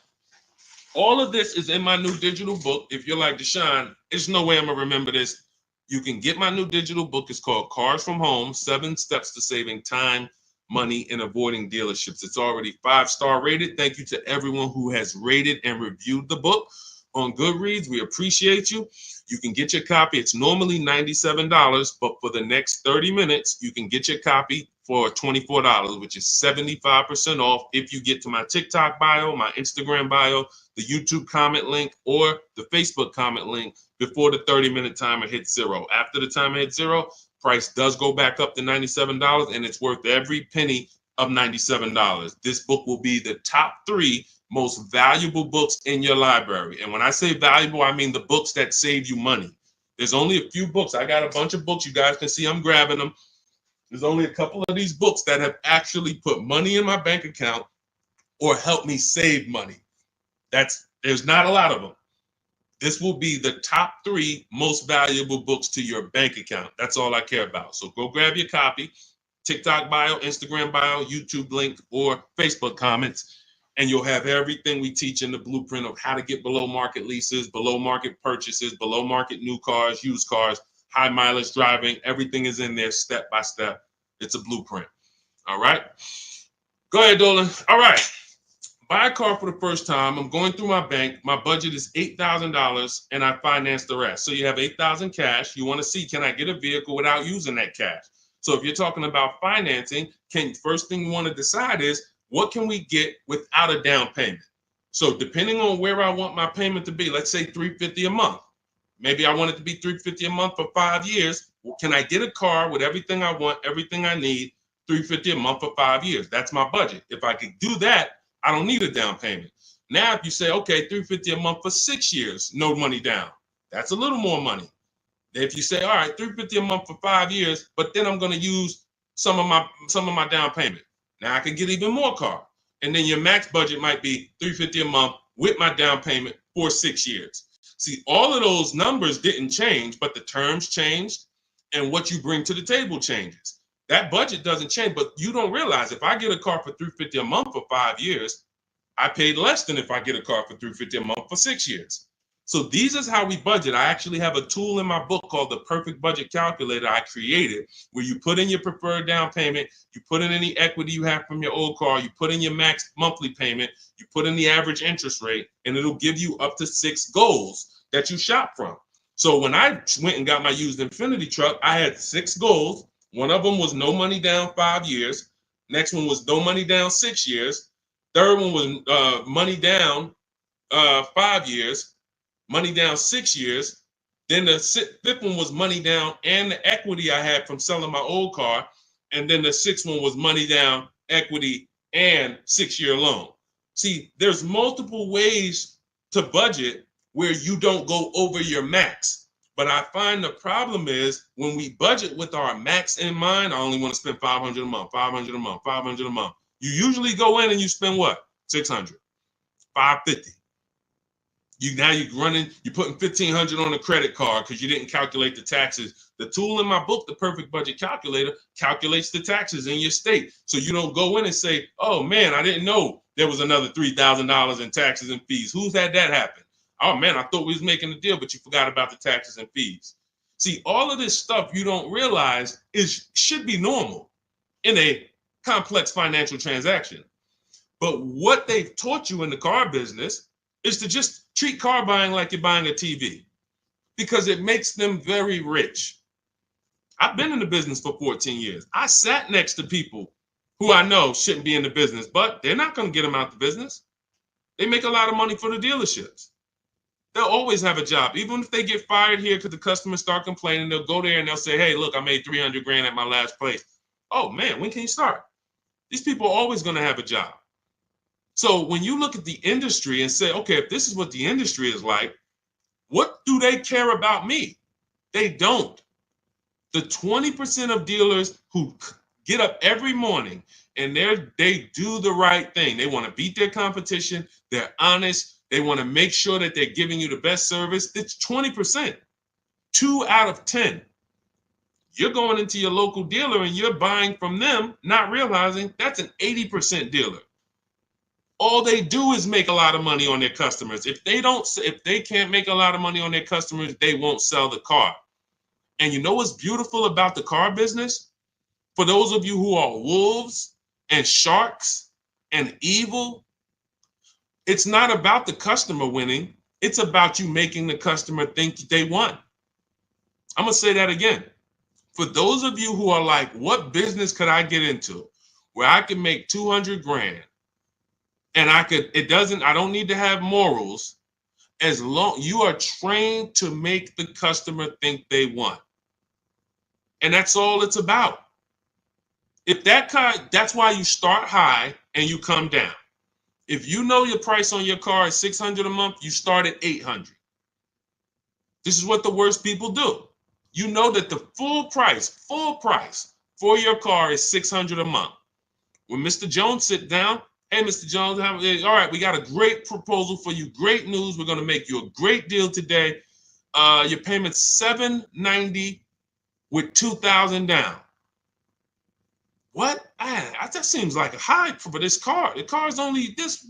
All of this is in my new digital book. If you're like, Deshaun, there's no way I'm going to remember this. You can get my new digital book. It's called Cars from Home, 7 Steps to Saving Time, Money, and Avoiding Dealerships. It's already 5-star rated. Thank you to everyone who has rated and reviewed the book on Goodreads. We appreciate you. You can get your copy. It's normally $97, but for the next 30 minutes, you can get your copy for $24, which is 75% off if you get to my TikTok bio, my Instagram bio, the YouTube comment link, or the Facebook comment link before the 30-minute timer hits zero. After the timer hits zero, price does go back up to $97, and it's worth every penny of $97. This book will be the top 3 most valuable books in your library. And when I say valuable, I mean the books that save you money. There's only a few books. I got a bunch of books. You guys can see I'm grabbing them. There's only a couple of these books that have actually put money in my bank account or helped me save money. There's not a lot of them. This will be the top 3 most valuable books to your bank account. That's all I care about. So go grab your copy, TikTok bio, Instagram bio, YouTube link, or Facebook comments, and you'll have everything we teach in the blueprint of how to get below market leases, below market purchases, below market new cars, used cars, high mileage driving. Everything is in there step by step. It's a blueprint. All right. Go ahead, Dolan. All right. Buy a car for the first time. I'm going through my bank. My budget is $8,000 and I finance the rest. So you have $8,000 cash. You want to see, can I get a vehicle without using that cash? So if you're talking about financing, first thing you want to decide is, what can we get without a down payment? So depending on where I want my payment to be, let's say $350 a month. Maybe I want it to be $350 a month for 5 years. Well, can I get a car with everything I want, everything I need, $350 a month for 5 years? That's my budget. If I could do that, I don't need a down payment. Now, if you say, okay, $350 a month for 6 years, no money down, that's a little more money. If you say, all right, $350 a month for 5 years, but then I'm going to use some of my down payment. Now I can get even more car. And then your max budget might be $350 a month with my down payment for 6 years. See, all of those numbers didn't change, but the terms changed and what you bring to the table changes. That budget doesn't change, but you don't realize if I get a car for $350 a month for 5 years, I paid less than if I get a car for $350 a month for 6 years. So these is how we budget. I actually have a tool in my book called the Perfect Budget Calculator I created, where you put in your preferred down payment, you put in any equity you have from your old car, you put in your max monthly payment, you put in the average interest rate, and it'll give you up to 6 goals that you shop from. So when I went and got my used Infiniti truck, I had 6 goals. One of them was no money down 5 years. Next one was no money down 6 years. Third one was money down 5 years. Money down 6 years. Then the fifth one was money down and the equity I had from selling my old car. And then the sixth one was money down, equity, and 6-year loan. See, there's multiple ways to budget where you don't go over your max. But I find the problem is when we budget with our max in mind, I only want to spend $500 a month, $500 a month, $500 a month. You usually go in and you spend what? $600, $550. You're putting $1,500 on a credit card because you didn't calculate the taxes. The tool in my book, the Perfect Budget Calculator, calculates the taxes in your state. So you don't go in and say, oh man, I didn't know there was another $3,000 in taxes and fees. Who's had that happen? Oh man, I thought we was making a deal, but you forgot about the taxes and fees. See, all of this stuff you don't realize should be normal in a complex financial transaction. But what they've taught you in the car business is to just treat car buying like you're buying a TV, because it makes them very rich. I've been in the business for 14 years. I sat next to people who I know shouldn't be in the business, but they're not going to get them out the business. They make a lot of money for the dealerships. They'll always have a job. Even if they get fired here because the customers start complaining, they'll go there and they'll say, hey, look, I made 300 grand at my last place. Oh man, when can you start? These people are always going to have a job. So when you look at the industry and say, okay, if this is what the industry is like, what do they care about me? They don't. The 20% of dealers who get up every morning and they do the right thing. They want to beat their competition. They're honest. They want to make sure that they're giving you the best service. It's 20%. 2 out of 10. You're going into your local dealer and you're buying from them, not realizing that's an 80% dealer. All they do is make a lot of money on their customers. If they can't make a lot of money on their customers, they won't sell the car. And you know what's beautiful about the car business? For those of you who are wolves and sharks and evil, it's not about the customer winning. It's about you making the customer think they won. I'm going to say that again. For those of you who are like, what business could I get into where I can make 200 grand? And I don't need to have morals, as long you are trained to make the customer think they won. And that's all it's about. If that's why you start high and you come down. If you know your price on your car is $600 a month, you start at $800. This is what the worst people do. You know that the full price for your car is $600 a month. When Mr. Jones sit down, hey, Mr. Jones, all right, we got a great proposal for you. Great news. We're going to make you a great deal today. Your payment's $790 with $2,000 down. What? That seems like a high for this car. The car's only this.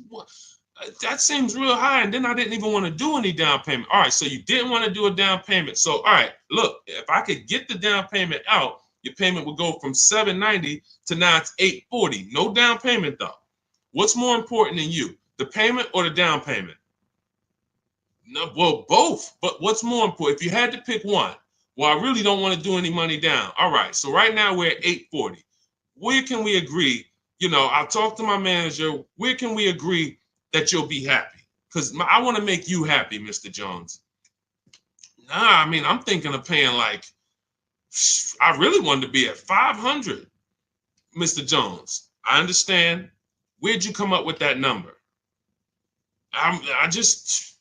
That seems real high. And then I didn't even want to do any down payment. All right, so you didn't want to do a down payment. So, all right, look, if I could get the down payment out, your payment would go from $790 to now it's $840. No down payment, though. What's more important than you, the payment or the down payment? No, well, both. But what's more important? If you had to pick one, well, I really don't want to do any money down. All right, so right now we're at $840. Where can we agree? I'll talk to my manager. Where can we agree that you'll be happy? Because I want to make you happy, Mr. Jones. Nah, I mean, I'm thinking of paying I really wanted to be at $500, Mr. Jones. I understand. Where'd you come up with that number? I just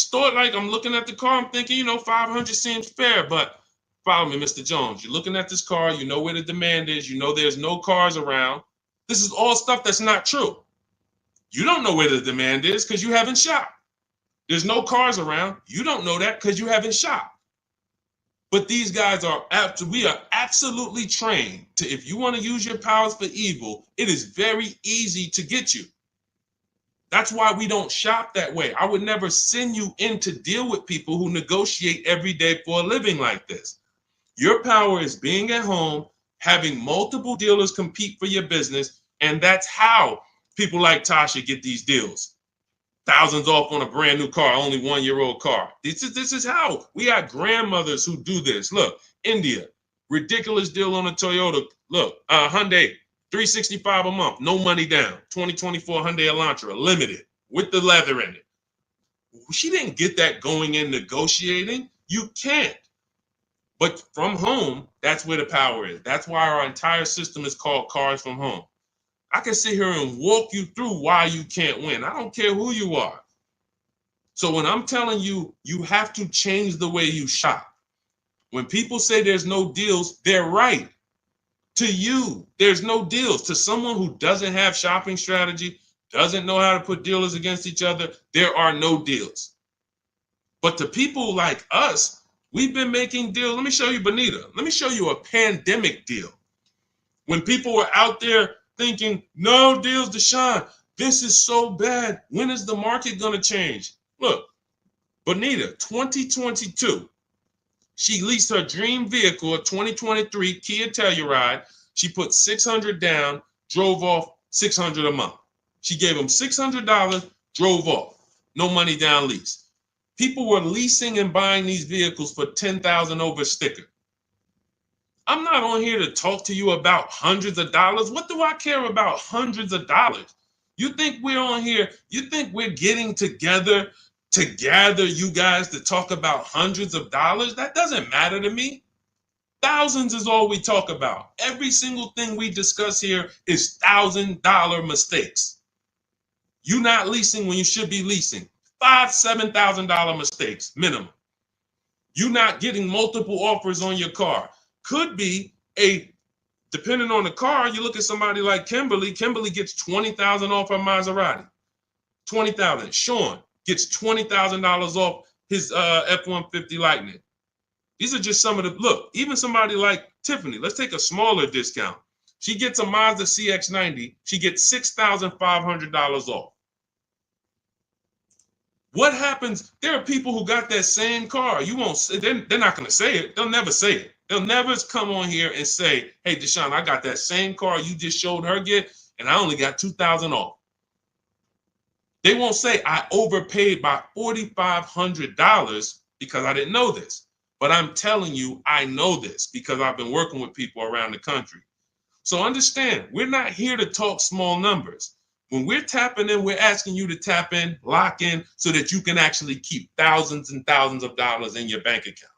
thought, like, I'm looking at the car, I'm thinking, 500 seems fair, but follow me, Mr. Jones. You're looking at this car, you know where the demand is, you know there's no cars around. This is all stuff that's not true. You don't know where the demand is because you haven't shopped. There's no cars around. You don't know that because you haven't shopped. But these guys we are absolutely trained to, if you want to use your powers for evil, it is very easy to get you. That's why we don't shop that way. I would never send you in to deal with people who negotiate every day for a living like this. Your power is being at home, having multiple dealers compete for your business, and that's how people like Tasha get these deals. Thousands off on a brand new car, only 1-year-old car. This is how we got grandmothers who do this. Look, India, ridiculous deal on a Toyota. Look, Hyundai, $365 a month, no money down. 2024 Hyundai Elantra, limited with the leather in it. She didn't get that going in negotiating. You can't. But from home, that's where the power is. That's why our entire system is called Cars from Home. I can sit here and walk you through why you can't win. I don't care who you are. So when I'm telling you, you have to change the way you shop. When people say there's no deals, they're right. To you, there's no deals. To someone who doesn't have shopping strategy, doesn't know how to put dealers against each other, there are no deals. But to people like us, we've been making deals. Let me show you, Benita. Let me show you a pandemic deal. When people were out there thinking, no deals, Deshaun, this is so bad. When is the market going to change? Look, Benita, 2022, she leased her dream vehicle, a 2023 Kia Telluride. She put $600 down, drove off $600 a month. She gave him $600, drove off. No money down lease. People were leasing and buying these vehicles for $10,000 over sticker. I'm not on here to talk to you about hundreds of dollars. What do I care about hundreds of dollars? You think we're on here? You think we're getting together to gather you guys to talk about hundreds of dollars? That doesn't matter to me. Thousands is all we talk about. Every single thing we discuss here is $1,000 mistakes. You not leasing when you should be leasing. $5,000, $7,000 mistakes minimum. You not getting multiple offers on your car. Could be depending on the car, you look at somebody like Kimberly. Kimberly gets $20,000 off her Maserati. $20,000. Sean gets $20,000 off his F-150 Lightning. These are just some of the, look, even somebody like Tiffany, let's take a smaller discount. She gets a Mazda CX-90. She gets $6,500 off. What happens? There are people who got that same car. You won't say, they're not going to say it. They'll never say it. They'll never come on here and say, hey, Deshaun, I got that same car you just showed her get, and I only got $2,000 off. They won't say I overpaid by $4,500 because I didn't know this. But I'm telling you, I know this because I've been working with people around the country. So understand, we're not here to talk small numbers. When we're tapping in, we're asking you to tap in, lock in, so that you can actually keep thousands and thousands of dollars in your bank account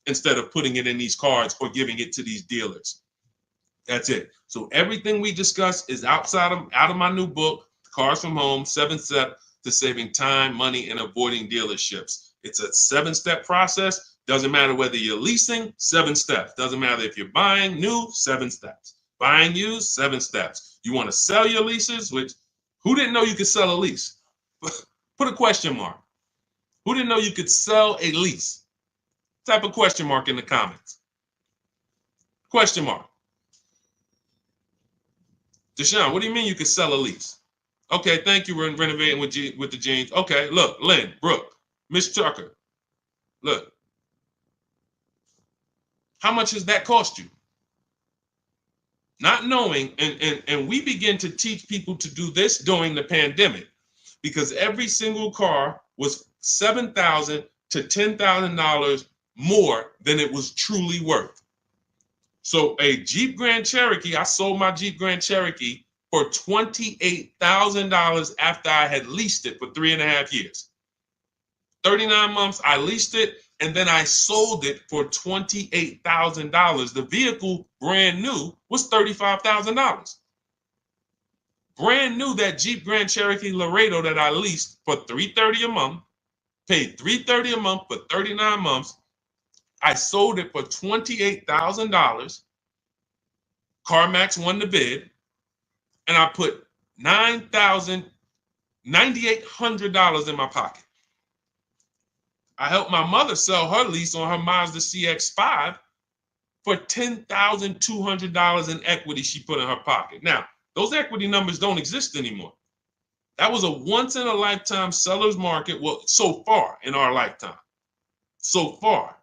instead of putting it in these cards or giving it to these dealers. That's it. So everything we discuss is out of my new book, Cars from Home, 7 Steps to Saving Time, Money, and Avoiding Dealerships. It's a 7-step process. Doesn't matter whether you're leasing, 7 steps. Doesn't matter if you're buying new, 7 steps. Buying used, 7 steps. You want to sell your leases, which who didn't know you could sell a lease? Put a question mark. Who didn't know you could sell a lease? Type a question mark in the comments. Question mark. Deshaun, what do you mean you could sell a lease? Okay, thank you. We're renovating with the jeans. Okay, look, Lynn, Brooke, Miss Tucker. Look. How much does that cost you? Not knowing, and we begin to teach people to do this during the pandemic because every single car was $7,000 to $10,000 more than it was truly worth. So a Jeep Grand Cherokee, I sold my Jeep Grand Cherokee for $28,000 after I had leased it for 3.5 years. 39 months, I leased it, and then I sold it for $28,000. The vehicle, brand new, was $35,000. Brand new, that Jeep Grand Cherokee Laredo that I leased for $330 a month, paid $330 a month for 39 months. I sold it for $28,000. CarMax won the bid, and I put $9,800 in my pocket. I helped my mother sell her lease on her Mazda CX-5 for $10,200 in equity she put in her pocket. Now, those equity numbers don't exist anymore. That was a once in a lifetime seller's market. Well, so far in our lifetime, so far,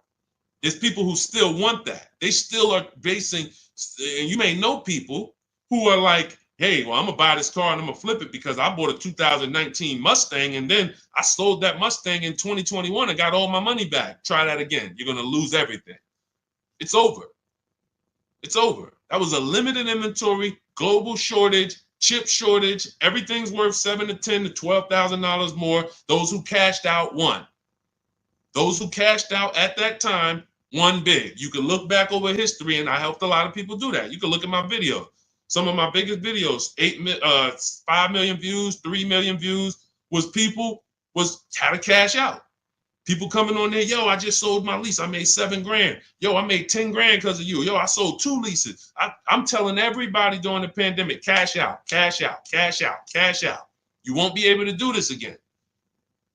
there's people who still want that. They still are basing, and you may know people who are like, hey, well, I'm gonna buy this car and I'm gonna flip it because I bought a 2019 Mustang and then I sold that Mustang in 2021 and got all my money back. Try that again. You're gonna lose everything. It's over. It's over. That was a limited inventory, global shortage, chip shortage. Everything's worth $7,000 to $10,000 to $12,000 more. Those who cashed out won. Those who cashed out at that time won big. You can look back over history, and I helped a lot of people do that. You can look at my videos. Some of my biggest videos, 5 million views, 3 million views, was how to cash out. People coming on there, yo, I just sold my lease. I made $7,000. Yo, I made 10 grand because of you. Yo, I sold 2 leases. I'm telling everybody during the pandemic, cash out, cash out, cash out, cash out. You won't be able to do this again.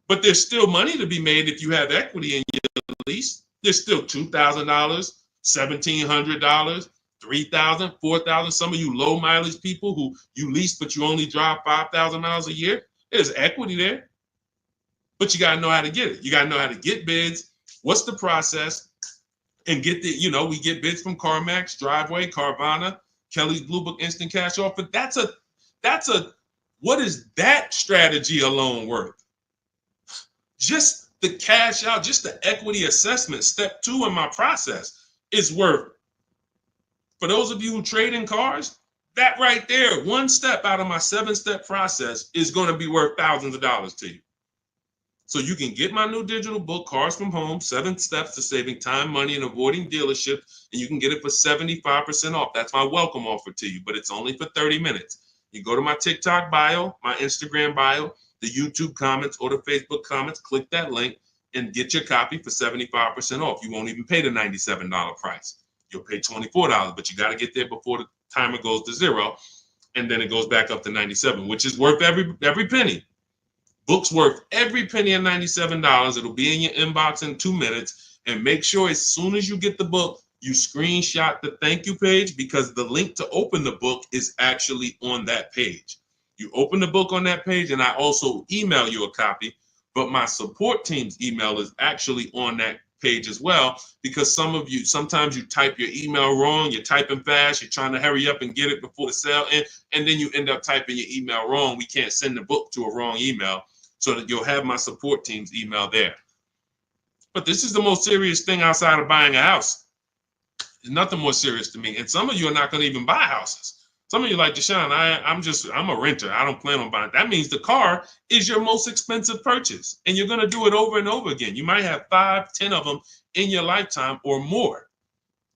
But there's still money to be made if you have equity in your lease. There's still $2,000, $1,700, $3,000, $4,000. Some of you low mileage people who you lease, but you only drive 5,000 miles a year. There's equity there. But you got to know how to get it. You got to know how to get bids. What's the process? And get we get bids from CarMax, Driveway, Carvana, Kelly's Blue Book Instant Cash Offer. What is that strategy alone worth? Just the cash out, just the equity assessment, step 2 in my process is worth. For those of you who trade in cars, that right there, one step out of my 7-step process is going to be worth thousands of dollars to you. So you can get my new digital book, Cars from Home, 7 Steps to Saving Time, Money, and Avoiding Dealership, and you can get it for 75% off. That's my welcome offer to you, but it's only for 30 minutes. You go to my TikTok bio, my Instagram bio, the YouTube comments, or the Facebook comments, click that link, and get your copy for 75% off. You won't even pay the $97 price. You'll pay $24, but you got to get there before the timer goes to 0, and then it goes back up to $97, which is worth every penny. Book's worth every penny of $97. It'll be in your inbox in 2 minutes. And make sure as soon as you get the book, you screenshot the thank you page, because the link to open the book is actually on that page. You open the book on that page, and I also email you a copy, but my support team's email is actually on that page as well, because sometimes you type your email wrong, you're typing fast, you're trying to hurry up and get it before the sale, and then you end up typing your email wrong. We can't send the book to a wrong email, so that you'll have my support team's email there. But this is the most serious thing outside of buying a house. There's nothing more serious to me. And some of you are not going to even buy houses. Some of you like, Deshaun, I'm a renter. I don't plan on buying. That means the car is your most expensive purchase. And you're going to do it over and over again. You might have 5, 10 of them in your lifetime or more.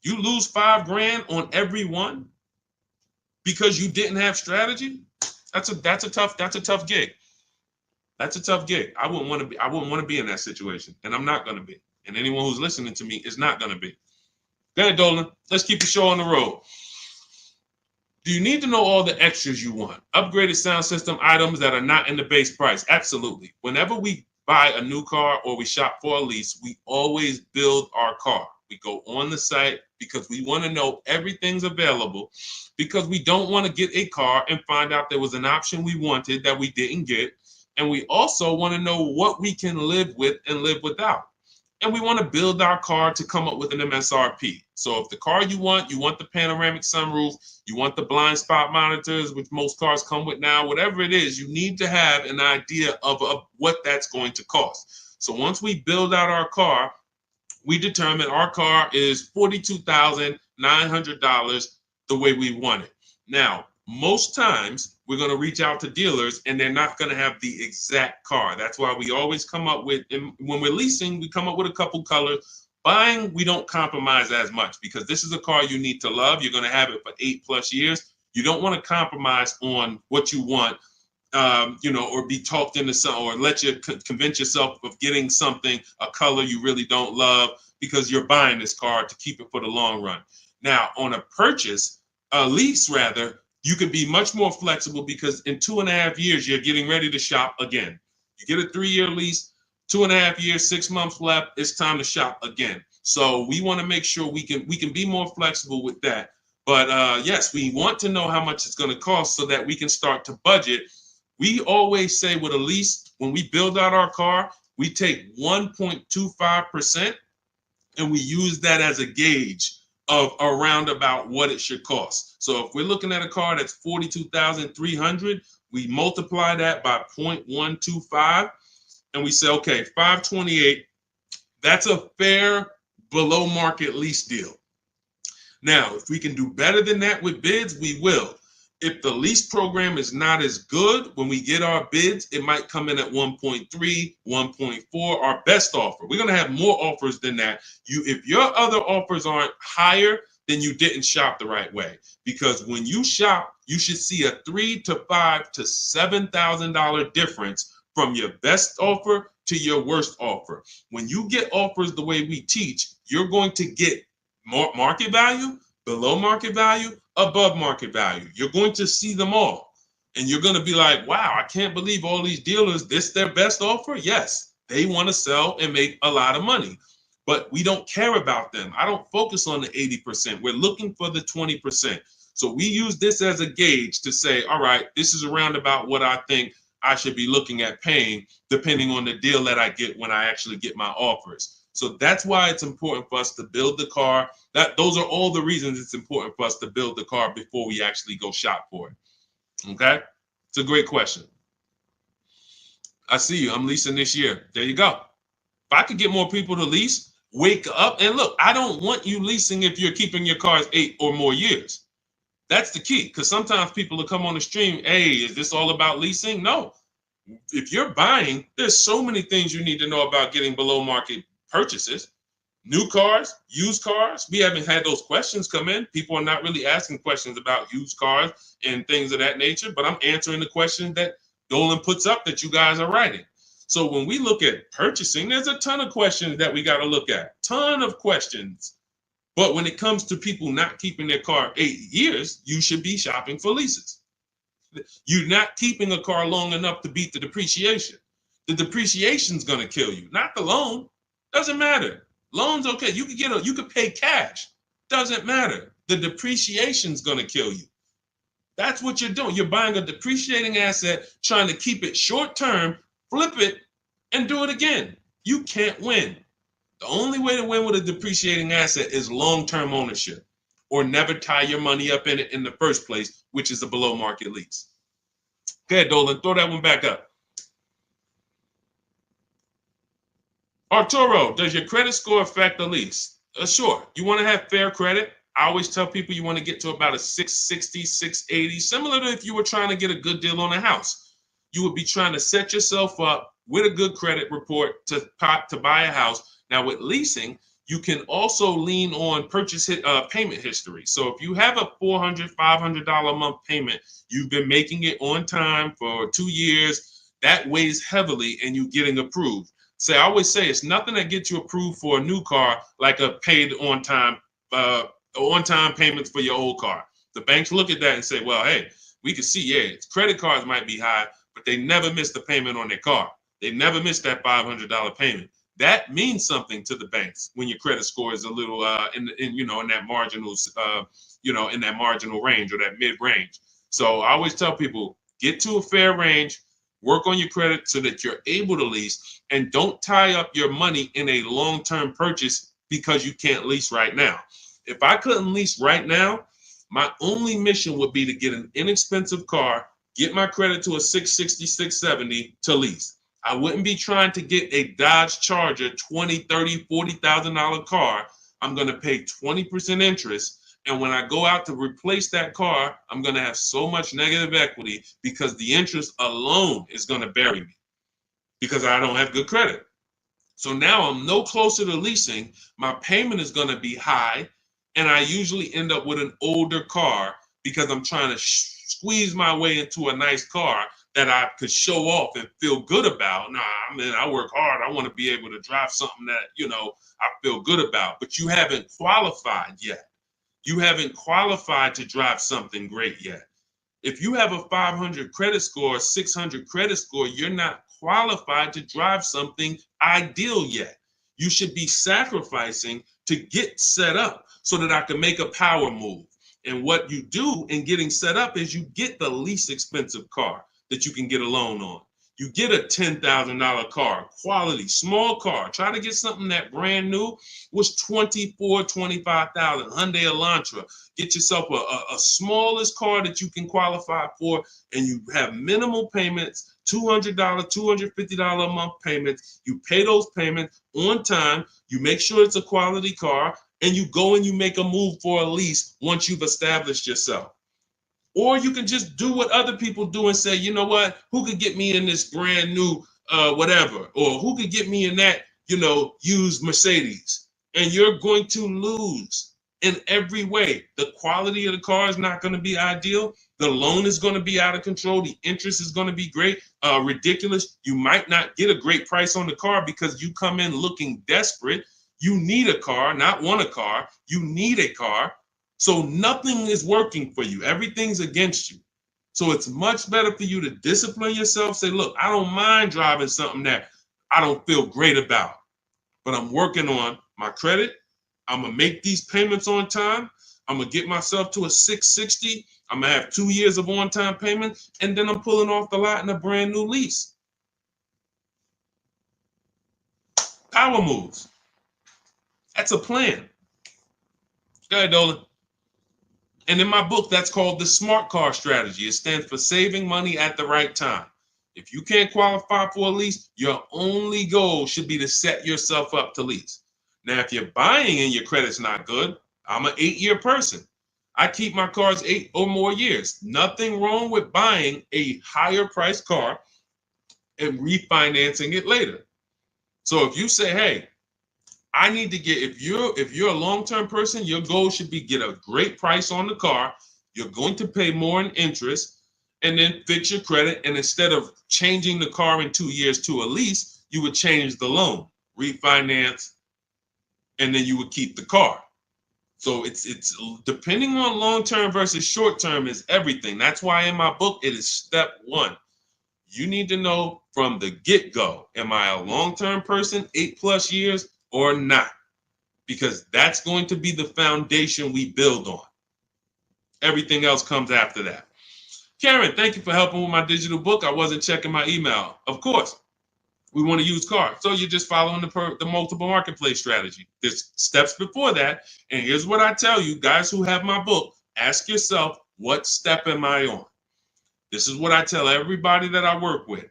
You lose $5,000 on every one because you didn't have strategy. That's a tough gig. That's a tough gig. I wouldn't want to be in that situation. And I'm not going to be. And anyone who's listening to me is not going to be. Go ahead, Dolan. Let's keep the show on the road. Do you need to know all the extras you want? Upgraded sound system items that are not in the base price? Absolutely. Whenever we buy a new car or we shop for a lease, we always build our car. We go on the site because we want to know everything's available, because we don't want to get a car and find out there was an option we wanted that we didn't get. And we also want to know what we can live with and live without. And we want to build our car to come up with an MSRP. So if the car you want the panoramic sunroof, you want the blind spot monitors, which most cars come with now, whatever it is, you need to have an idea of what that's going to cost. So once we build out our car, we determine our car is $42,900 the way we want it. Now, most times we're going to reach out to dealers and they're not going to have the exact car. That's why we always come up with, and when we're leasing, we come up with a couple colors. Buying, we don't compromise as much, because this is a car you need to love. You're going to have it for 8+ years. You don't want to compromise on what you want, or be talked into something, or let you convince yourself of getting something, a color you really don't love, because you're buying this car to keep it for the long run. Now, on a lease rather, you can be much more flexible, because in 2.5 years, you're getting ready to shop again. You get a 3-year lease, 2.5 years, 6 months left, it's time to shop again. So we want to make sure we can be more flexible with that. But yes, we want to know how much it's going to cost so that we can start to budget We always say with a lease, when we build out our car, we take 1.25% and we use that as a gauge of around about what it should cost. So if we're looking at a car that's $42,300, we multiply that by 0.125 and we say, okay, 528, that's a fair below market lease deal. Now, if we can do better than that with bids, we will. If the lease program is not as good, when we get our bids, it might come in at 1.3, 1.4, our best offer. We're going to have more offers than that. If your other offers aren't higher, then you didn't shop the right way. Because when you shop, you should see a $3,000 to $5,000 to $7,000 difference from your best offer to your worst offer. When you get offers the way we teach, you're going to get more market value, below market value, above market value. You're going to see them all. And you're going to be like, wow, I can't believe all these dealers, this their best offer? Yes, they want to sell and make a lot of money. But we don't care about them. I don't focus on the 80%. We're looking for the 20%. So we use this as a gauge to say, all right, this is around about what I think I should be looking at paying, depending on the deal that I get when I actually get my offers. So that's why it's important for us to build the car. Those are all the reasons it's important for us to build the car before we actually go shop for it. Okay? It's a great question. I see you. I'm leasing this year. There you go. If I could get more people to lease, wake up and look. I don't want you leasing if you're keeping your cars 8 or more years. That's the key, because sometimes people will come on the stream, hey, is this all about leasing? No. If you're buying, there's so many things you need to know about getting below market purchases. New cars, used cars, we haven't had those questions come in. People are not really asking questions about used cars and things of that nature, but I'm answering the questions that Dolan puts up that you guys are writing. So when we look at purchasing, there's a ton of questions that we got to look at, ton of questions. But when it comes to people not keeping their car 8 years, you should be shopping for leases. You're not keeping a car long enough to beat the depreciation. The depreciation's going to kill you, not the loan. Doesn't matter. Loans, okay, you could pay cash. Doesn't matter. The depreciation's going to kill you. That's what you're doing. You're buying a depreciating asset, trying to keep it short term, flip it, and do it again. You can't win. The only way to win with a depreciating asset is long-term ownership, or never tie your money up in it in the first place, which is a below market lease. Go ahead, Dolan, throw that one back up. Arturo, does your credit score affect the lease? Sure. You want to have fair credit. I always tell people you want to get to about a 660, 680, similar to if you were trying to get a good deal on a house. You would be trying to set yourself up with a good credit report to buy a house. Now with leasing, you can also lean on payment history. So if you have a $400, $500 a month payment, you've been making it on time for 2 years, that weighs heavily in you getting approved. I always say it's nothing that gets you approved for a new car like a paid on-time payments for your old car. The banks look at that and say, well, hey, we can see, yeah, credit cards might be high, but they never miss the payment on their car. They never miss that $500 payment. That means something to the banks when your credit score is a little in that marginal range or that mid-range. So I always tell people, get to a fair range, work on your credit so that you're able to lease, and don't tie up your money in a long-term purchase because you can't lease right now. If I couldn't lease right now, my only mission would be to get an inexpensive car, get my credit to a 660, 670 to lease. I wouldn't be trying to get a Dodge Charger, $20,000, $30,000, $40,000 car. I'm going to pay 20% interest. And when I go out to replace that car, I'm going to have so much negative equity because the interest alone is going to bury me because I don't have good credit. So now I'm no closer to leasing. My payment is going to be high. And I usually end up with an older car because I'm trying to squeeze my way into a nice car that I could show off and feel good about. Nah, I mean, I work hard. I want to be able to drive something that, I feel good about. But you haven't qualified yet. You haven't qualified to drive something great yet. If you have a 500 credit score, 600 credit score, you're not qualified to drive something ideal yet. You should be sacrificing to get set up so that I can make a power move. And what you do in getting set up is you get the least expensive car. that you can get a loan on. You get a $10,000 car, quality, small car. Try to get something that brand new was $24,000, $25,000, Hyundai Elantra. Get yourself a smallest car that you can qualify for, and you have minimal payments, $200, $250 a month payments. You pay those payments on time. You make sure it's a quality car, and you go and you make a move for a lease once you've established yourself. Or you can just do what other people do and say, you know what, who could get me in this brand new whatever, or who could get me in that, used Mercedes? And you're going to lose in every way. The quality of the car is not going to be ideal. The loan is going to be out of control. The interest is going to be great, ridiculous. You might not get a great price on the car because you come in looking desperate. You need a car, not want a car. You need a car. So nothing is working for you. Everything's against you. So it's much better for you to discipline yourself. Say, look, I don't mind driving something that I don't feel great about, but I'm working on my credit. I'm going to make these payments on time. I'm going to get myself to a 660. I'm going to have 2 years of on-time payment, and then I'm pulling off the lot in a brand new lease. Power moves. That's a plan. Go ahead, Dolan. And in my book, that's called the SMART car strategy. It stands for saving money at the right time. If you can't qualify for a lease, your only goal should be to set yourself up to lease. Now, if you're buying and your credit's not good, I'm an 8-year person. I keep my cars 8 or more years. Nothing wrong with buying a higher priced car and refinancing it later. So if you say, hey, I need to get, if you're a long-term person, your goal should be get a great price on the car. You're going to pay more in interest and then fix your credit. And instead of changing the car in 2 years to a lease, you would change the loan, refinance, and then you would keep the car. So it's depending on long-term versus short-term is everything. That's why in my book, it is step 1. You need to know from the get-go, am I a long-term person, 8+ years, or not? Because that's going to be the foundation we build on. Everything else comes after that. Karen, thank you for helping with my digital book. I wasn't checking my email. Of course, we want to use cars. So you're just following the multiple marketplace strategy. There's steps before that. And here's what I tell you, guys who have my book, ask yourself, what step am I on? This is what I tell everybody that I work with.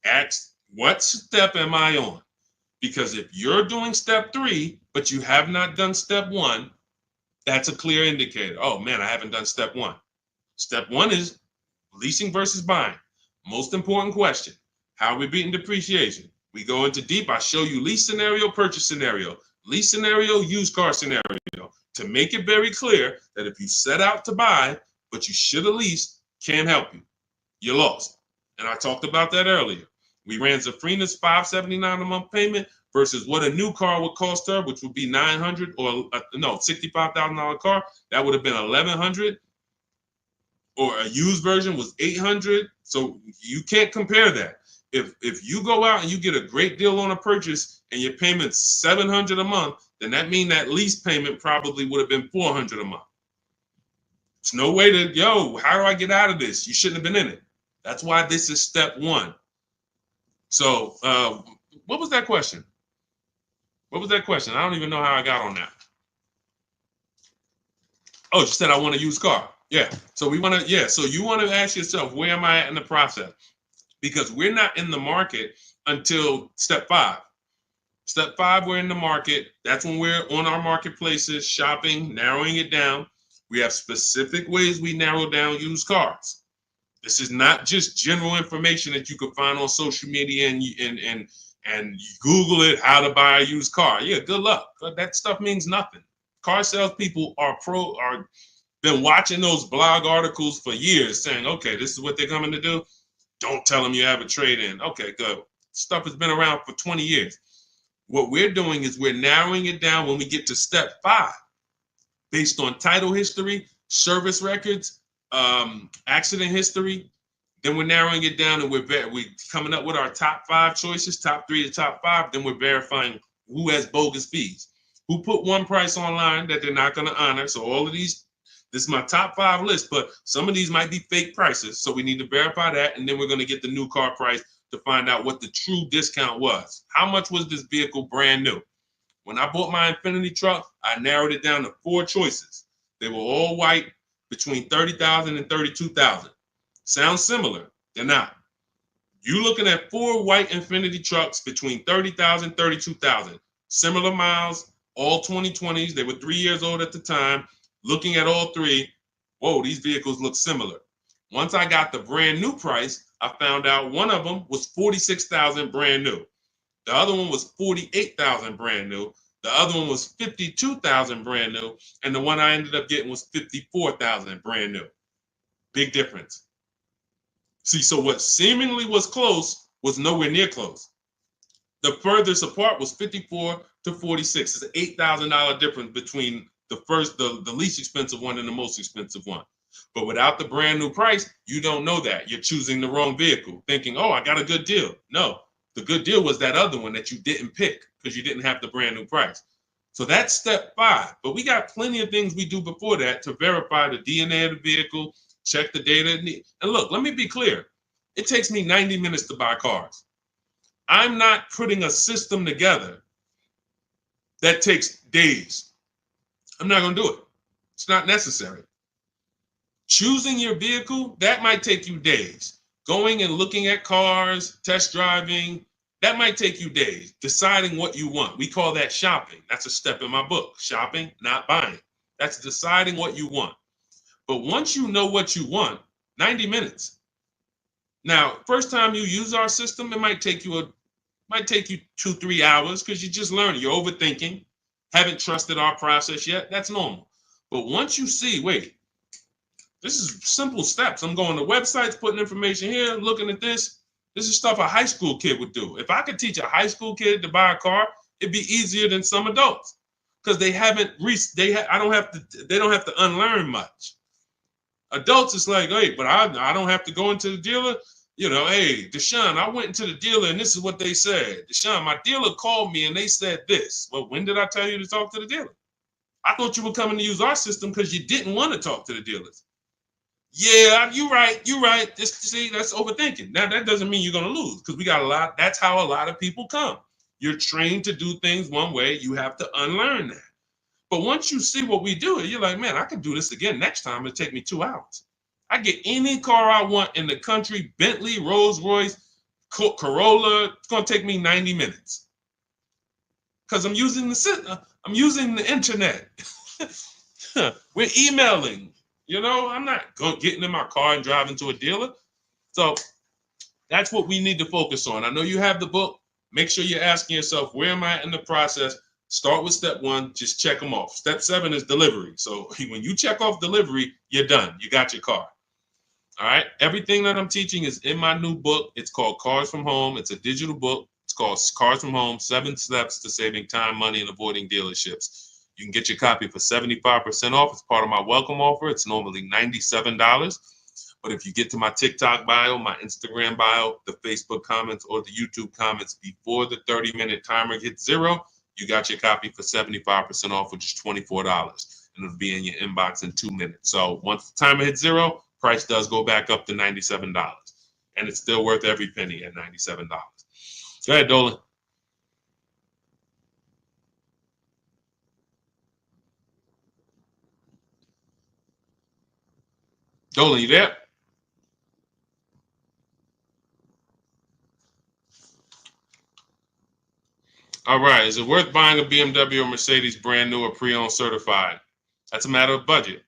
Ask, what step am I on? Because if you're doing step 3, but you have not done step 1, that's a clear indicator. Oh man, I haven't done step 1. Step 1 is leasing versus buying. Most important question. How are we beating depreciation? We go into deep. I show you lease scenario, purchase scenario, lease scenario, used car scenario, to make it very clear that if you set out to buy, but you should have leased, can't help you. You're lost. And I talked about that earlier. We ran Zafrina's $579 a month payment versus what a new car would cost her, which would be $900 or $65,000 car. That would have been $1,100. Or a used version was $800. So you can't compare that. If you go out and you get a great deal on a purchase and your payment's $700 a month, then that means that lease payment probably would have been $400 a month. There's no way to, how do I get out of this? You shouldn't have been in it. That's why this is step 1. So what was that question? What was that question? I don't even know how I got on that. Oh, you said I want a used car. Yeah. So so you want to ask yourself, where am I at in the process? Because we're not in the market until step 5. Step 5, we're in the market. That's when we're on our marketplaces, shopping, narrowing it down. We have specific ways we narrow down used cars. This is not just general information that you could find on social media and you Google it, how to buy a used car. Yeah, good luck. That stuff means nothing. Car salespeople are been watching those blog articles for years saying, okay, this is what they're coming to do. Don't tell them you have a trade-in. Okay, good. Stuff has been around for 20 years. What we're doing is we're narrowing it down when we get to step 5, based on title history, service records, accident history. Then we're narrowing it down and we're coming up with our top 5 choices, top 3 to top 5. Then we're verifying who has bogus fees, who put one price online that they're not going to honor. So all of these This is my top 5 list, but some of these might be fake prices. So we need to verify that. And then we're going to get the new car price to find out what the true discount was. How much was this vehicle brand new? When I bought my Infiniti truck, I narrowed it down to 4 choices. They were all white, between $30,000 and $32,000. Sounds similar. They're not. You're looking at 4 white Infiniti trucks between $30,000 and $32,000. Similar miles, all 2020s. They were 3 years old at the time. Looking at all 3, whoa, these vehicles look similar. Once I got the brand new price, I found out one of them was $46,000 brand new. The other one was $48,000 brand new. The other one was $52,000 brand new. And the one I ended up getting was $54,000 brand new. Big difference. See, so what seemingly was close was nowhere near close. The furthest apart was 54 to 46. It's an $8,000 difference between the least expensive one and the most expensive one. But without the brand new price, you don't know that. You're choosing the wrong vehicle, thinking, oh, I got a good deal. No, the good deal was that other one that you didn't pick because you didn't have the brand new price. So that's step 5. But we got plenty of things we do before that to verify the DNA of the vehicle, check the data. And look, let me be clear. It takes me 90 minutes to buy cars. I'm not putting a system together that takes days. I'm not going to do it. It's not necessary. Choosing your vehicle, that might take you days. Going and looking at cars, test driving, that might take you days. Deciding what you want. We call that shopping. That's a step in my book. Shopping, not buying. That's deciding what you want. But once you know what you want, 90 minutes. Now, first time you use our system, it might take you 2-3 hours because you're just learning. You're overthinking. Haven't trusted our process yet. That's normal. But once you see, wait, this is simple steps. I'm going to websites, putting information here, looking at this. This is stuff a high school kid would do. If I could teach a high school kid to buy a car, it'd be easier than some adults because they don't have to unlearn much. Adults, it's like, hey, but I don't have to go into the dealer. You know, hey, Deshaun, I went into the dealer and this is what they said. Deshaun, my dealer called me and they said this. Well, when did I tell you to talk to the dealer? I thought you were coming to use our system because you didn't want to talk to the dealers. Yeah, you're right. See, that's overthinking. Now, that doesn't mean you're going to lose because we got a lot. That's how a lot of people come. You're trained to do things one way. You have to unlearn that. But once you see what we do, you're like, man, I can do this again next time. It'll take me 2 hours. I get any car I want in the country, Bentley, Rolls Royce, Corolla. It's going to take me 90 minutes because I'm using the internet. We're emailing. You know, I'm not getting in my car and driving to a dealer. So that's what we need to focus on. I know you have the book. Make sure you're asking yourself, where am I in the process? Start with step 1, just check them off. Step 7 is delivery. So when you check off delivery, you're done. You got your car. All right. Everything that I'm teaching is in my new book. It's called Cars from Home. It's a digital book. It's called Cars from Home, 7 Steps to Saving Time, Money, and Avoiding Dealerships. You can get your copy for 75% off. It's part of my welcome offer. It's normally $97. But if you get to my TikTok bio, my Instagram bio, the Facebook comments, or the YouTube comments before the 30-minute timer hits 0, you got your copy for 75% off, which is $24. And it'll be in your inbox in 2 minutes. So once the timer hits 0, price does go back up to $97. And it's still worth every penny at $97. Go ahead, Dolan. Dolan, you there? All right. Is it worth buying a BMW or Mercedes brand new or pre-owned certified? That's a matter of budget.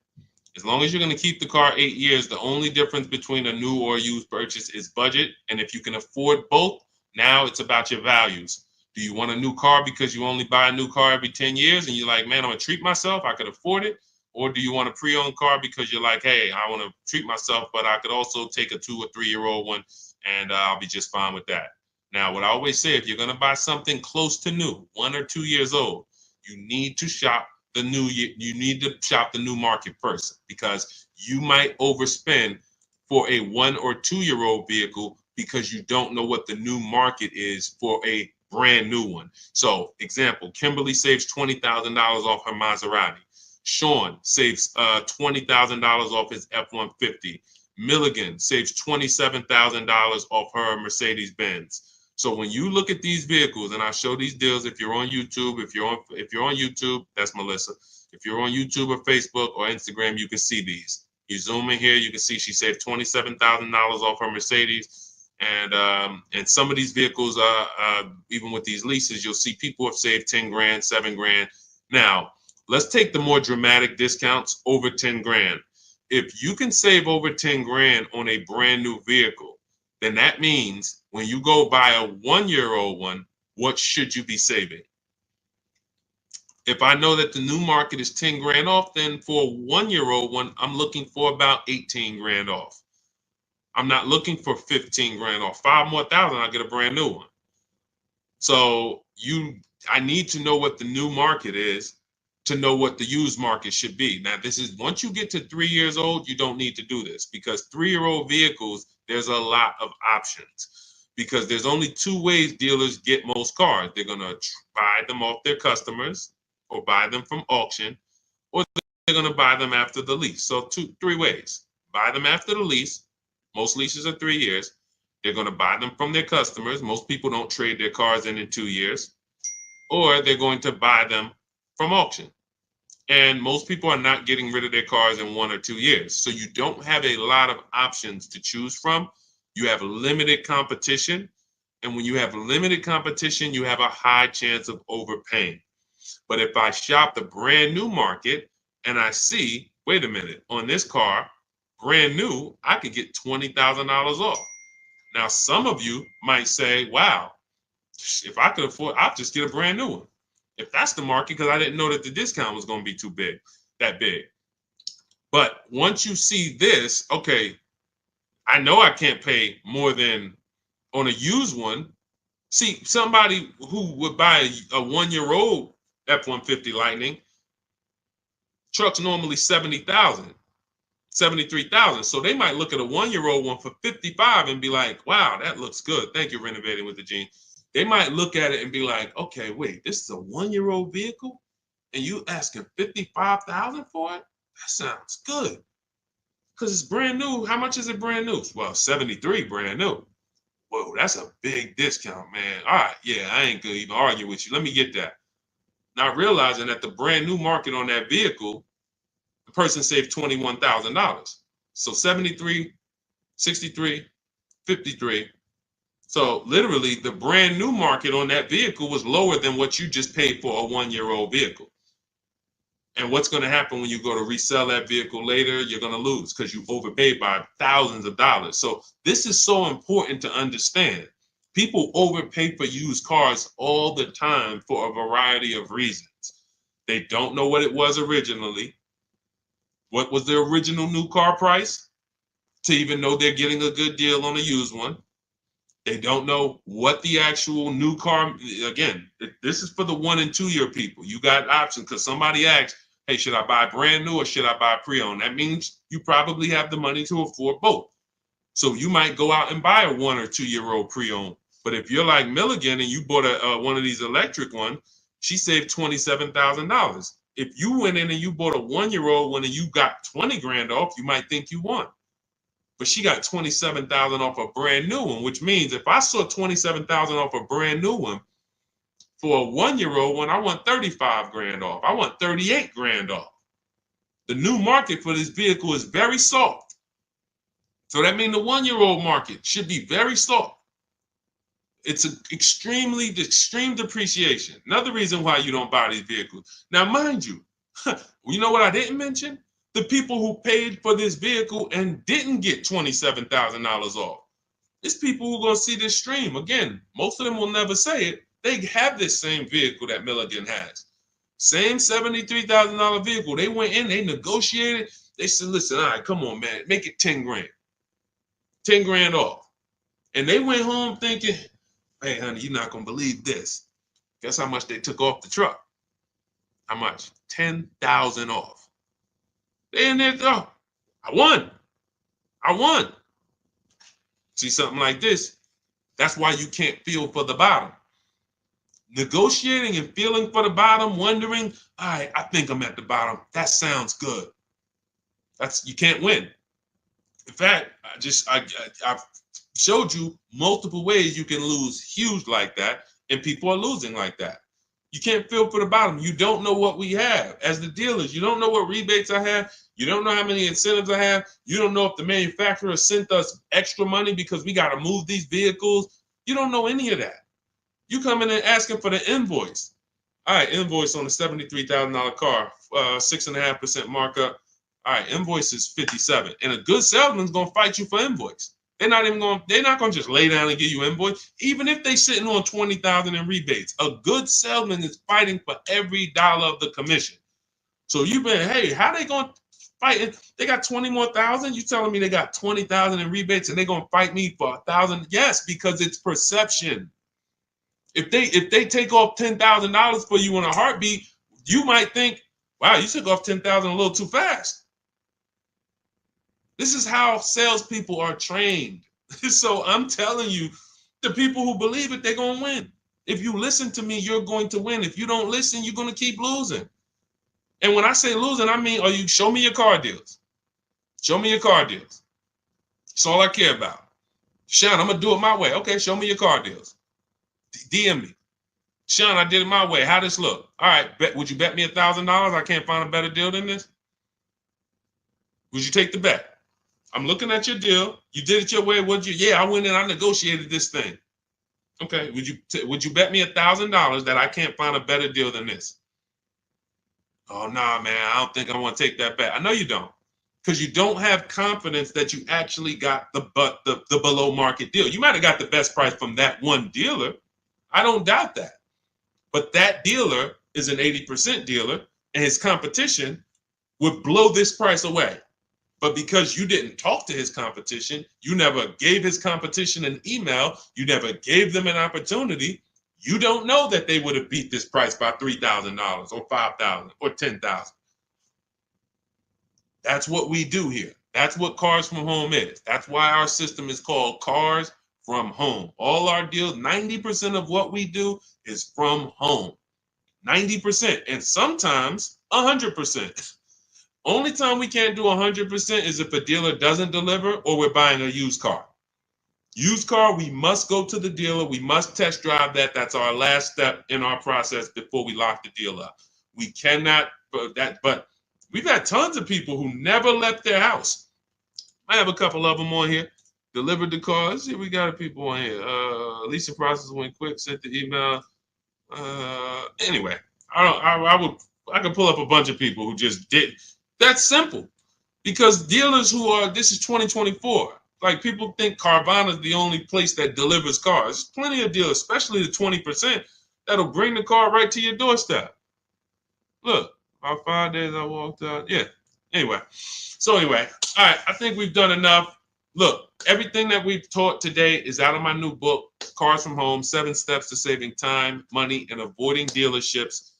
As long as you're going to keep the car 8 years, the only difference between a new or used purchase is budget. And if you can afford both, now it's about your values. Do you want a new car because you only buy a new car every 10 years and you're like, man, I'm going to treat myself, I could afford it? Or do you want a pre-owned car because you're like, hey, I want to treat myself, but I could also take a 2 or 3 year old one and I'll be just fine with that. Now, what I always say, if you're going to buy something close to new, 1 or 2 years old, you need to shop the new market first because you might overspend for a 1 or 2 year old vehicle because you don't know what the new market is for a brand new one. So, example, Kimberly saves $20,000 off her Maserati. Sean saves $20,000 off his F-150. Milligan saves $27,000 off her Mercedes-Benz. So when you look at these vehicles, and I show these deals, if you're on YouTube, if you're on YouTube, that's Melissa. If you're on YouTube or Facebook or Instagram, you can see these. You zoom in here, you can see she saved $27,000 off her Mercedes. And some of these vehicles, even with these leases, you'll see people have saved 10 grand, 7 grand. Now, let's take the more dramatic discounts over 10 grand. If you can save over 10 grand on a brand new vehicle, then that means when you go buy a 1-year-old one, what should you be saving? If I know that the new market is 10 grand off, then for a 1-year-old one, I'm looking for about 18 grand off. I'm not looking for 15 grand off. 5 more thousand, I'll get a brand new one. So I need to know what the new market is to know what the used market should be. Now, this is once you get to 3 years old, you don't need to do this, because 3-year-old vehicles, there's a lot of options, because there's only 2 ways dealers get most cars. They're going to buy them off their customers or buy them from auction, or they're going to buy them after the lease. So 3 ways. Buy them after the lease. Most leases are 3 years. They're going to buy them from their customers. Most people don't trade their cars in 2 years. Or they're going to buy them from auction. And most people are not getting rid of their cars in 1 or 2 years. So you don't have a lot of options to choose from. You have limited competition. And when you have limited competition, you have a high chance of overpaying. But if I shop the brand new market and I see, wait a minute, on this car, brand new, I could get $20,000 off. Now, some of you might say, wow, if I could afford, I'll just get a brand new one. If that's the market, because I didn't know that the discount was going to be that big. But once you see this, okay, I know I can't pay more than on a used one. See, somebody who would buy a 1-year-old F-150 Lightning, truck's normally 70,000, 73,000. So they might look at a 1-year-old one for 55 and be like, wow, that looks good. Thank you, Renovating with the Gene. They might look at it and be like, okay, wait, this is a 1-year-old vehicle and you asking 55,000 for it? That sounds good. Because it's brand new. How much is it brand new? Well, 73 brand new. Whoa, that's a big discount, man. All right, yeah, I ain't gonna even argue with you. Let me get that. Not realizing that the brand new market on that vehicle, the person saved $21,000. So 73, 63, 53. So literally the brand new market on that vehicle was lower than what you just paid for a 1-year-old vehicle. And what's going to happen when you go to resell that vehicle later? You're going to lose because you overpaid by thousands of dollars. So this is so important to understand. People overpay for used cars all the time for a variety of reasons. They don't know what it was originally. What was the original new car price to even know they're getting a good deal on a used one? They don't know what the actual new car, again, this is for the 1 and 2 year people. You got options because somebody asked, hey, should I buy brand new or should I buy pre-owned? That means you probably have the money to afford both. So you might go out and buy a 1 or 2 year old pre-owned. But if you're like Milligan and you bought one of these electric ones, she saved $27,000. If you went in and you bought a 1-year-old one and you got 20 grand off, you might think you won. But she got 27,000 off a brand new one, which means if I saw 27,000 off a brand new one, for a 1-year-old one, I want 35 grand off. I want 38 grand off. The new market for this vehicle is very soft. So that means the 1-year-old market should be very soft. It's an extreme depreciation. Another reason why you don't buy these vehicles. Now, mind you, you know what I didn't mention? The people who paid for this vehicle and didn't get $27,000 off. It's people who are going to see this stream. Again, most of them will never say it. They have this same vehicle that Milligan has. Same $73,000 vehicle. They went in, they negotiated. They said, listen, all right, come on, man, make it 10 grand. 10 grand off. And they went home thinking, hey, honey, you're not going to believe this. Guess how much they took off the truck? How much? 10,000 off. They in there, oh, I won. See something like this? That's why you can't feel for the bottom. Negotiating and feeling for the bottom, wondering, all right, I think I'm at the bottom. That sounds good. You can't win. In fact, I've showed you multiple ways you can lose huge like that, and people are losing like that. You can't feel for the bottom. You don't know what we have as the dealers. You don't know what rebates I have. You don't know how many incentives I have. You don't know if the manufacturer sent us extra money because we got to move these vehicles. You don't know any of that. You come in and asking for the invoice. All right, invoice on a $73,000 car, 6.5% markup. All right, invoice is 57, and a good salesman's gonna fight you for invoice. They're not gonna just lay down and give you invoice, even if they sitting on 20,000 in rebates. A good salesman is fighting for every dollar of the commission. So you've been, hey, how they gonna fight? They got 20 more thousand. You telling me they got 20,000 in rebates and they gonna fight me for 1,000? Yes, because it's perception. If they take off $10,000 for you in a heartbeat, you might think, wow, you took off 10,000 a little too fast. This is how salespeople are trained. So I'm telling you, the people who believe it, they're going to win. If you listen to me, you're going to win. If you don't listen, you're going to keep losing. And when I say losing, I mean, show me your car deals. Show me your car deals. That's all I care about. Sean, I'm going to do it my way. Okay, show me your car deals. DM me. Sean, I did it my way. How this look? All right, would you bet me $1,000? I can't find a better deal than this. Would you take the bet? I'm looking at your deal. You did it your way. Yeah, I went in. I negotiated this thing. Okay. Would you bet me $1,000 that I can't find a better deal than this? Oh, nah, man. I don't think I want to take that bet. I know you don't, because you don't have confidence that you actually got the below market deal. You might have got the best price from that one dealer. I don't doubt that. But that dealer is an 80% dealer, and his competition would blow this price away. But because you didn't talk to his competition, you never gave his competition an email, you never gave them an opportunity, you don't know that they would have beat this price by $3,000 or $5,000 or $10,000. That's what we do here. That's what Cars from Home is. That's why our system is called Cars from Home. All our deals, 90% of what we do is from home. 90%, and sometimes 100%. Only time we can't do 100% is if a dealer doesn't deliver or we're buying a used car. Used car, we must go to the dealer. We must test drive that. That's our last step in our process before we lock the deal up. We cannot, but we've had tons of people who never left their house. I have a couple of them on here. Delivered the car. Let's see, we got people on here. Leasing process went quick. Sent the email. Anyway, I could pull up a bunch of people who just did. That's simple, because dealers this is 2024. Like, people think Carvana is the only place that delivers cars. There's plenty of dealers, especially the 20%, that'll bring the car right to your doorstep. Look, about 5 days I walked out. Yeah. Anyway, all right. I think we've done enough. Look, everything that we've taught today is out of my new book, Cars from Home, 7 Steps to Saving Time, Money, and Avoiding Dealerships.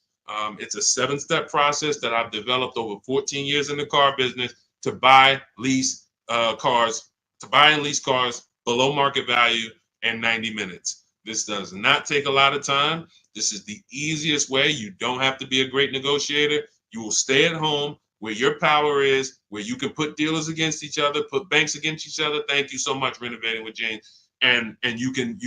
It's a 7-step process that I've developed over 14 years in the car business to buy, lease cars, to buy and lease cars below market value in 90 minutes. This does not take a lot of time. This is the easiest way. You don't have to be a great negotiator. You will stay at home where your power is, where you can put dealers against each other, put banks against each other. Thank you so much, Renovating with James. And you can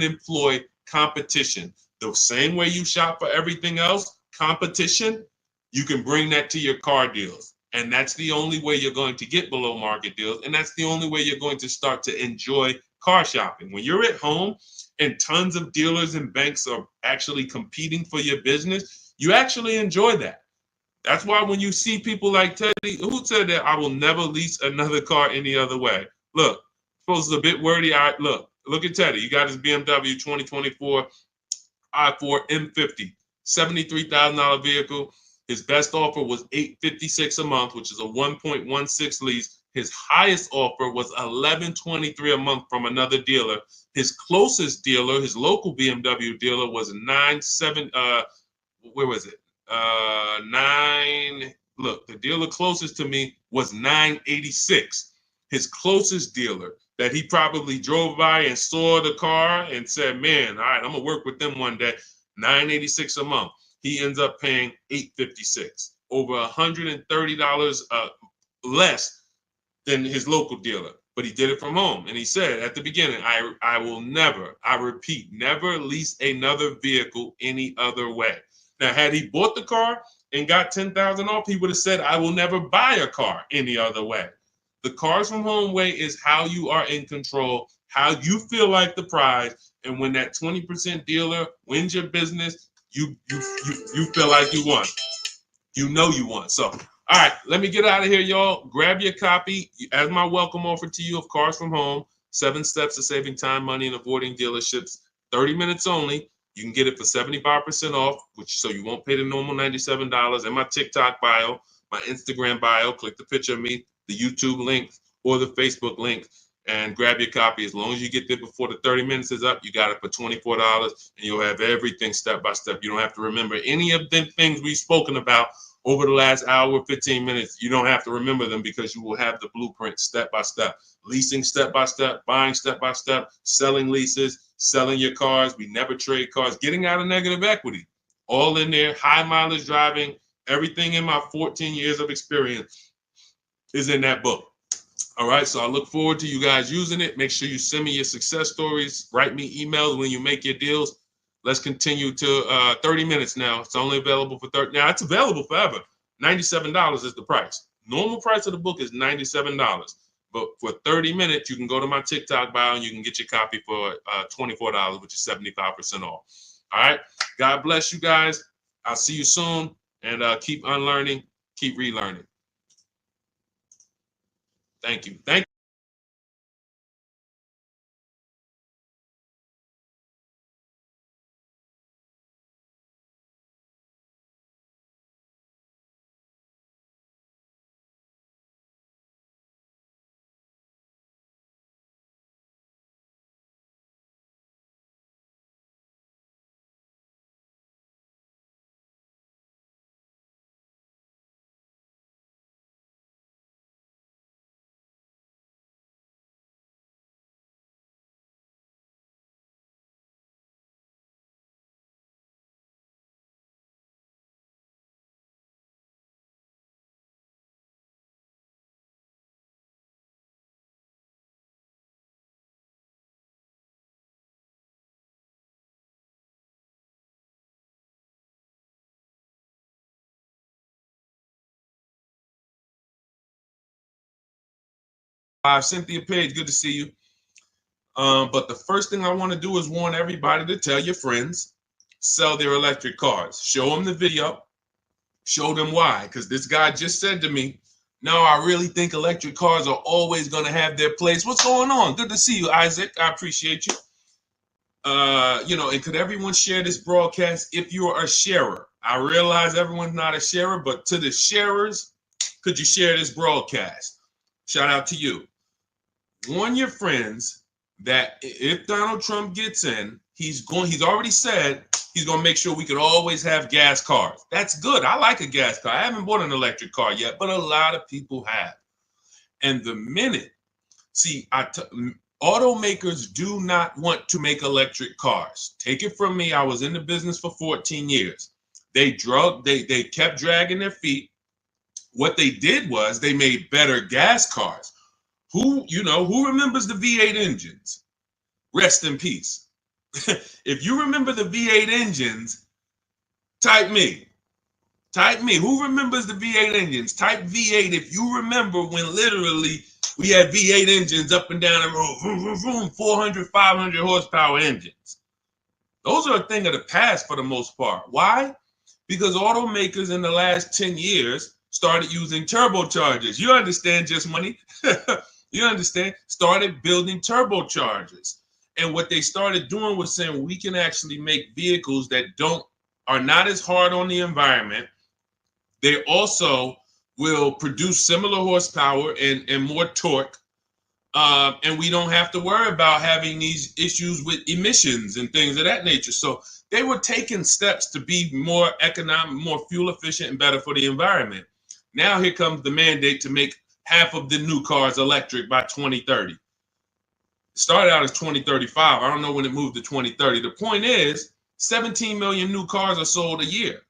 employ competition. The same way you shop for everything else, competition, you can bring that to your car deals. And that's the only way you're going to get below market deals. And that's the only way you're going to start to enjoy car shopping. When you're at home and tons of dealers and banks are actually competing for your business, you actually enjoy that. That's why when you see people like Teddy, who said that I will never lease another car any other way. Look, suppose it's a bit wordy. Look at Teddy. You got his BMW 2024 i4 M50, $73,000 vehicle. His best offer was $856 a month, which is a 1.16 lease. His highest offer was $1,123 a month from another dealer. His closest dealer, his local BMW dealer, was where was it? Look, the dealer closest to me was $986. His closest dealer that he probably drove by and saw the car and said, man, all right, I'm gonna work with them one day. $986 a month. He ends up paying $856, over $130 less than his local dealer. But he did it from home. And he said at the beginning, I will never, I repeat, never lease another vehicle any other way. Now, had he bought the car and got $10,000 off, he would have said, I will never buy a car any other way. The Cars from Home way is how you are in control, how you feel like the prize. And when that 20% dealer wins your business, you feel like you won. You know you won. So, all right, let me get out of here, y'all. Grab your copy as my welcome offer to you of Cars from Home, 7 Steps to Saving Time, Money, and Avoiding Dealerships. 30 minutes only. You can get it for 75% off, so you won't pay the normal $97. In my TikTok bio, my Instagram bio, click the picture of me, the YouTube link, or the Facebook link, and grab your copy. As long as you get there before the 30 minutes is up, you got it for $24, and you'll have everything step by step. You don't have to remember any of the things we've spoken about over the last hour, 15 minutes. You don't have to remember them because you will have the blueprint step by step. Leasing step by step, buying step by step, selling leases, selling your cars. We never trade cars, getting out of negative equity. All in there, high mileage driving, everything in my 14 years of experience is in that book. All right, so I look forward to you guys using it. Make sure you send me your success stories. Write me emails when you make your deals. Let's continue to 30 minutes now. It's only available for 30. Now, it's available forever. $97 is the price. Normal price of the book is $97. But for 30 minutes, you can go to my TikTok bio and you can get your copy for $24, which is 75% off. All right. God bless you guys. I'll see you soon. And keep unlearning, keep relearning. Thank you. Thank you. Cynthia Page, good to see you. But the first thing I want to do is warn everybody to tell your friends, sell their electric cars. Show them the video. Show them why. Because this guy just said to me, no, I really think electric cars are always going to have their place. What's going on? Good to see you, Isaac. I appreciate you. And could everyone share this broadcast if you're a sharer? I realize everyone's not a sharer, but to the sharers, could you share this broadcast? Shout out to you. Warn your friends that if Donald Trump gets in, he's already said he's going to make sure we could always have gas cars. That's good. I like a gas car. I haven't bought an electric car yet, but a lot of people have. And the minute, automakers do not want to make electric cars. Take it from me. I was in the business for 14 years. They kept dragging their feet. What they did was they made better gas cars. Who remembers the V8 engines? Rest in peace. If you remember the V8 engines, type me. Who remembers the V8 engines? Type V8 if you remember when literally we had V8 engines up and down the road, 400, 500 horsepower engines. Those are a thing of the past for the most part. Why? Because automakers in the last 10 years started using turbochargers. You understand, Just Money? You understand? Started building turbochargers. And what they started doing was saying we can actually make vehicles that are not as hard on the environment. They also will produce similar horsepower and more torque. And we don't have to worry about having these issues with emissions and things of that nature. So they were taking steps to be more economic, more fuel efficient, and better for the environment. Now here comes the mandate to make half of the new cars electric by 2030. It started out as 2035. I don't know when it moved to 2030. The point is, 17 million new cars are sold a year.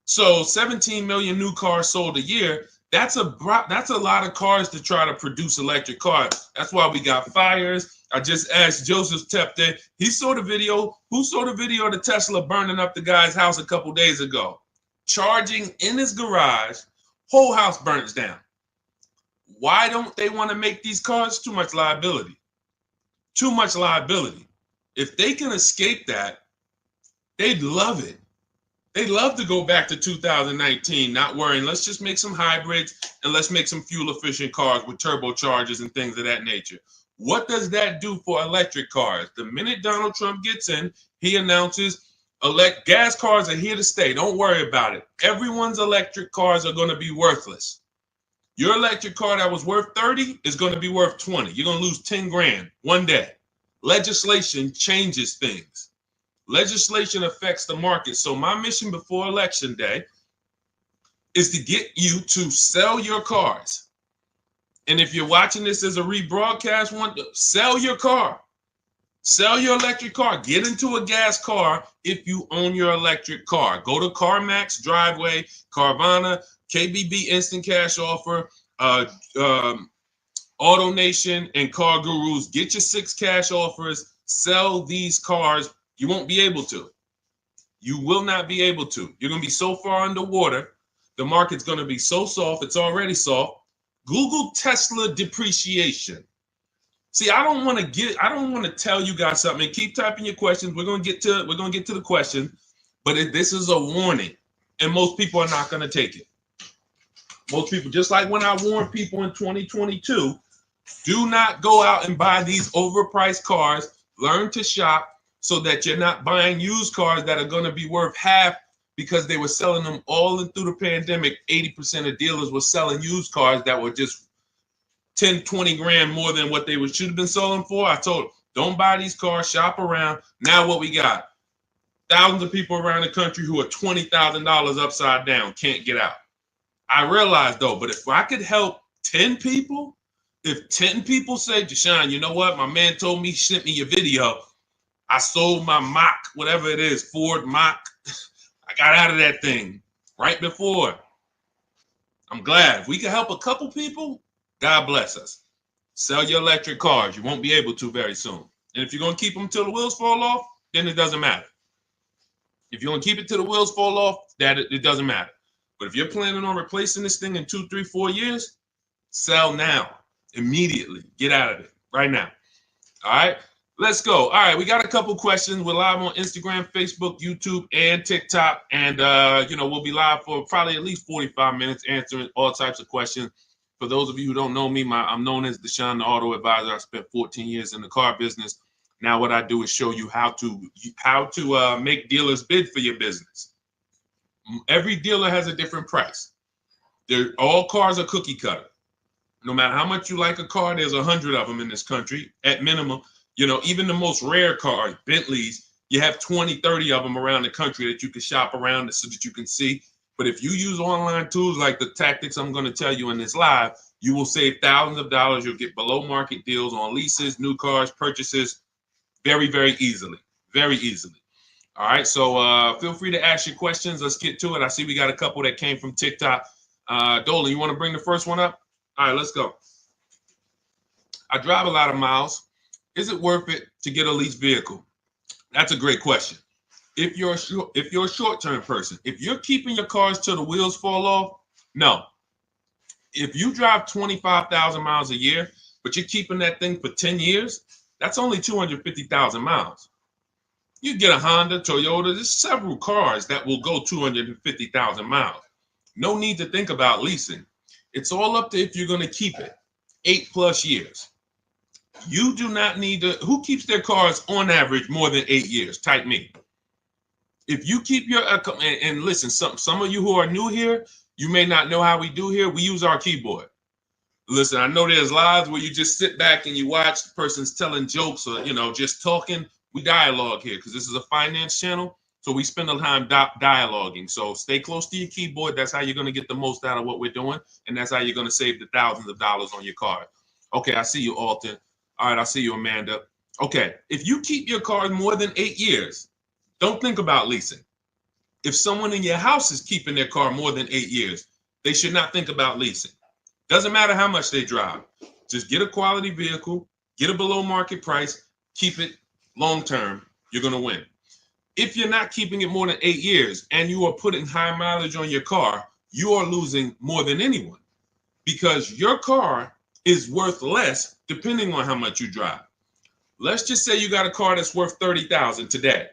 So 17 million new cars sold a year. That's a lot of cars to try to produce electric cars. That's why we got fires. I just asked Joseph Tepte. He saw the video. Who saw the video of the Tesla burning up the guy's house a couple days ago? Charging in his garage, whole house burns down. Why don't they want to make these cars? Too much liability. Too much liability. If they can escape that, they'd love it. They'd love to go back to 2019, not worrying. Let's just make some hybrids and let's make some fuel-efficient cars with turbochargers and things of that nature. What does that do for electric cars? The minute Donald Trump gets in, he announces gas cars are here to stay. Don't worry about it. Everyone's electric cars are going to be worthless. Your electric car that was worth 30 is going to be worth 20. You're going to lose 10 grand one day. Legislation changes things. Legislation affects the market. So my mission before Election Day is to get you to sell your cars. And if you're watching this as a rebroadcast, sell your car. Sell your electric car. Get into a gas car if you own your electric car. Go to CarMax, Driveway, Carvana, KBB Instant Cash Offer, AutoNation, and Car Gurus. Get your 6 cash offers. Sell these cars. You won't be able to. You will not be able to. You're going to be so far underwater. The market's going to be so soft. It's already soft. Google Tesla depreciation. See, I don't want to tell you guys something. Keep typing your questions. We're going to get to the question, but this is a warning, and most people are not going to take it. Most people, just like when I warned people in 2022, do not go out and buy these overpriced cars. Learn to shop so that you're not buying used cars that are going to be worth half because they were selling them all through the pandemic. 80% of dealers were selling used cars that were just 10, 20 grand more than what they should have been selling for. I told them, don't buy these cars, shop around. Now what we got? Thousands of people around the country who are $20,000 upside down, can't get out. I realize though, but if I could help 10 people, if 10 people say, Deshaun, you know what? My man told me, he sent me your video. I sold my Mach, whatever it is, Ford Mach. I got out of that thing right before. I'm glad. If we can help a couple people, God bless us. Sell your electric cars. You won't be able to very soon. And if you're going to keep them till the wheels fall off, then it doesn't matter. If you're going to keep it till the wheels fall off, it doesn't matter. But if you're planning on replacing this thing in 2, 3, 4 years, sell now, immediately. Get out of it right now. All right. Let's go. All right, we got a couple questions. We're live on Instagram, Facebook, YouTube, and TikTok. And, we'll be live for probably at least 45 minutes answering all types of questions. For those of you who don't know me, I'm known as Deshaun, the Auto Advisor. I spent 14 years in the car business. Now what I do is show you how to make dealers bid for your business. Every dealer has a different price. All cars are cookie cutter. No matter how much you like a car, there's 100 of them in this country at minimum. Even the most rare cars, Bentleys, you have 20, 30 of them around the country that you can shop around so that you can see. But if you use online tools like the tactics I'm going to tell you in this live, you will save thousands of dollars. You'll get below market deals on leases, new cars, purchases very, very easily. Very easily. All right. So feel free to ask your questions. Let's get to it. I see we got a couple that came from TikTok. Dolan, you want to bring the first one up? All right, let's go. I drive a lot of miles. Is it worth it to get a leased vehicle? That's a great question. If you're a short-term person, if you're keeping your cars till the wheels fall off, no. If you drive 25,000 miles a year, but you're keeping that thing for 10 years, that's only 250,000 miles. You get a Honda, Toyota, there's several cars that will go 250,000 miles. No need to think about leasing. It's all up to if you're going to keep it 8+ years. You do not need to. Who keeps their cars on average more than 8 years? Type me. If you keep your and listen, some of you who are new here, you may not know how we do here. We use our keyboard. Listen, I know there's lives where you just sit back and you watch the person's telling jokes or just talking. We dialogue here because this is a finance channel, so we spend a time dialoguing. So stay close to your keyboard. That's how you're going to get the most out of what we're doing, and that's how you're going to save the thousands of dollars on your car. Okay, I see you, Alton. All right, I see you, Amanda. Okay, if you keep your car more than 8 years, Don't think about leasing. If someone in your house is keeping their car more than 8 years, they should not think about leasing. Doesn't matter how much they drive. Just get a quality vehicle, get a below market price, keep it long term. You're going to win. If you're not keeping it more than 8 years and you are putting high mileage on your car, you are losing more than anyone because your car is worth less depending on how much you drive. Let's just say you got a car that's worth $30,000 today.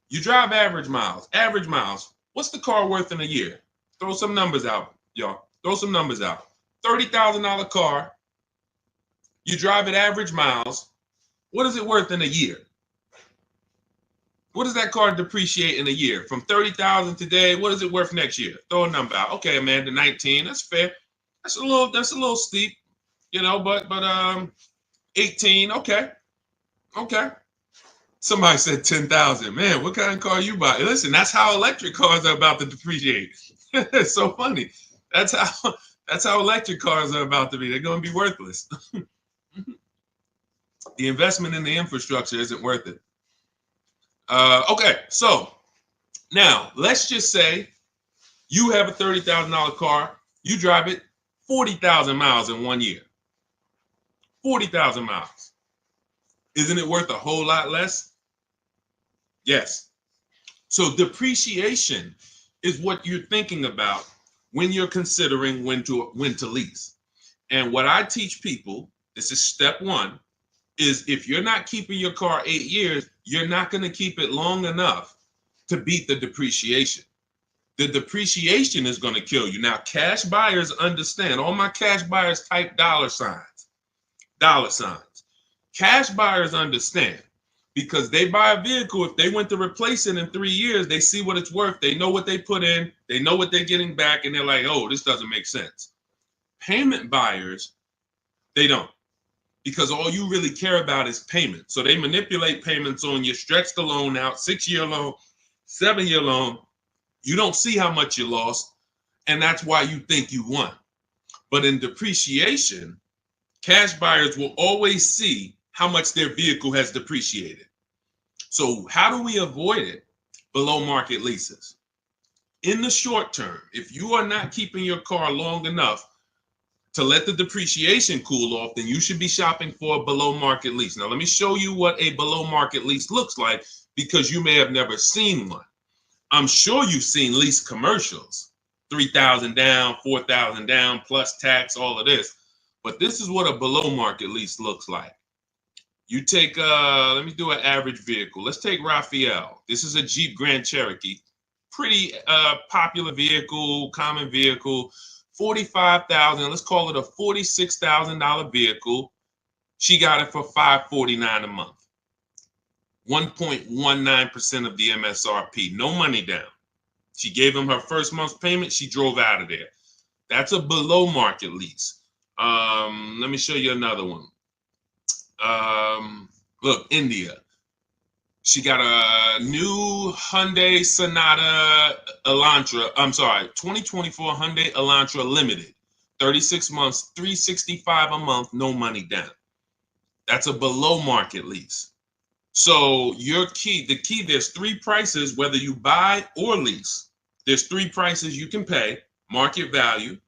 You drive average miles. Average miles. What's the car worth in a year? Throw some numbers out, y'all. Throw some numbers out. $30,000 car. You drive at average miles. What is it worth in a year? What does that car depreciate in a year? From 30,000 today, what is it worth next year? Throw a number out. Okay, Amanda, 19. That's fair. That's a little steep, but 18. Okay. Somebody said 10,000. Man, what kind of car you buy? Listen, that's how electric cars are about to depreciate. It's so funny. That's how electric cars are about to be. They're going to be worthless. The investment in the infrastructure isn't worth it. Okay, so now let's just say you have a $30,000 car. You drive it 40,000 miles in 1 year. 40,000 miles. Isn't it worth a whole lot less? Yes. So depreciation is what you're thinking about when you're considering when to lease. And what I teach people, this is step one, is if you're not keeping your car 8 years, you're not going to keep it long enough to beat the depreciation. The depreciation is going to kill you. Now, cash buyers understand. All my cash buyers type dollar signs. Dollar signs. Cash buyers understand because they buy a vehicle. If they went to replace it in 3 years, they see what it's worth. They know what they put in. They know what they're getting back. And they're like, oh, this doesn't make sense. Payment buyers, they don't. Because all you really care about is payment. So they manipulate payments on you, stretch the loan out, 6-year loan, 7-year loan. You don't see how much you lost, and that's why you think you won. But in depreciation, cash buyers will always see how much their vehicle has depreciated. So how do we avoid it? Below market leases. In the short term, if you are not keeping your car long enough to let the depreciation cool off, then you should be shopping for a below market lease. Now, let me show you what a below market lease looks like because you may have never seen one. I'm sure you've seen lease commercials, 3,000 down, 4,000 down, plus tax, all of this. But this is what a below market lease looks like. You take, let me do an average vehicle. Let's take Raphael. This is a Jeep Grand Cherokee. Pretty popular vehicle, common vehicle. 45,000, let's call it a $46,000 vehicle. She got it for $549 a month. 1.19% of the MSRP, no money down. She gave him her first month's payment. She drove out of there. That's a below market lease. Let me show you another one. Look, India. She got a new Hyundai Sonata Elantra. 2024 Hyundai Elantra Limited. 36 months, $365 a month, no money down. That's a below market lease. So the key, there's 3 prices, whether you buy or lease. There's 3 prices you can pay. Market value,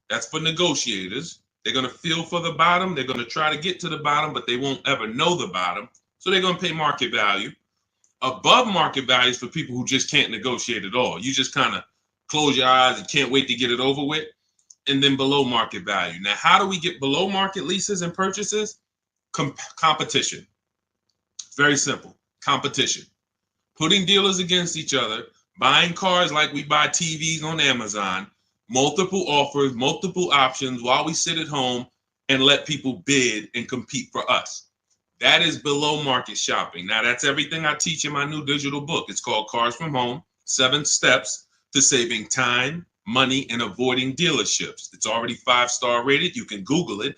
that's for negotiators. They're going to feel for the bottom. They're going to try to get to the bottom, but they won't ever know the bottom. So they're going to pay market value. Above market values for people who just can't negotiate at all. You just kind of close your eyes and can't wait to get it over with. And then below market value. Now, how do we get below market leases and purchases? Competition. Very simple. Competition. Putting dealers against each other, buying cars like we buy TVs on Amazon, multiple offers, multiple options while we sit at home and let people bid and compete for us. That is below market shopping. Now, that's everything I teach in my new digital book. It's called Cars from Home, 7 Steps to Saving Time, Money, and Avoiding Dealerships. It's already 5-star rated. You can Google it.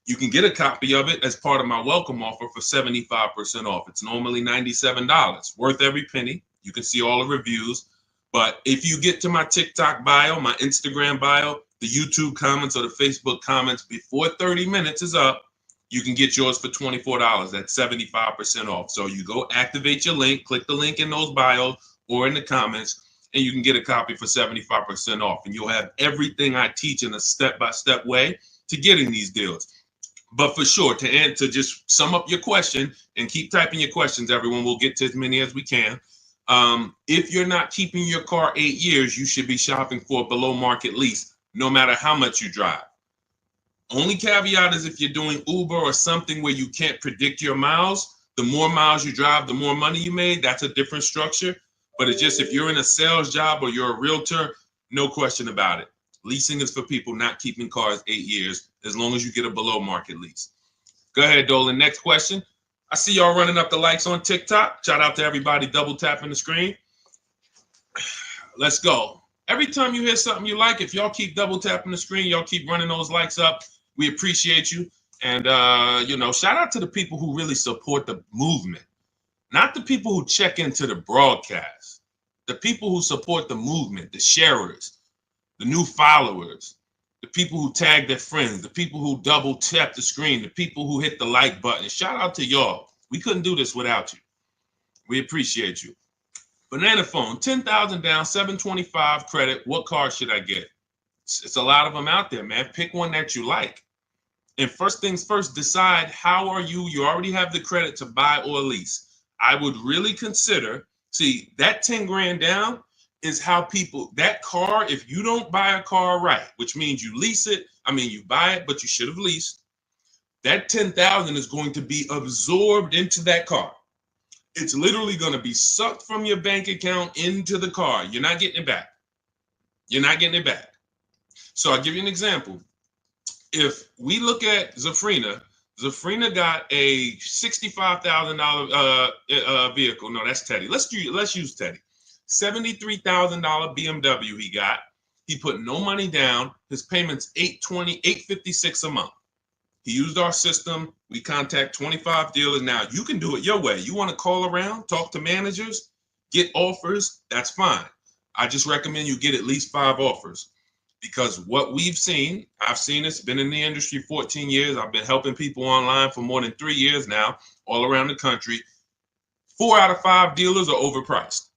You can get a copy of it as part of my welcome offer for 75% off. It's normally $97, worth every penny. You can see all the reviews. But if you get to my TikTok bio, my Instagram bio, the YouTube comments or the Facebook comments before 30 minutes is up, you can get yours for $24. That's 75% off. So you go activate your link, click the link in those bios or in the comments, and you can get a copy for 75% off. And you'll have everything I teach in a step-by-step way to getting these deals. But for sure, to just sum up your question and keep typing your questions, everyone, we'll get to as many as we can. If you're not keeping your car 8 years, you should be shopping for a below market lease, no matter how much you drive. Only caveat is if you're doing Uber or something where you can't predict your miles, the more miles you drive, the more money you made. That's a different structure. But it's just if you're in a sales job or you're a realtor, no question about it. Leasing is for people not keeping cars 8 years, as long as you get a below market lease. Go ahead, Dolan. Next question. I see y'all running up the likes on TikTok. Shout out to everybody double tapping the screen. Let's go. Every time you hear something you like, if y'all keep double tapping the screen, y'all keep running those likes up. We appreciate you. And, shout out to the people who really support the movement, not the people who check into the broadcast, the people who support the movement, the sharers, the new followers, the people who tag their friends, the people who double tap the screen, the people who hit the like button. Shout out to y'all. We couldn't do this without you. We appreciate you. Banana phone, 10,000 down, 725 credit. What car should I get? It's a lot of them out there, man. Pick one that you like. And first things first, decide how are you already have the credit to buy or lease. I would really consider, see, that 10 grand down is how people, that car, if you don't buy a car right, which means you lease it, you buy it, but you should have leased, that 10,000 is going to be absorbed into that car. It's literally going to be sucked from your bank account into the car. You're not getting it back. You're not getting it back. So I'll give you an example. If we look at Zafrina got a $65,000 vehicle. No, that's Teddy. Let's use Teddy. $73,000 BMW he got. He put no money down. His payment's $856 a month. He used our system. We contact 25 dealers. Now you can do it your way. You want to call around, talk to managers, get offers. That's fine. I just recommend you get at least 5 offers. Because what we've seen, I've seen this, been in the industry 14 years. I've been helping people online for more than 3 years now, all around the country. 4 out of 5 dealers are overpriced.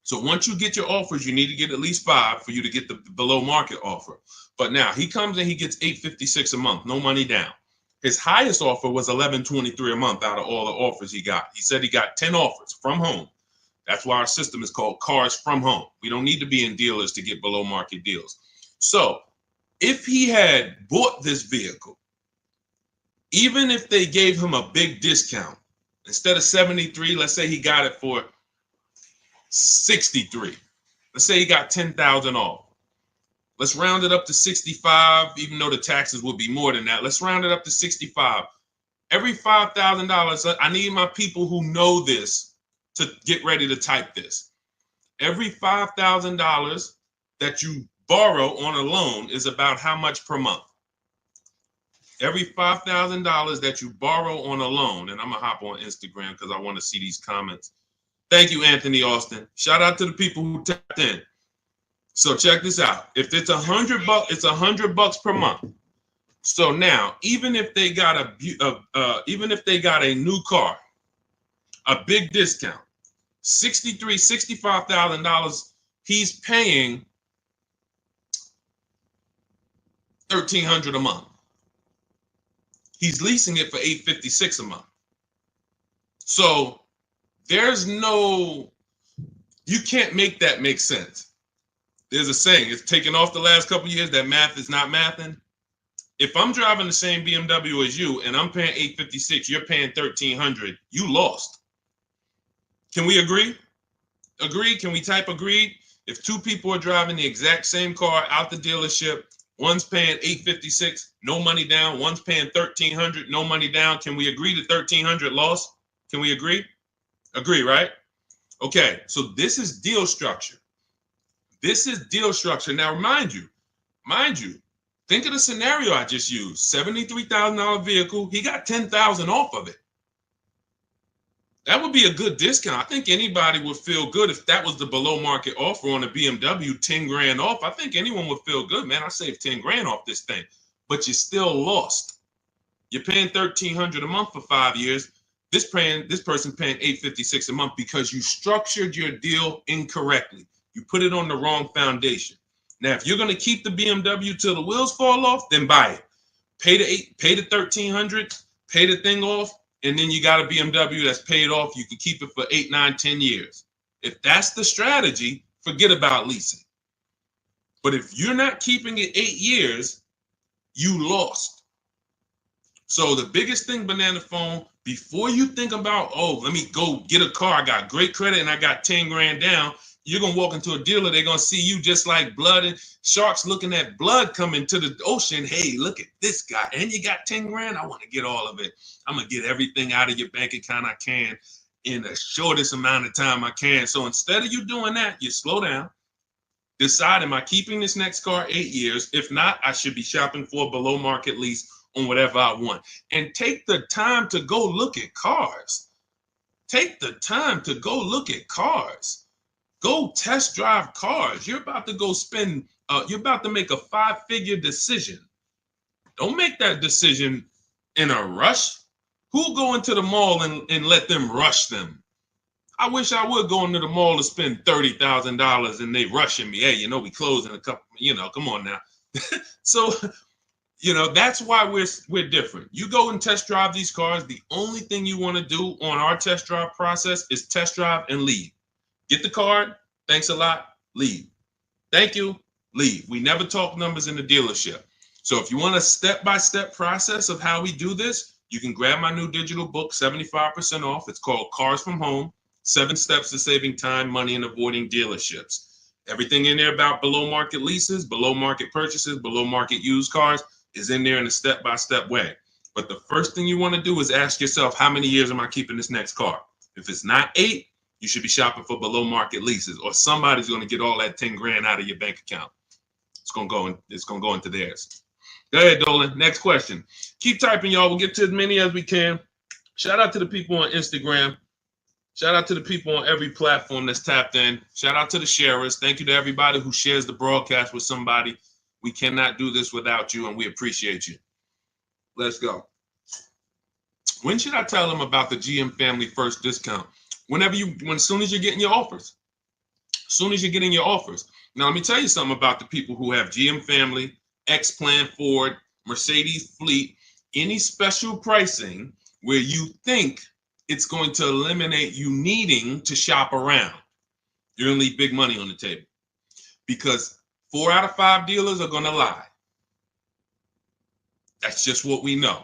So once you get your offers, you need to get at least 5 for you to get the below market offer. But now he comes and he gets $856 a month, no money down. His highest offer was $1123 a month out of all the offers he got. He said he got 10 offers from home. That's why our system is called Cars from Home. We don't need to be in dealers to get below market deals. So if he had bought this vehicle, even if they gave him a big discount, instead of 73, let's say he got it for 63. Let's say he got 10,000 off. Let's round it up to 65, even though the taxes would be more than that. Let's round it up to 65. Every $5,000, I need my people who know this to get ready to type this. Every $5,000 that you borrow on a loan is about how much per month? Every $5,000 that you borrow on a loan, and I'm going to hop on Instagram because I want to see these comments. Thank you, Anthony Austin. Shout out to the people who tapped in. So check this out. If it's $100, it's $100 per month. So now, even if they got a new car, a big discount, $65,000, he's paying $1,300 a month. He's leasing it for $856 a month. So you can't make that make sense. There's a saying, it's taken off the last couple of years that math is not mathing. If I'm driving the same BMW as you and I'm paying $856, you're paying $1,300, you lost. Can we agree? Agree? Can we type agreed? If 2 people are driving the exact same car out the dealership, one's paying $856, no money down. One's paying $1,300, no money down. Can we agree to $1,300 loss? Can we agree? Agree, right? Okay, so this is deal structure. This is deal structure. Now, mind you, think of the scenario I just used. $73,000 vehicle. He got $10,000 off of it. That would be a good discount. I think anybody would feel good if that was the below market offer on a BMW, 10 grand off. I think anyone would feel good, man. I saved 10 grand off this thing, but you still lost. You're paying $1,300 a month for 5 years. This person paying $856 a month because you structured your deal incorrectly. You put it on the wrong foundation. Now, if you're going to keep the BMW till the wheels fall off, then buy it. Pay the $1,300, pay the thing off, and then you got a BMW that's paid off. You can keep it for 8, 9, 10 years. If that's the strategy, forget about leasing. But if you're not keeping it 8 years, you lost. So the biggest thing, Banana Phone, before you think about, oh, let me go get a car, I got great credit and I got 10 grand down, you're going to walk into a dealer, they're going to see you just like blood and sharks looking at blood coming to the ocean. Hey, look at this guy. And you got 10 grand? I want to get all of it. I'm going to get everything out of your bank account I can in the shortest amount of time I can. So instead of you doing that, you slow down. Decide, am I keeping this next car 8 years? If not, I should be shopping for a below market lease on whatever I want. And take the time to go look at cars. Take the time to go look at cars. Go test drive cars. You're about to go spend, you're about to make a 5-figure decision. Don't make that decision in a rush. Who'll go into the mall and let them rush them? I wish I would go into the mall to spend $30,000 and they rushing me. Hey, we close in a couple, come on now. So, that's why we're different. You go and test drive these cars. The only thing you want to do on our test drive process is test drive and leave. Get the card. Thanks a lot. Leave. Thank you. Leave. We never talk numbers in the dealership. So if you want a step-by-step process of how we do this, you can grab my new digital book, 75% off. It's called Cars from Home, 7 Steps to Saving Time, Money, and Avoiding Dealerships. Everything in there about below market leases, below market purchases, below market used cars is in there in a step-by-step way. But the first thing you want to do is ask yourself, how many years am I keeping this next car? If it's not 8, you should be shopping for below market leases, or somebody's going to get all that 10 grand out of your bank account. It's going to go into theirs. Go ahead, Dolan. Next question. Keep typing, y'all. We'll get to as many as we can. Shout out to the people on Instagram. Shout out to the people on every platform that's tapped in. Shout out to the sharers. Thank you to everybody who shares the broadcast with somebody. We cannot do this without you, and we appreciate you. Let's go. When should I tell them about the GM Family First discount? As soon as you're getting your offers. As soon as you're getting your offers. Now, let me tell you something about the people who have GM Family, X-Plan Ford, Mercedes Fleet, any special pricing where you think it's going to eliminate you needing to shop around. You're going to leave big money on the table because 4 out of 5 dealers are going to lie. That's just what we know.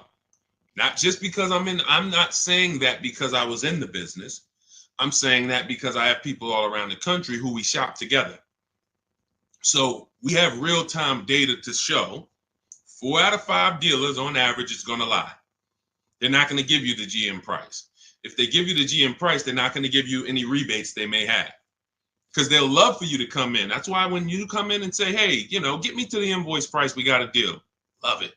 Not just because I'm not saying that because I was in the business. I'm saying that because I have people all around the country who we shop together. So we have real-time data to show 4 out of 5 dealers on average is going to lie. They're not going to give you the GM price. If they give you the GM price, they're not going to give you any rebates they may have because they'll love for you to come in. That's why when you come in and say, hey, get me to the invoice price, we got a deal. Love it.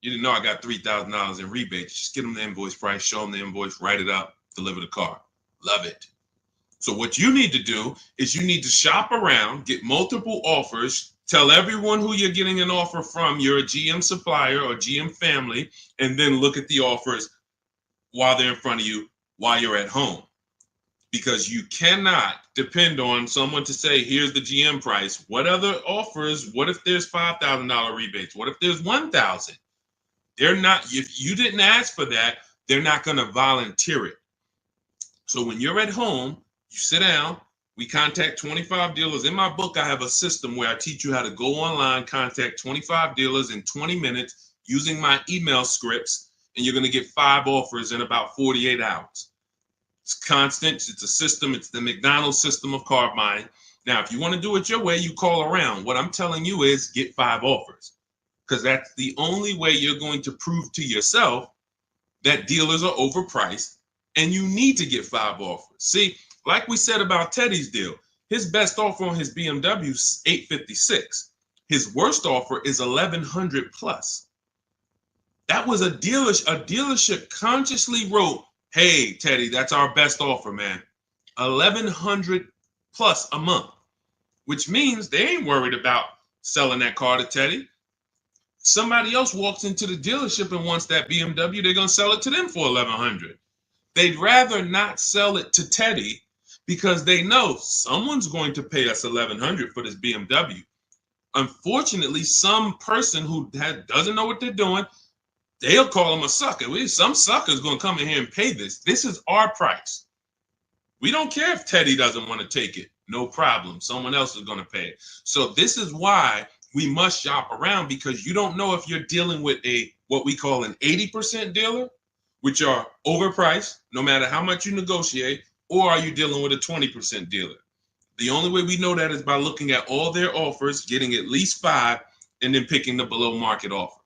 You didn't know I got $3,000 in rebates. Just get them the invoice price, show them the invoice, write it up, deliver the car. Love it. So what you need to do is you need to shop around, get multiple offers, tell everyone who you're getting an offer from, you're a GM supplier or GM family, and then look at the offers while they're in front of you, while you're at home. Because you cannot depend on someone to say, here's the GM price. What other offers? What if there's $5,000 rebates? What if there's $1,000? They're not, if you didn't ask for that, they're not going to volunteer it. So when you're at home, you sit down, we contact 25 dealers. In my book, I have a system where I teach you how to go online, contact 25 dealers in 20 minutes using my email scripts, and you're going to get 5 offers in about 48 hours. It's constant. It's a system. It's the McDonald's system of car buying. Now, if you want to do it your way, you call around. What I'm telling you is get 5 offers because that's the only way you're going to prove to yourself that dealers are overpriced and you need to get 5 offers. See, like we said about Teddy's deal, his best offer on his BMW is $856. His worst offer is $1,100 plus. That was a dealership consciously wrote, hey, Teddy, that's our best offer, man. $1,100 plus a month, which means they ain't worried about selling that car to Teddy. Somebody else walks into the dealership and wants that BMW, they're going to sell it to them for $1,100. They'd rather not sell it to Teddy because they know someone's going to pay us $1,100 for this BMW. Unfortunately, some person who doesn't know what they're doing, they'll call them a sucker. Some sucker's going to come in here and pay this. This is our price. We don't care if Teddy doesn't want to take it. No problem. Someone else is going to pay it. So this is why we must shop around, because you don't know if you're dealing with what we call an 80% dealer, which are overpriced no matter how much you negotiate, or are you dealing with a 20% dealer? The only way we know that is by looking at all their offers, getting at least 5, and then picking the below market offer.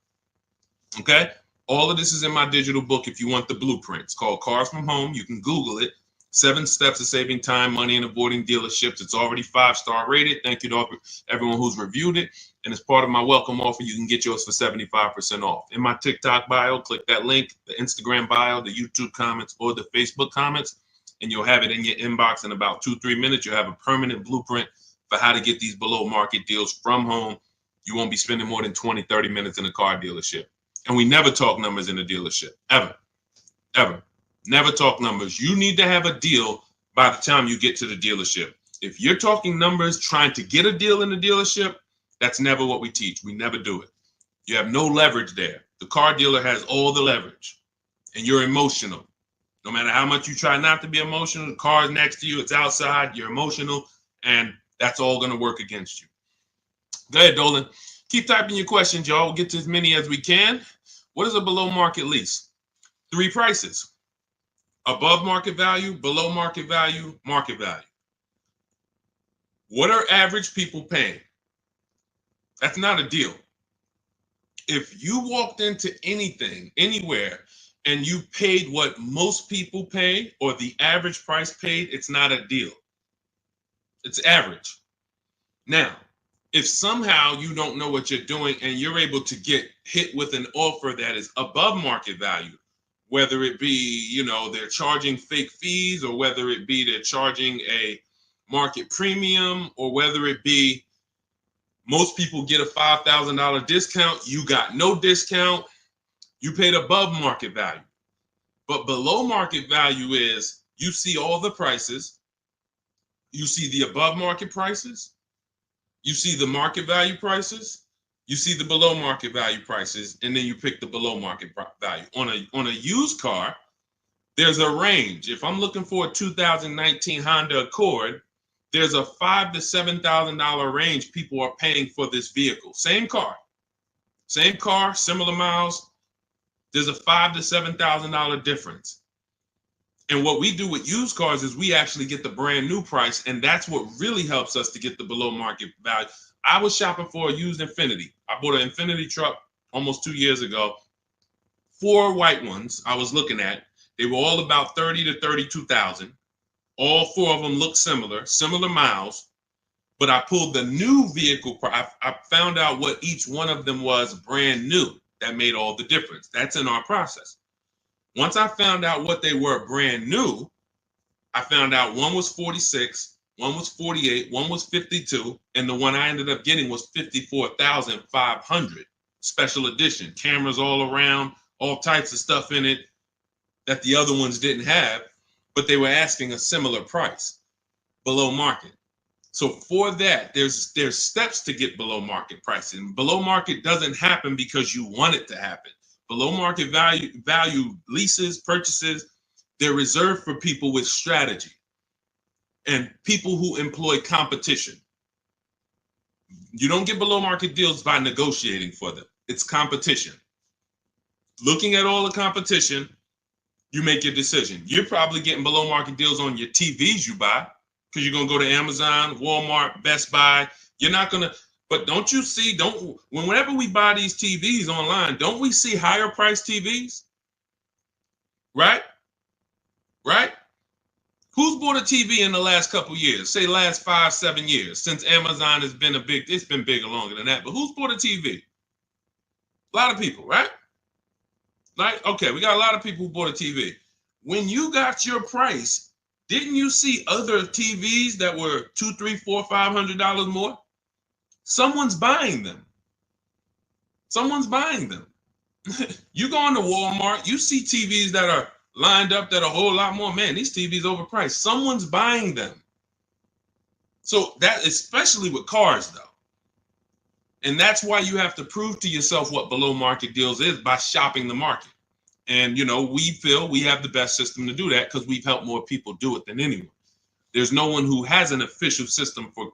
Okay? All of this is in my digital book if you want the blueprint. It's called Cars from Home. You can Google it. 7 steps of saving time, money, and avoiding dealerships. It's already 5-star rated. Thank you to everyone who's reviewed it. And as part of my welcome offer, you can get yours for 75% off. In my TikTok bio, click that link, the Instagram bio, the YouTube comments, or the Facebook comments, and you'll have it in your inbox in about 2-3 minutes. You'll have a permanent blueprint for how to get these below market deals from home. You won't be spending more than 20-30 minutes in a car dealership. And we never talk numbers in a dealership, ever, ever. Never talk numbers. You need to have a deal by the time you get to the dealership. If you're talking numbers, trying to get a deal in the dealership, that's never what we teach. We never do it. You have no leverage there. The car dealer has all the leverage, and you're emotional. No matter how much you try not to be emotional, the car is next to you, it's outside, you're emotional, and that's all going to work against you. Go ahead, Dolan. Keep typing your questions, y'all. We'll get to as many as we can. What is a below market lease? 3 prices. Above market value, below market value, market value. What are average people paying? That's not a deal. If you walked into anything, anywhere, and you paid what most people pay or the average price paid, it's not a deal. It's average. Now, if somehow you don't know what you're doing and you're able to get hit with an offer that is above market value, whether it be, they're charging fake fees, or whether it be they're charging a market premium, or whether it be most people get a $5,000 discount, you got no discount, you paid above market value. But below market value is you see all the prices, you see the above market prices, you see the market value prices, you see the below market value prices, and then you pick the below market value. On a used car, there's a range. If I'm looking for a 2019 Honda Accord, there's a $5,000 to $7,000 range people are paying for this vehicle. Same car, similar miles. There's a $5,000 to $7,000 difference. And what we do with used cars is we actually get the brand new price, and that's what really helps us to get the below market value. I was shopping for a used Infiniti. I bought an Infiniti truck almost 2 years ago. 4 white ones I was looking at. They were all about 30 to 32,000. All 4 of them looked similar miles. But I pulled the new vehicle. I found out what each one of them was brand new. That made all the difference. That's in our process. Once I found out what they were brand new, I found out one was 46, one was 48, one was 52, and the one I ended up getting was 54,500 special edition. Cameras all around, all types of stuff in it that the other ones didn't have, but they were asking a similar price, below market. So for that, there's steps to get below market pricing. Below market doesn't happen because you want it to happen. Below market value leases, purchases, they're reserved for people with strategy and people who employ competition. You don't get below market deals by negotiating for them. It's competition. Looking at all the competition, you make your decision. You're probably getting below market deals on your TVs you buy, because you're going to go to Amazon, Walmart, Best Buy. You're not going to, but don't you see, whenever we buy these TVs online, don't we see higher priced TVs? Right? Right? Who's bought a TV in the last couple years? Say last 5-7 years, since Amazon has been it's been bigger longer than that, but who's bought a TV? A lot of people, right? Like, okay, we got a lot of people who bought a TV. When you got your price, didn't you see other TVs that were $200, $300, $400, $500 more? Someone's buying them. Someone's buying them. You go into Walmart, you see TVs that are lined up that are a whole lot more. Man, these TVs overpriced. Someone's buying them. So that, especially with cars though. And that's why you have to prove to yourself what below market deals is by shopping the market. And, we feel we have the best system to do that because we've helped more people do it than anyone. There's no one who has an official system for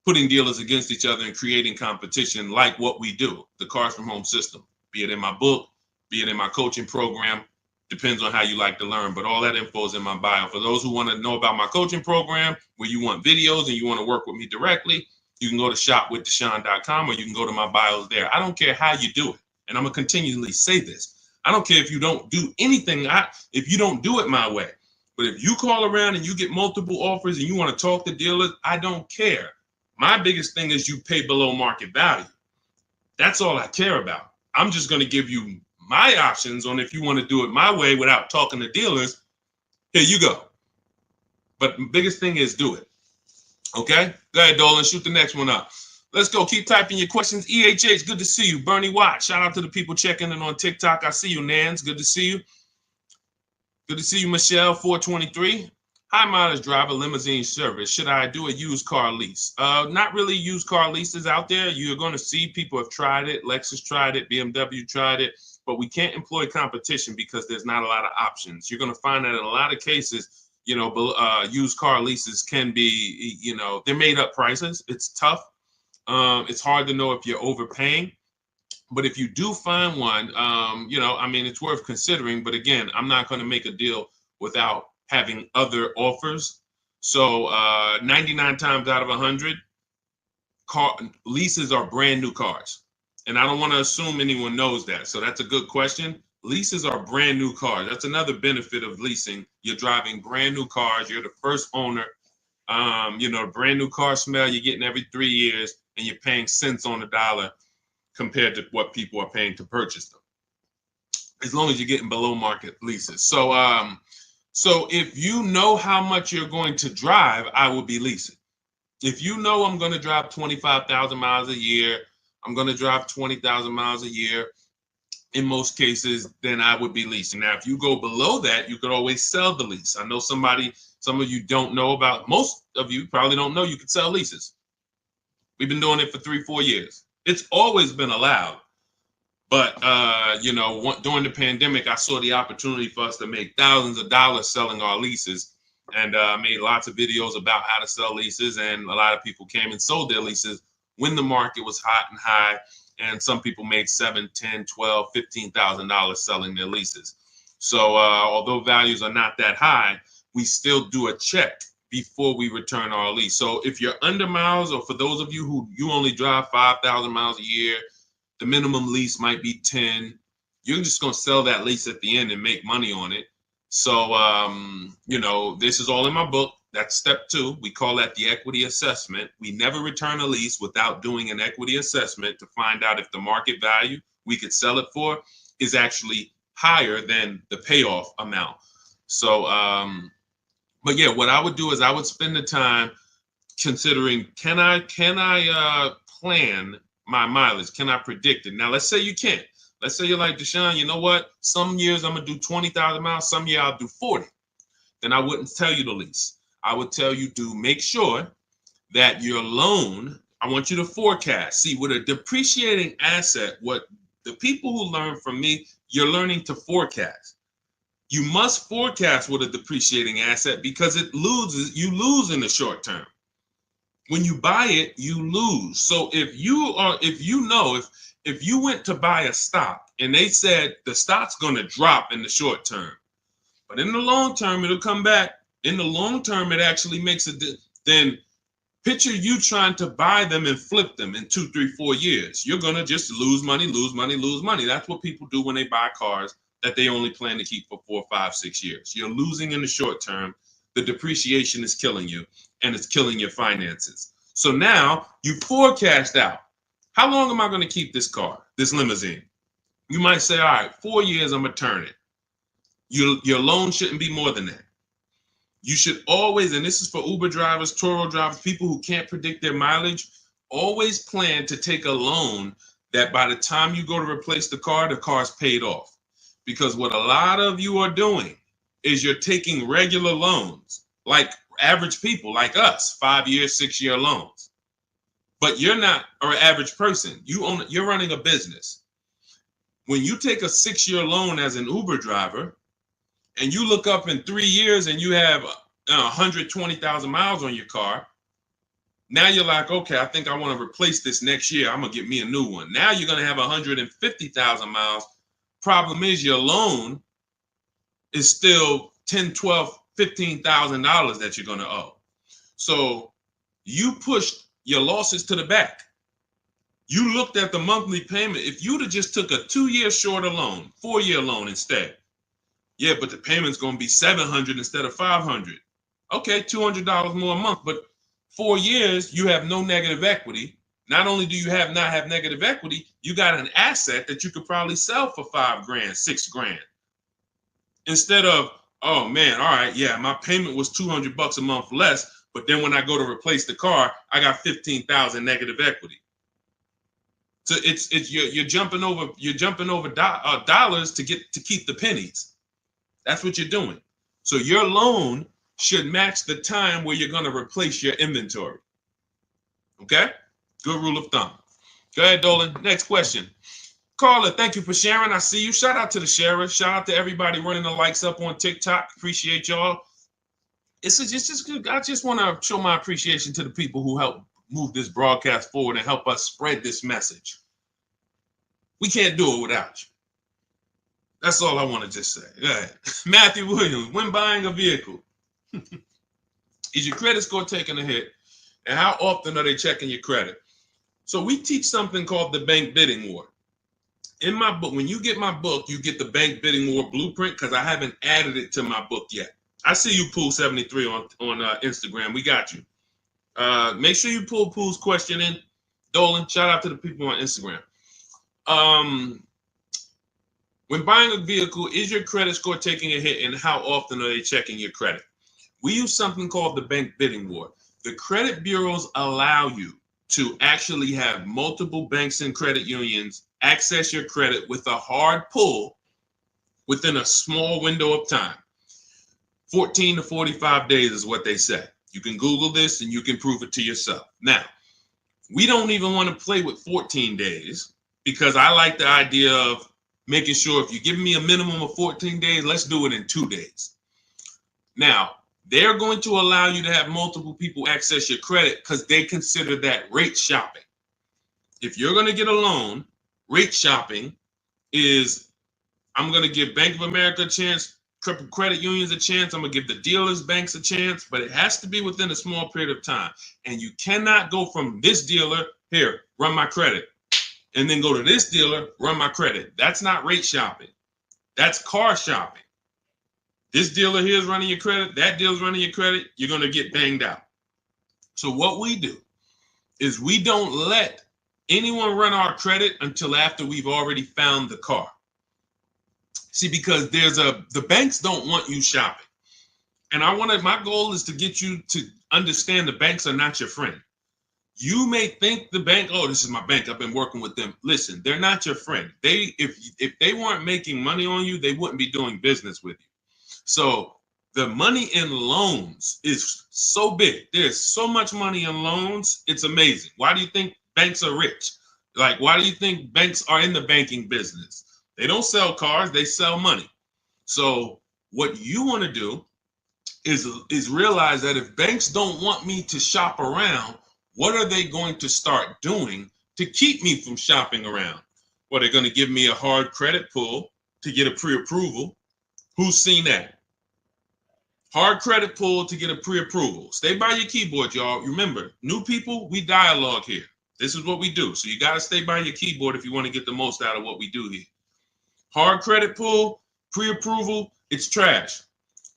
putting dealers against each other and creating competition like what we do, the Cars from Home system, be it in my book, be it in my coaching program, depends on how you like to learn. But all that info is in my bio. For those who want to know about my coaching program, where you want videos and you want to work with me directly, you can go to shopwithdeshaun.com or you can go to my bios there. I don't care how you do it. And I'm going to continually say this. I don't care if you don't do anything, if you don't do it my way. But if you call around and you get multiple offers and you want to talk to dealers, I don't care. My biggest thing is you pay below market value. That's all I care about. I'm just going to give you my options on if you want to do it my way without talking to dealers. Here you go. But the biggest thing is do it. Okay? Go ahead, Dolan. Shoot the next one up. Let's go. Keep typing your questions. EHH, good to see you. Bernie Watt, shout out to the people checking in on TikTok. I see you, Nans. Good to see you. Good to see you, Michelle, 423. High mileage driver, limousine service. Should I do a used car lease? Not really used car leases out there. You're going to see people have tried it. Lexus tried it. BMW tried it. But we can't employ competition because there's not a lot of options. You're going to find that in a lot of cases, used car leases can be, they're made up prices. It's tough. It's hard to know if you're overpaying. But if you do find one, it's worth considering. But again, I'm not going to make a deal without having other offers. So 99 times out of 100, leases are brand new cars. And I don't want to assume anyone knows that. So that's a good question. Leases are brand new cars. That's another benefit of leasing. You're driving brand new cars. You're the first owner. Brand new car smell you're getting every 3 years, and you're paying cents on the dollar compared to what people are paying to purchase them, as long as you're getting below market leases. So if you know how much you're going to drive, I will be leasing. If you know I'm going to drive 25,000 miles a year, I'm going to drive 20,000 miles a year, in most cases, then I would be leasing. Now, if you go below that, you could always sell the lease. I know some of you don't know about, most of you probably don't know you could sell leases. We've been doing it for 3-4 years. It's always been allowed. But, during the pandemic, I saw the opportunity for us to make thousands of dollars selling our leases. And made lots of videos about how to sell leases. And a lot of people came and sold their leases when the market was hot and high. And some people made $7,000, $10,000, $12,000, $15,000 selling their leases. So although values are not that high, we still do a check before we return our lease. So if you're under miles, or for those of you who you only drive 5,000 miles a year, the minimum lease might be 10. You're just going to sell that lease at the end and make money on it. So, this is all in my book. That's step 2. We call that the equity assessment. We never return a lease without doing an equity assessment to find out if the market value we could sell it for is actually higher than the payoff amount. So, but yeah, what I would do is I would spend the time considering, can I plan my mileage? Can I predict it? Now, let's say you can't. Let's say you're like, Deshaun, you know what? Some years I'm going to do 20,000 miles. Some year I'll do 40. Then I wouldn't tell you to lease. I would tell you to make sure that your loan, I want you to forecast. See, with a depreciating asset, what the people who learn from me, you're learning to forecast. You must forecast with a depreciating asset because you lose in the short term. When you buy it, you lose. So if you went to buy a stock and they said the stock's going to drop in the short term, but in the long term, it'll come back. In the long term, it actually makes then picture you trying to buy them and flip them in 2, 3, 4 years. You're going to just lose money, lose money, lose money. That's what people do when they buy cars that they only plan to keep for 4, 5, 6 years. You're losing in the short term. The depreciation is killing you, and it's killing your finances. So now you forecast out. How long am I going to keep this car, this limousine? You might say, all right, 4 years, I'm going to turn it. Your loan shouldn't be more than that. You should always, and this is for Uber drivers, Turo drivers, people who can't predict their mileage, always plan to take a loan that by the time you go to replace the car's paid off. Because what a lot of you are doing is you're taking regular loans, like average people like us, 5-year, 6-year loans. But you're not an average person. You're running a business. When you take a 6-year loan as an Uber driver and you look up in 3 years and you have 120,000 miles on your car, now you're like, okay, I think I want to replace this next year. I'm going to get me a new one. Now you're going to have 150,000 miles. Problem is your loan is still $10, $12, $15,000 that you're going to owe. So you pushed your losses to the back. You looked at the monthly payment. If you'd have just took a 2-year shorter loan, 4-year loan instead, yeah, but the payment's going to be $700 instead of $500. Okay, $200 more a month, but 4 years, you have no negative equity. Not only do you not have negative equity, you got an asset that you could probably sell for $5,000, $6,000. Instead of, oh man, all right, yeah, my payment was $200 a month less, but then when I go to replace the car, I got 15,000 negative equity. So you're jumping over dollars to keep the pennies. That's what you're doing. So your loan should match the time where you're going to replace your inventory. Okay? Good rule of thumb. Go ahead, Dolan. Next question. Carla, thank you for sharing. I see you. Shout out to the sharers. Shout out to everybody running the likes up on TikTok. Appreciate y'all. It's just good. I just want to show my appreciation to the people who help move this broadcast forward and help us spread this message. We can't do it without you. That's all I want to just say. Go ahead. Matthew Williams, when buying a vehicle, is your credit score taking a hit? And how often are they checking your credit? So we teach something called the bank bidding war. In my book, when you get my book, you get the bank bidding war blueprint because I haven't added it to my book yet. I see you, Pool73 on Instagram. We got you. Make sure you pull Pool's question in. Dolan, shout out to the people on Instagram. When buying a vehicle, is your credit score taking a hit, and how often are they checking your credit? We use something called the bank bidding war. The credit bureaus allow you to actually have multiple banks and credit unions access your credit with a hard pull within a small window of time. 14 to 45 days is what they say. You can Google this and you can prove it to yourself. Now, we don't even want to play with 14 days because I like the idea of making sure if you give me a minimum of 14 days, let's do it in 2 days. Now, they're going to allow you to have multiple people access your credit because they consider that rate shopping. If you're going to get a loan, rate shopping is, I'm going to give Bank of America a chance, credit unions a chance, I'm going to give the dealers, banks a chance, but it has to be within a small period of time. And you cannot go from this dealer, here, run my credit, and then go to this dealer, run my credit. That's not rate shopping. That's car shopping. This dealer here is running your credit, that dealer's running your credit, you're going to get banged out. So what we do is we don't let anyone run our credit until after we've already found the car. See, because the banks don't want you shopping. And my goal is to get you to understand the banks are not your friend. You may think the bank, oh, this is my bank, I've been working with them. Listen, they're not your friend. If they weren't making money on you, they wouldn't be doing business with you. So the money in loans is so big. There's so much money in loans. It's amazing. Why do you think banks are rich? Like, why do you think banks are in the banking business? They don't sell cars, they sell money. So what you want to do is realize that if banks don't want me to shop around, what are they going to start doing to keep me from shopping around? Well, they're going to give me a hard credit pull to get a pre-approval. Who's seen that? Hard credit pull to get a pre-approval. Stay by your keyboard, y'all. Remember, new people, we dialogue here. This is what we do. So you got to stay by your keyboard if you want to get the most out of what we do here. Hard credit pull, pre-approval, it's trash.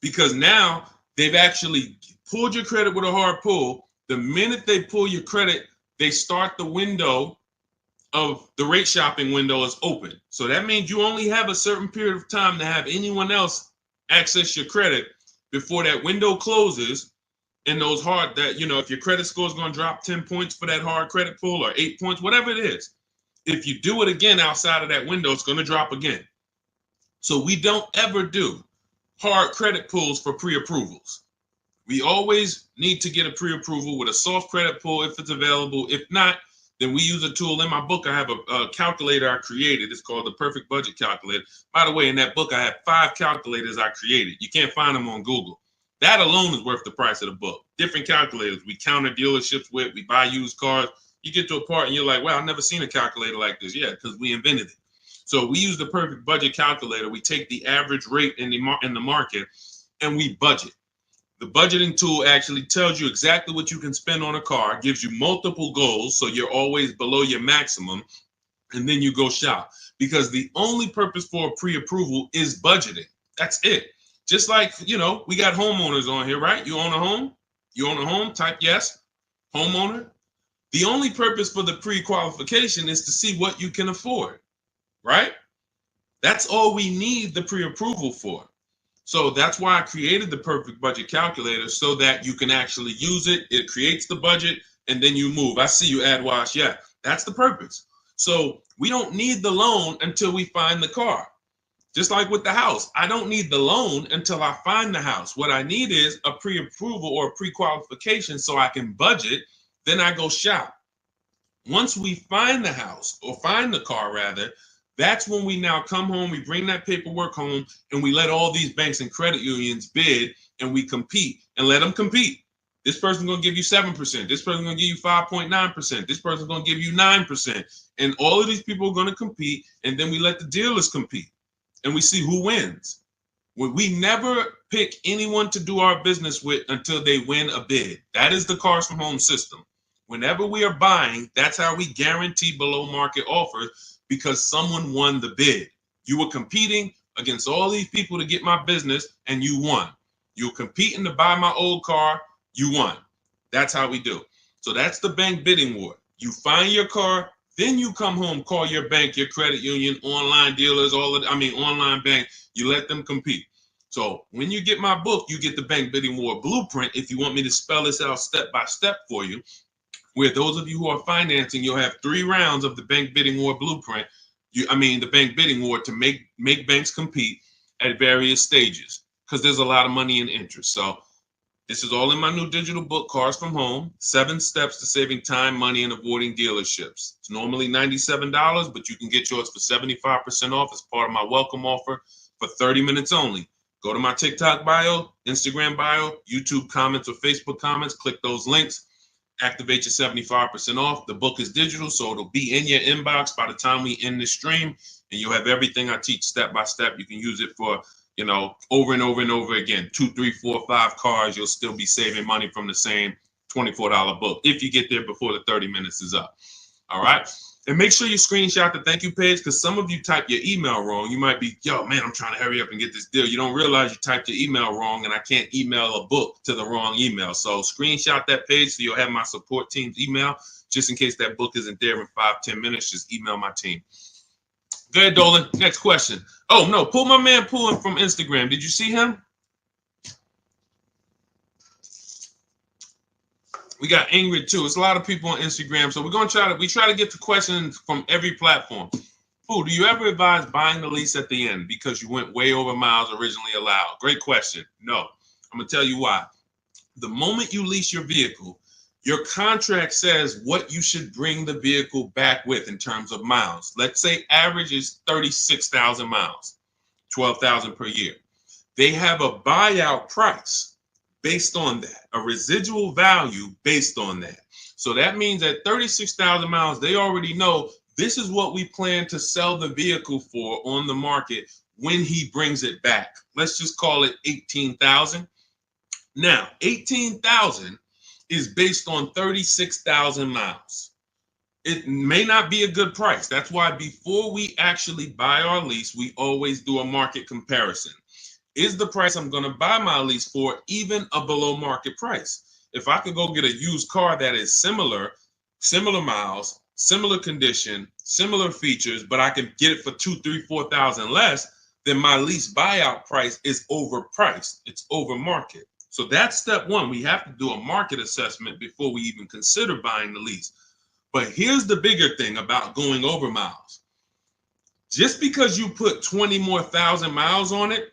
Because now they've actually pulled your credit with a hard pull. The minute they pull your credit, they start the window of the rate shopping window is open. So that means you only have a certain period of time to have anyone else access your credit before that window closes. And those hard, that, if your credit score is going to drop 10 points for that hard credit pull or 8 points, whatever it is, If you do it again outside of that window, it's going to drop again. So we don't ever do hard credit pulls for pre-approvals. We always need to get a pre-approval with a soft credit pull if it's available. If not, then we use a tool. In my book, I have a calculator I created. It's called the Perfect Budget Calculator. By the way, in that book, I have 5 calculators I created. You can't find them on Google. That alone is worth the price of the book. Different calculators. We counter dealerships with. We buy used cars. You get to a part and you're like, well, I've never seen a calculator like this. Yeah, because we invented it. So we use the Perfect Budget Calculator. We take the average rate in the market and we budget. The budgeting tool actually tells you exactly what you can spend on a car, gives you multiple goals, so you're always below your maximum, and then you go shop. Because the only purpose for a pre-approval is budgeting. That's it. Just like, you know, we got homeowners on here, right? You own a home? You own a home? Type yes. Homeowner. The only purpose for the pre-qualification is to see what you can afford, right? That's all we need the pre-approval for. So that's why I created the Perfect Budget Calculator, so that you can actually use it. It creates the budget and then you move. I see you, AdWash. Yeah, that's the purpose. So we don't need the loan until we find the car. Just like with the house, I don't need the loan until I find the house. What I need is a pre-approval or a pre-qualification so I can budget. Then I go shop. Once we find the house, or find the car rather, that's when we now come home, we bring that paperwork home, and we let all these banks and credit unions bid, and we compete and let them compete. This person's going to give you 7%. This person's going to give you 5.9%. This person's going to give you 9%. And all of these people are going to compete, and then we let the dealers compete, and we see who wins. We never pick anyone to do our business with until they win a bid. That is the Cars from Home system. Whenever we are buying, that's how we guarantee below market offers, because someone won the bid. You were competing against all these people to get my business, and you won. You were competing to buy my old car, you won. That's how we do. So that's the bank bidding war. You find your car, then you come home, call your bank, your credit union, online dealers, online bank, you let them compete. So when you get my book, you get the bank bidding war blueprint. If you want me to spell this out step by step for you, where those of you who are financing, you'll have 3 rounds of the bank bidding war blueprint. The bank bidding war to make banks compete at various stages, because there's a lot of money and interest. So this is all in my new digital book, Cars from Home, 7 Steps to Saving Time, Money, and Avoiding Dealerships. It's normally $97, but you can get yours for 75% off as part of my welcome offer for 30 minutes only. Go to my TikTok bio, Instagram bio, YouTube comments, or Facebook comments, click those links. Activate your 75% off. The book is digital, so it'll be in your inbox by the time we end this stream, and you'll have everything I teach step by step. You can use it for, over and over and over again. 2, 3, 4, 5 cars. You'll still be saving money from the same $24 book if you get there before the 30 minutes is up. All right. And make sure you screenshot the thank you page, because some of you type your email wrong. You might be, yo, man, I'm trying to hurry up and get this deal. You don't realize you typed your email wrong, and I can't email a book to the wrong email. So screenshot that page so you'll have my support team's email, just in case that book isn't there in 5-10 minutes. Just email my team. Go ahead, Dolan. Next question. Oh, no, pull my man Pulling from Instagram. Did you see him? We got Ingrid too. It's a lot of people on Instagram, so we're gonna try to get to questions from every platform. Do you ever advise buying the lease at the end because you went way over miles originally allowed? Great question. No, I'm gonna tell you why. The moment you lease your vehicle, your contract says what you should bring the vehicle back with in terms of miles. Let's say average is 36,000 miles, 12,000 per year. They have a buyout price based on that, a residual value based on that. So that means at 36,000 miles, they already know this is what we plan to sell the vehicle for on the market when he brings it back. Let's just call it 18,000. Now, 18,000 is based on 36,000 miles. It may not be a good price. That's why before we actually buy our lease, we always do a market comparison. Is the price I'm going to buy my lease for even a below market price? If I could go get a used car that is similar miles, similar condition, similar features, but I can get it for 2, 3, 4,000 less, then my lease buyout price is overpriced. It's over market. So that's step one. We have to do a market assessment before we even consider buying the lease. But here's the bigger thing about going over miles. Just because you put 20 more thousand miles on it,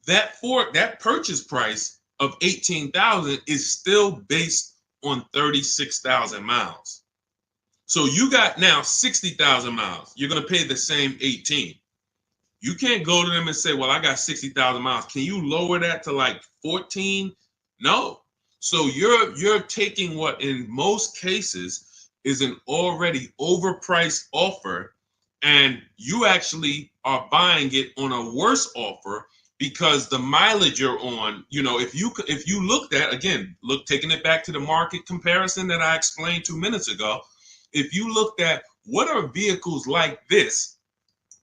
that purchase price of 18,000 is still based on 36,000 miles. So you got now 60,000 miles. You're going to pay the same 18. You can't go to them and say, well, I got 60,000 miles. Can you lower that to like 14? No. So you're taking what in most cases is an already overpriced offer, and you actually are buying it on a worse offer because the mileage you're on, if you looked at, again, taking it back to the market comparison that I explained 2 minutes ago, if you looked at what are vehicles like this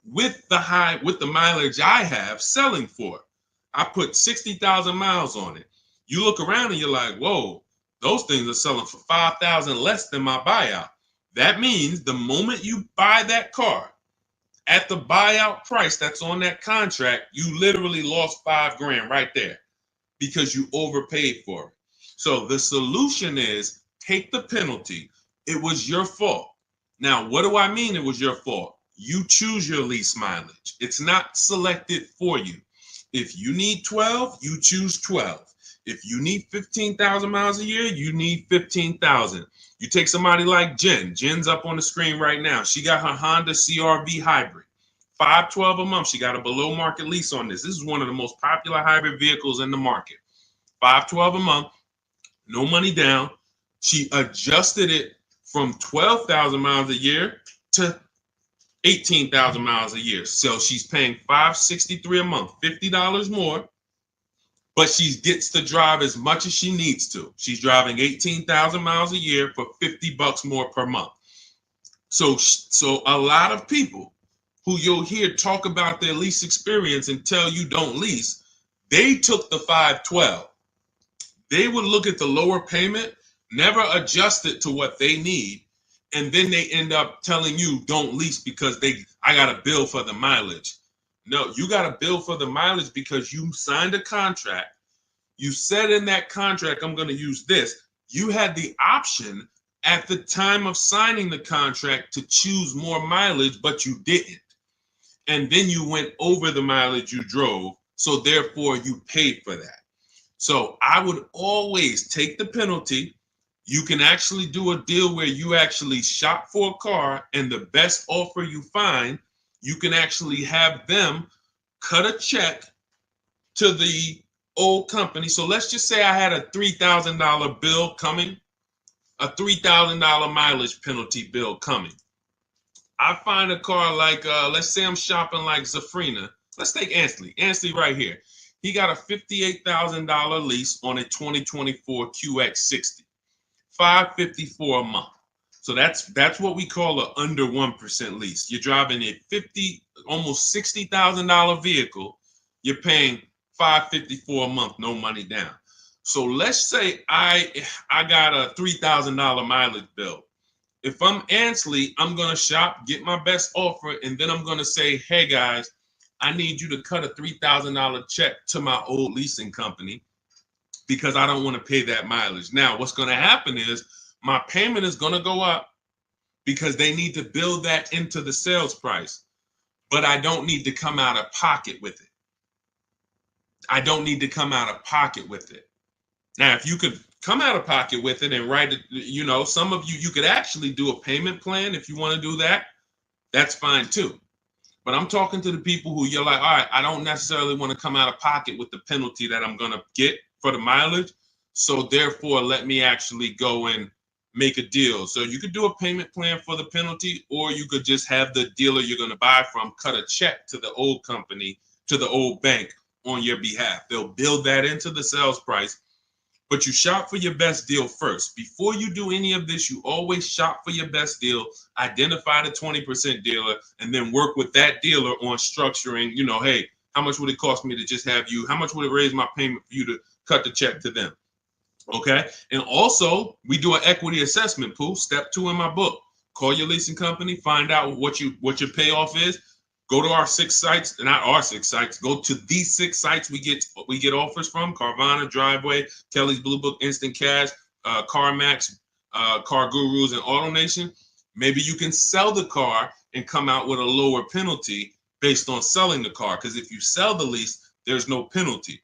with the mileage I have selling for, I put 60,000 miles on it. You look around and you're like, whoa, those things are selling for 5,000 less than my buyout. That means the moment you buy that car at the buyout price that's on that contract, you literally lost $5,000 right there because you overpaid for it. So the solution is take the penalty. It was your fault. Now, what do I mean it was your fault? You choose your lease mileage. It's not selected for you. If you need 12, you choose 12. If you need 15,000 miles a year, you need 15,000. You take somebody like Jen. Jen's up on the screen right now. She got her Honda CR-V hybrid. $512 a month. She got a below market lease on this. This is one of the most popular hybrid vehicles in the market. $512 a month, no money down. She adjusted it from 12,000 miles a year to 18,000 miles a year. So she's paying $563 a month, $50 more, but she gets to drive as much as she needs to. She's driving 18,000 miles a year for $50 more per month. So a lot of people who you'll hear talk about their lease experience and tell you don't lease, they took the 512. They would look at the lower payment, never adjust it to what they need, and then they end up telling you don't lease because I got a bill for the mileage. No, you got a bill for the mileage because you signed a contract. You said in that contract, I'm going to use this. You had the option at the time of signing the contract to choose more mileage, but you didn't. And then you went over the mileage you drove. So therefore you paid for that. So I would always take the penalty. You can actually do a deal where you actually shop for a car, and the best offer you find, you can actually have them cut a check to the old company. So let's just say I had a $3,000 bill coming, a $3,000 mileage penalty bill coming. I find a car like, let's say I'm shopping like Zafrina. Let's take Ansley. Ansley right here. He got a $58,000 lease on a 2024 QX60. $554 a month. So that's what we call an under 1% lease. You're driving a almost $60,000 vehicle. You're paying $554 a month, no money down. So let's say I got a $3,000 mileage bill. If I'm Ansley, I'm gonna shop, get my best offer, and then I'm gonna say, hey guys, I need you to cut a $3,000 check to my old leasing company, because I don't want to pay that mileage. Now, what's going to happen is my payment is going to go up because they need to build that into the sales price, but I don't need to come out of pocket with it. I don't need to come out of pocket with it. Now, if you could come out of pocket with it and write it, some of you could actually do a payment plan if you want to do that. That's fine too. But I'm talking to the people who you're like, all right, I don't necessarily want to come out of pocket with the penalty that I'm going to get for the mileage. So therefore, let me actually go and make a deal. So you could do a payment plan for the penalty, or you could just have the dealer you're going to buy from cut a check to the old company, to the old bank on your behalf. They'll build that into the sales price, but you shop for your best deal first. Before you do any of this, you always shop for your best deal, identify the 20% dealer, and then work with that dealer on structuring, hey, how much would it cost me to just have you? How much would it raise my payment for you to cut the check to them? Okay. And also, we do an equity assessment, Pooh. Step 2 in my book. Call your leasing company, find out what your payoff is. Go to our 6 sites, not our 6 sites. Go to these 6 sites we get offers from: Carvana, Driveway, Kelly's Blue Book, Instant Cash, CarMax, Car Gurus and AutoNation, maybe you can sell the car and come out with a lower penalty based on selling the car. Because if you sell the lease, there's no penalty.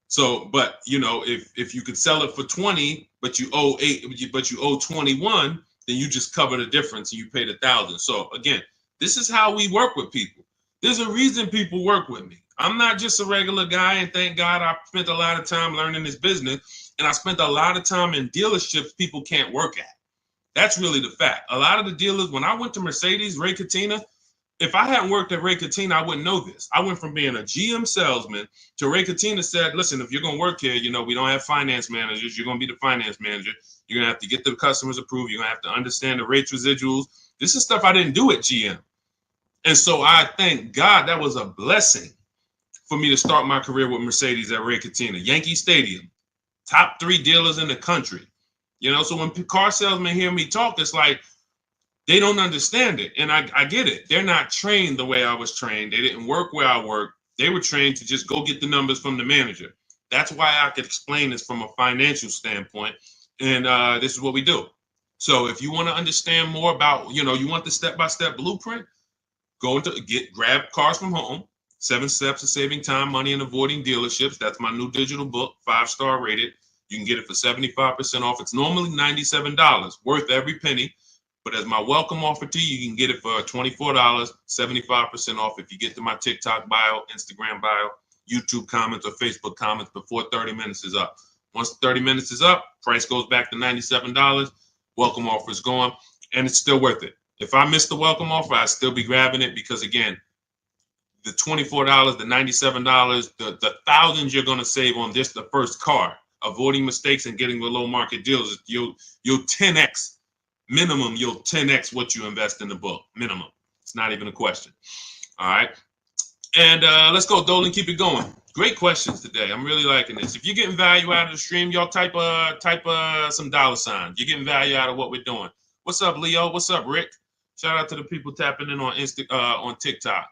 So, but you know, if you could sell it for 20, but you owe 21, then you just cover the difference and you pay the 1,000. So again, this is how we work with people. There's a reason people work with me. I'm not just a regular guy, and thank God I spent a lot of time learning this business, and I spent a lot of time in dealerships people can't work at. That's really the fact. A lot of the dealers, when I went to Mercedes, Ray Catena, if I hadn't worked at Ray Catena, I wouldn't know this. I went from being a GM salesman to Ray Catena said, listen, if you're going to work here, you know, we don't have finance managers. You're going to be the finance manager. You're going to have to get the customers approved. You're going to have to understand the rates residuals. This is stuff I didn't do at GM. And so I thank God that was a blessing for me to start my career with Mercedes at Ray Catena. Yankee Stadium, top 3 dealers in the country. You know, so when car salesmen hear me talk, it's like they don't understand it. And I get it. They're not trained the way I was trained. They didn't work where I worked. They were trained to just go get the numbers from the manager. That's why I could explain this from a financial standpoint. And this is what we do. So if you want to understand more about, you know, you want the step-by-step blueprint, grab Cars from Home, 7 Steps to Saving Time, Money, and Avoiding Dealerships. That's my new digital book, 5-star rated. You can get it for 75% off. It's normally $97, worth every penny. But as my welcome offer to you, you can get it for $24, 75% off if you get to my TikTok bio, Instagram bio, YouTube comments, or Facebook comments before 30 minutes is up. Once 30 minutes is up, price goes back to $97. Welcome offer is gone, and it's still worth it. If I miss the welcome offer, I'd still be grabbing it because, again, the $24, the $97, the thousands you're going to save on this, the first car, avoiding mistakes and getting below market deals, you'll 10x. Minimum, you'll 10x what you invest in the book. Minimum. It's not even a question. All right. And let's go, Dolan. Keep it going. Great questions today. I'm really liking this. If you're getting value out of the stream, y'all type some dollar signs. You're getting value out of what we're doing. What's up, Leo? What's up, Rick? Shout out to the people tapping in on TikTok.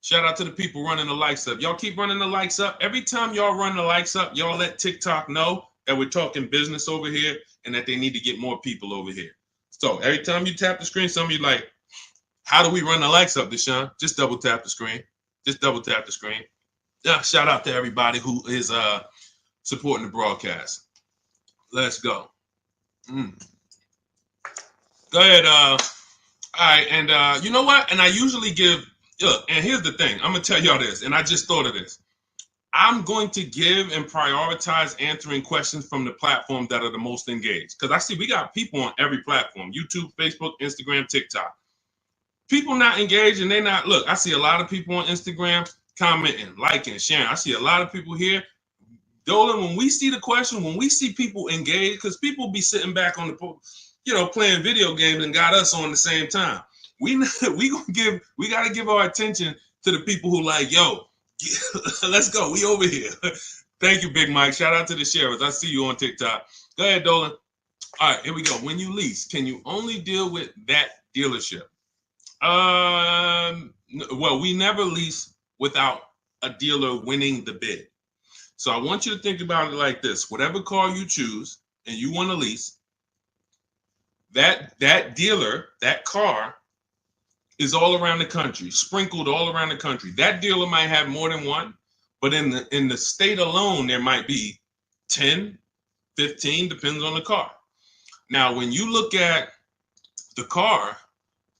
Shout out to the people running the likes up. Y'all keep running the likes up. Every time y'all run the likes up, y'all let TikTok know that we're talking business over here and that they need to get more people over here. So every time you tap the screen, some of you like, how do we run the likes up, Deshaun? Just double tap the screen. Just double tap the screen. Yeah, shout out to everybody who is supporting the broadcast. Let's go. Go ahead. All right, and you know what? And I usually give, look, and here's the thing. I'm going to tell y'all this, and I just thought of this. I'm going to give and prioritize answering questions from the platforms that are the most engaged. Because I see we got people on every platform, YouTube, Facebook, Instagram, TikTok. People not engaged and they not, look, I see a lot of people on Instagram commenting, liking, sharing. I see a lot of people here. Dolan, when we see the question, when we see people engaged, because people be sitting back on the, you know, playing video games and got us on the same time. We got to give our attention to the people who like, yo, let's go. We over here. Thank you, Big Mike. Shout out to the sheriffs. I see you on TikTok. Go ahead, Dolan. All right, here we go. When you lease, can you only deal with that dealership? Well, we never lease without a dealer winning the bid. So I want you to think about it like this. Whatever car you choose and you want to lease, that dealer, that car is all around the country, sprinkled all around the country. That dealer might have more than one, but in the state alone, there might be 10, 15, depends on the car. Now, when you look at the car,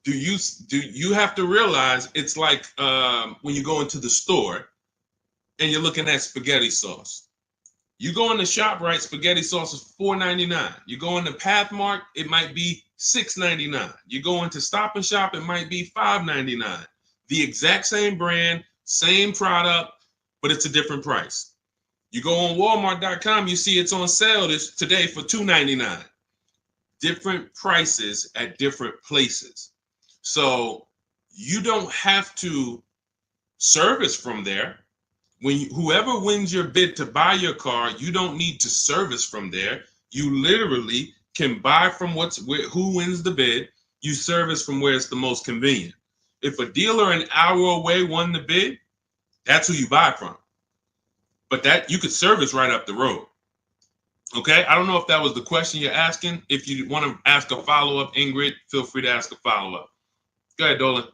do you have to realize it's like when you go into the store and you're looking at spaghetti sauce. You go in the ShopRite, spaghetti sauce is $4.99. You go into Pathmark, it might be $6.99. You go into Stop and Shop, it might be $5.99. The exact same brand, same product, but it's a different price. You go on Walmart.com, you see it's on sale today for $2.99. Different prices at different places. So you don't have to service from there. Whoever wins your bid to buy your car, you don't need to service from there. You literally can buy from who wins the bid. You service from where it's the most convenient. If a dealer an hour away won the bid, that's who you buy from. But that you could service right up the road. Okay, I don't know if that was the question you're asking. If you want to ask a follow-up, Ingrid, feel free to ask a follow-up. Go ahead, Dolan.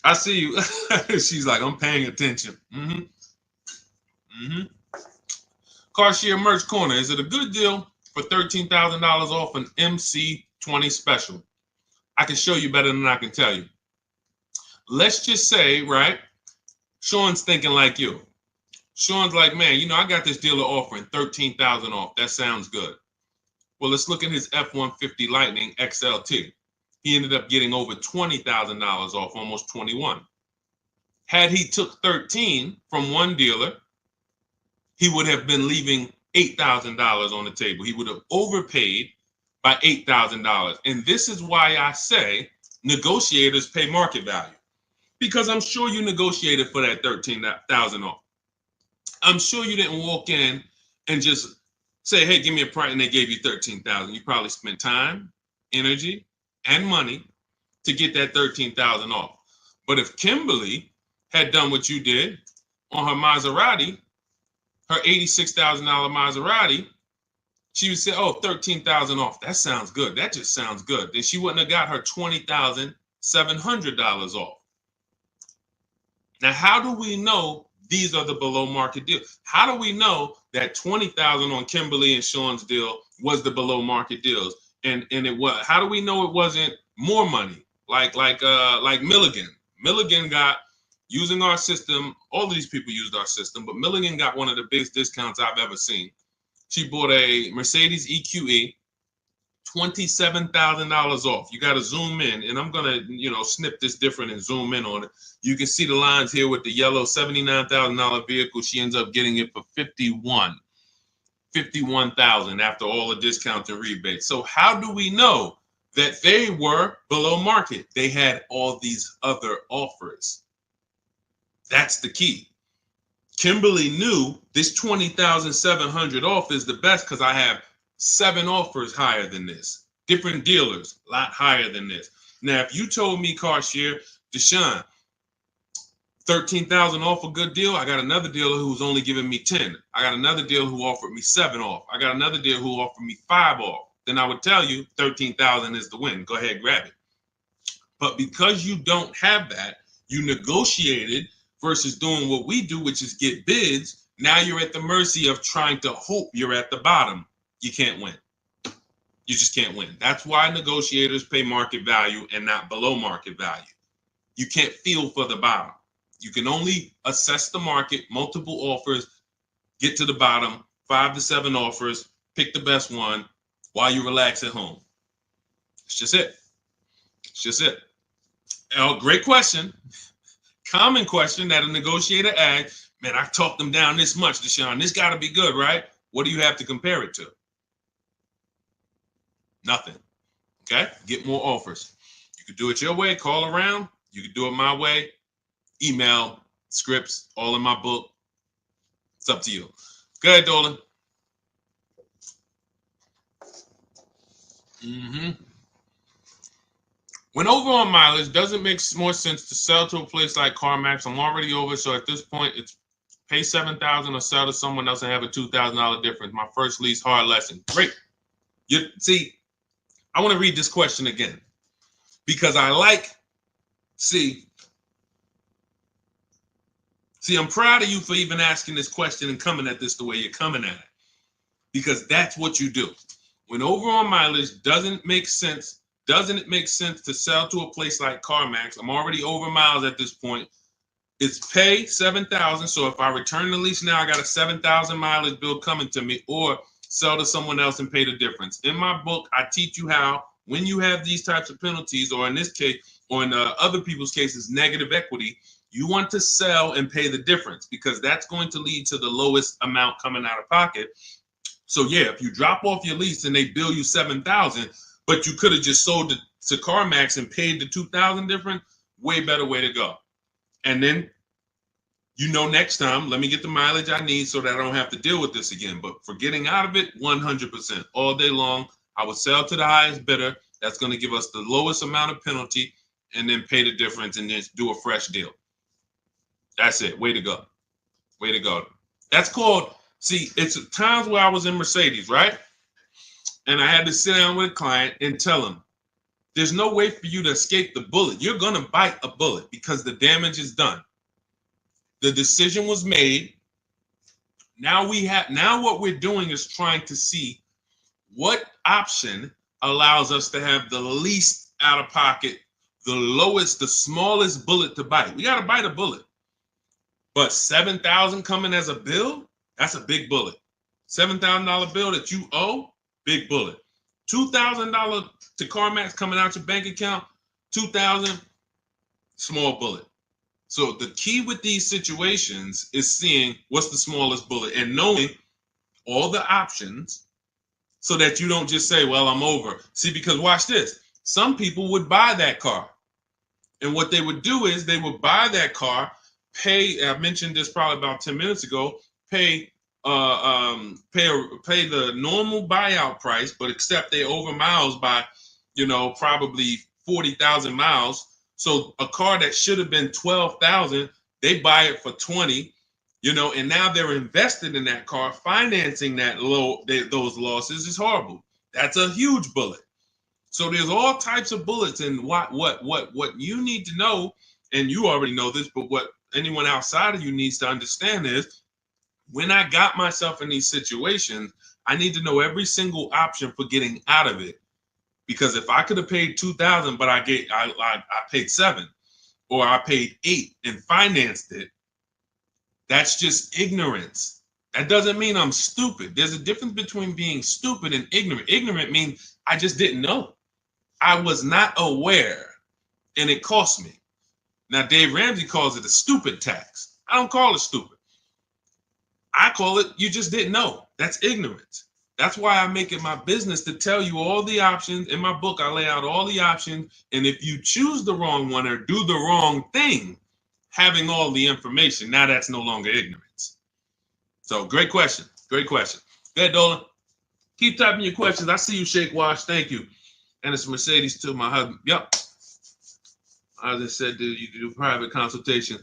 I see you. She's like, I'm paying attention. Car Merch Corner. Is it a good deal for $13,000 off an MC20 special? I can show you better than I can tell you. Let's just say, right, Sean's thinking like you. Sean's like, man, you know, I got this dealer offering $13,000 off. That sounds good. Well, let's look at his F-150 Lightning XLT. He ended up getting over $20,000 off, almost 21. Had he took 13 from one dealer, he would have been leaving $8,000 on the table. He would have overpaid by $8,000. And this is why I say negotiators pay market value, because I'm sure you negotiated for that $13,000 off. I'm sure you didn't walk in and just say, hey, give me a price, and they gave you $13,000. You probably spent time, energy, and money to get that $13,000 off. But if Kimberly had done what you did on her Maserati, her $86,000 Maserati, she would say, oh, $13,000 off. That sounds good. That just sounds good. Then she wouldn't have got her $20,700 off. Now, how do we know these are the below market deals? How do we know that $20,000 on Kimberly and Sean's deal was the below market deals? And it was. How do we know it wasn't more money? Like Milligan. Milligan got, using our system, all of these people used our system, but Milligan got one of the biggest discounts I've ever seen. She bought a Mercedes EQE, $27,000 off. You got to zoom in, and I'm gonna, snip this different and zoom in on it. You can see the lines here with the yellow $79,000 vehicle. She ends up getting it for $51,000 after all the discounts and rebates. So how do we know that they were below market? They had all these other offers. That's the key. Kimberly knew this $20,700 off is the best because I have 7 offers higher than this. Different dealers, a lot higher than this. Now, if you told me, CarShare, Deshaun, $13,000 off a good deal, I got another dealer who's only giving me 10. I got another dealer who offered me 7 off. I got another dealer who offered me 5 off. Then I would tell you 13,000 is the win. Go ahead, grab it. But because you don't have that, you negotiated versus doing what we do, which is get bids. Now you're at the mercy of trying to hope you're at the bottom. You can't win. You just can't win. That's why negotiators pay market value and not below market value. You can't feel for the bottom. You can only assess the market, multiple offers, get to the bottom, 5 to 7 offers, pick the best one while you relax at home. It's just it. It's just it. Oh, great question. Common question that a negotiator asks. Man, I talked them down this much, Deshaun. This got to be good, right? What do you have to compare it to? Nothing. Okay? Get more offers. You could do it your way, call around. You could do it my way. Email, scripts, all in my book. It's up to you. Go ahead, Dolan. When over on mileage, does it make more sense to sell to a place like CarMax? I'm already over, so at this point, it's pay $7,000 or sell to someone else and have a $2,000 difference. My first lease, hard lesson. Great. See, I want to read this question again because see, I'm proud of you for even asking this question and coming at this the way you're coming at it, because that's what you do. When over on mileage, doesn't it make sense to sell to a place like CarMax? I'm already over miles at this point. It's pay $7,000. So if I return the lease now, I got a 7,000 mileage bill coming to me, or sell to someone else and pay the difference. In my book, I teach you how, when you have these types of penalties, or in this case, or in other people's cases, negative equity, you want to sell and pay the difference, because that's going to lead to the lowest amount coming out of pocket. So yeah, if you drop off your lease and they bill you $7,000, but you could have just sold it to CarMax and paid the $2,000 difference, way better way to go. And then, next time, let me get the mileage I need so that I don't have to deal with this again. But for getting out of it, 100%. All day long, I would sell to the highest bidder. That's going to give us the lowest amount of penalty, and then pay the difference and then do a fresh deal. That's it. Way to go. Way to go. That's called See, it's times where I was in Mercedes, right? And I had to sit down with a client and tell him, there's no way for you to escape the bullet. You're going to bite a bullet because the damage is done. The decision was made. Now what we're doing is trying to see what option allows us to have the least out of pocket, the lowest, the smallest bullet to bite. We got to bite a bullet. But $7,000 coming as a bill, that's a big bullet. $7,000 bill that you owe, big bullet. $2,000 to CarMax coming out your bank account, $2,000, small bullet. So the key with these situations is seeing what's the smallest bullet and knowing all the options so that you don't just say, well, I'm over. See, because watch this. Some people would buy that car. And what they would do is they would buy that car, pay, I mentioned this probably about 10 minutes ago, pay the normal buyout price, but except they over miles by, probably 40,000 miles. So a car that should have been 12,000, they buy it for 20, and now they're invested in that car. Financing those losses is horrible. That's a huge bullet. So there's all types of bullets, and what you need to know, and you already know this, but what anyone outside of you needs to understand is, when I got myself in these situations, I need to know every single option for getting out of it. Because if I could have paid $2,000, but I paid $7,000, or I paid $8,000 and financed it, that's just ignorance. That doesn't mean I'm stupid. There's a difference between being stupid and ignorant. Ignorant means I just didn't know. I was not aware, and it cost me. Now, Dave Ramsey calls it a stupid tax. I don't call it stupid. I call it you just didn't know. That's ignorance. That's why I make it my business to tell you all the options. In my book, I lay out all the options. And if you choose the wrong one or do the wrong thing, having all the information, now that's no longer ignorance. So great question. Great question. Go ahead, Dolan. Keep typing your questions. I see you, Shake Wash. Thank you. And it's Mercedes to my husband. Yep. As I said, you do private consultation.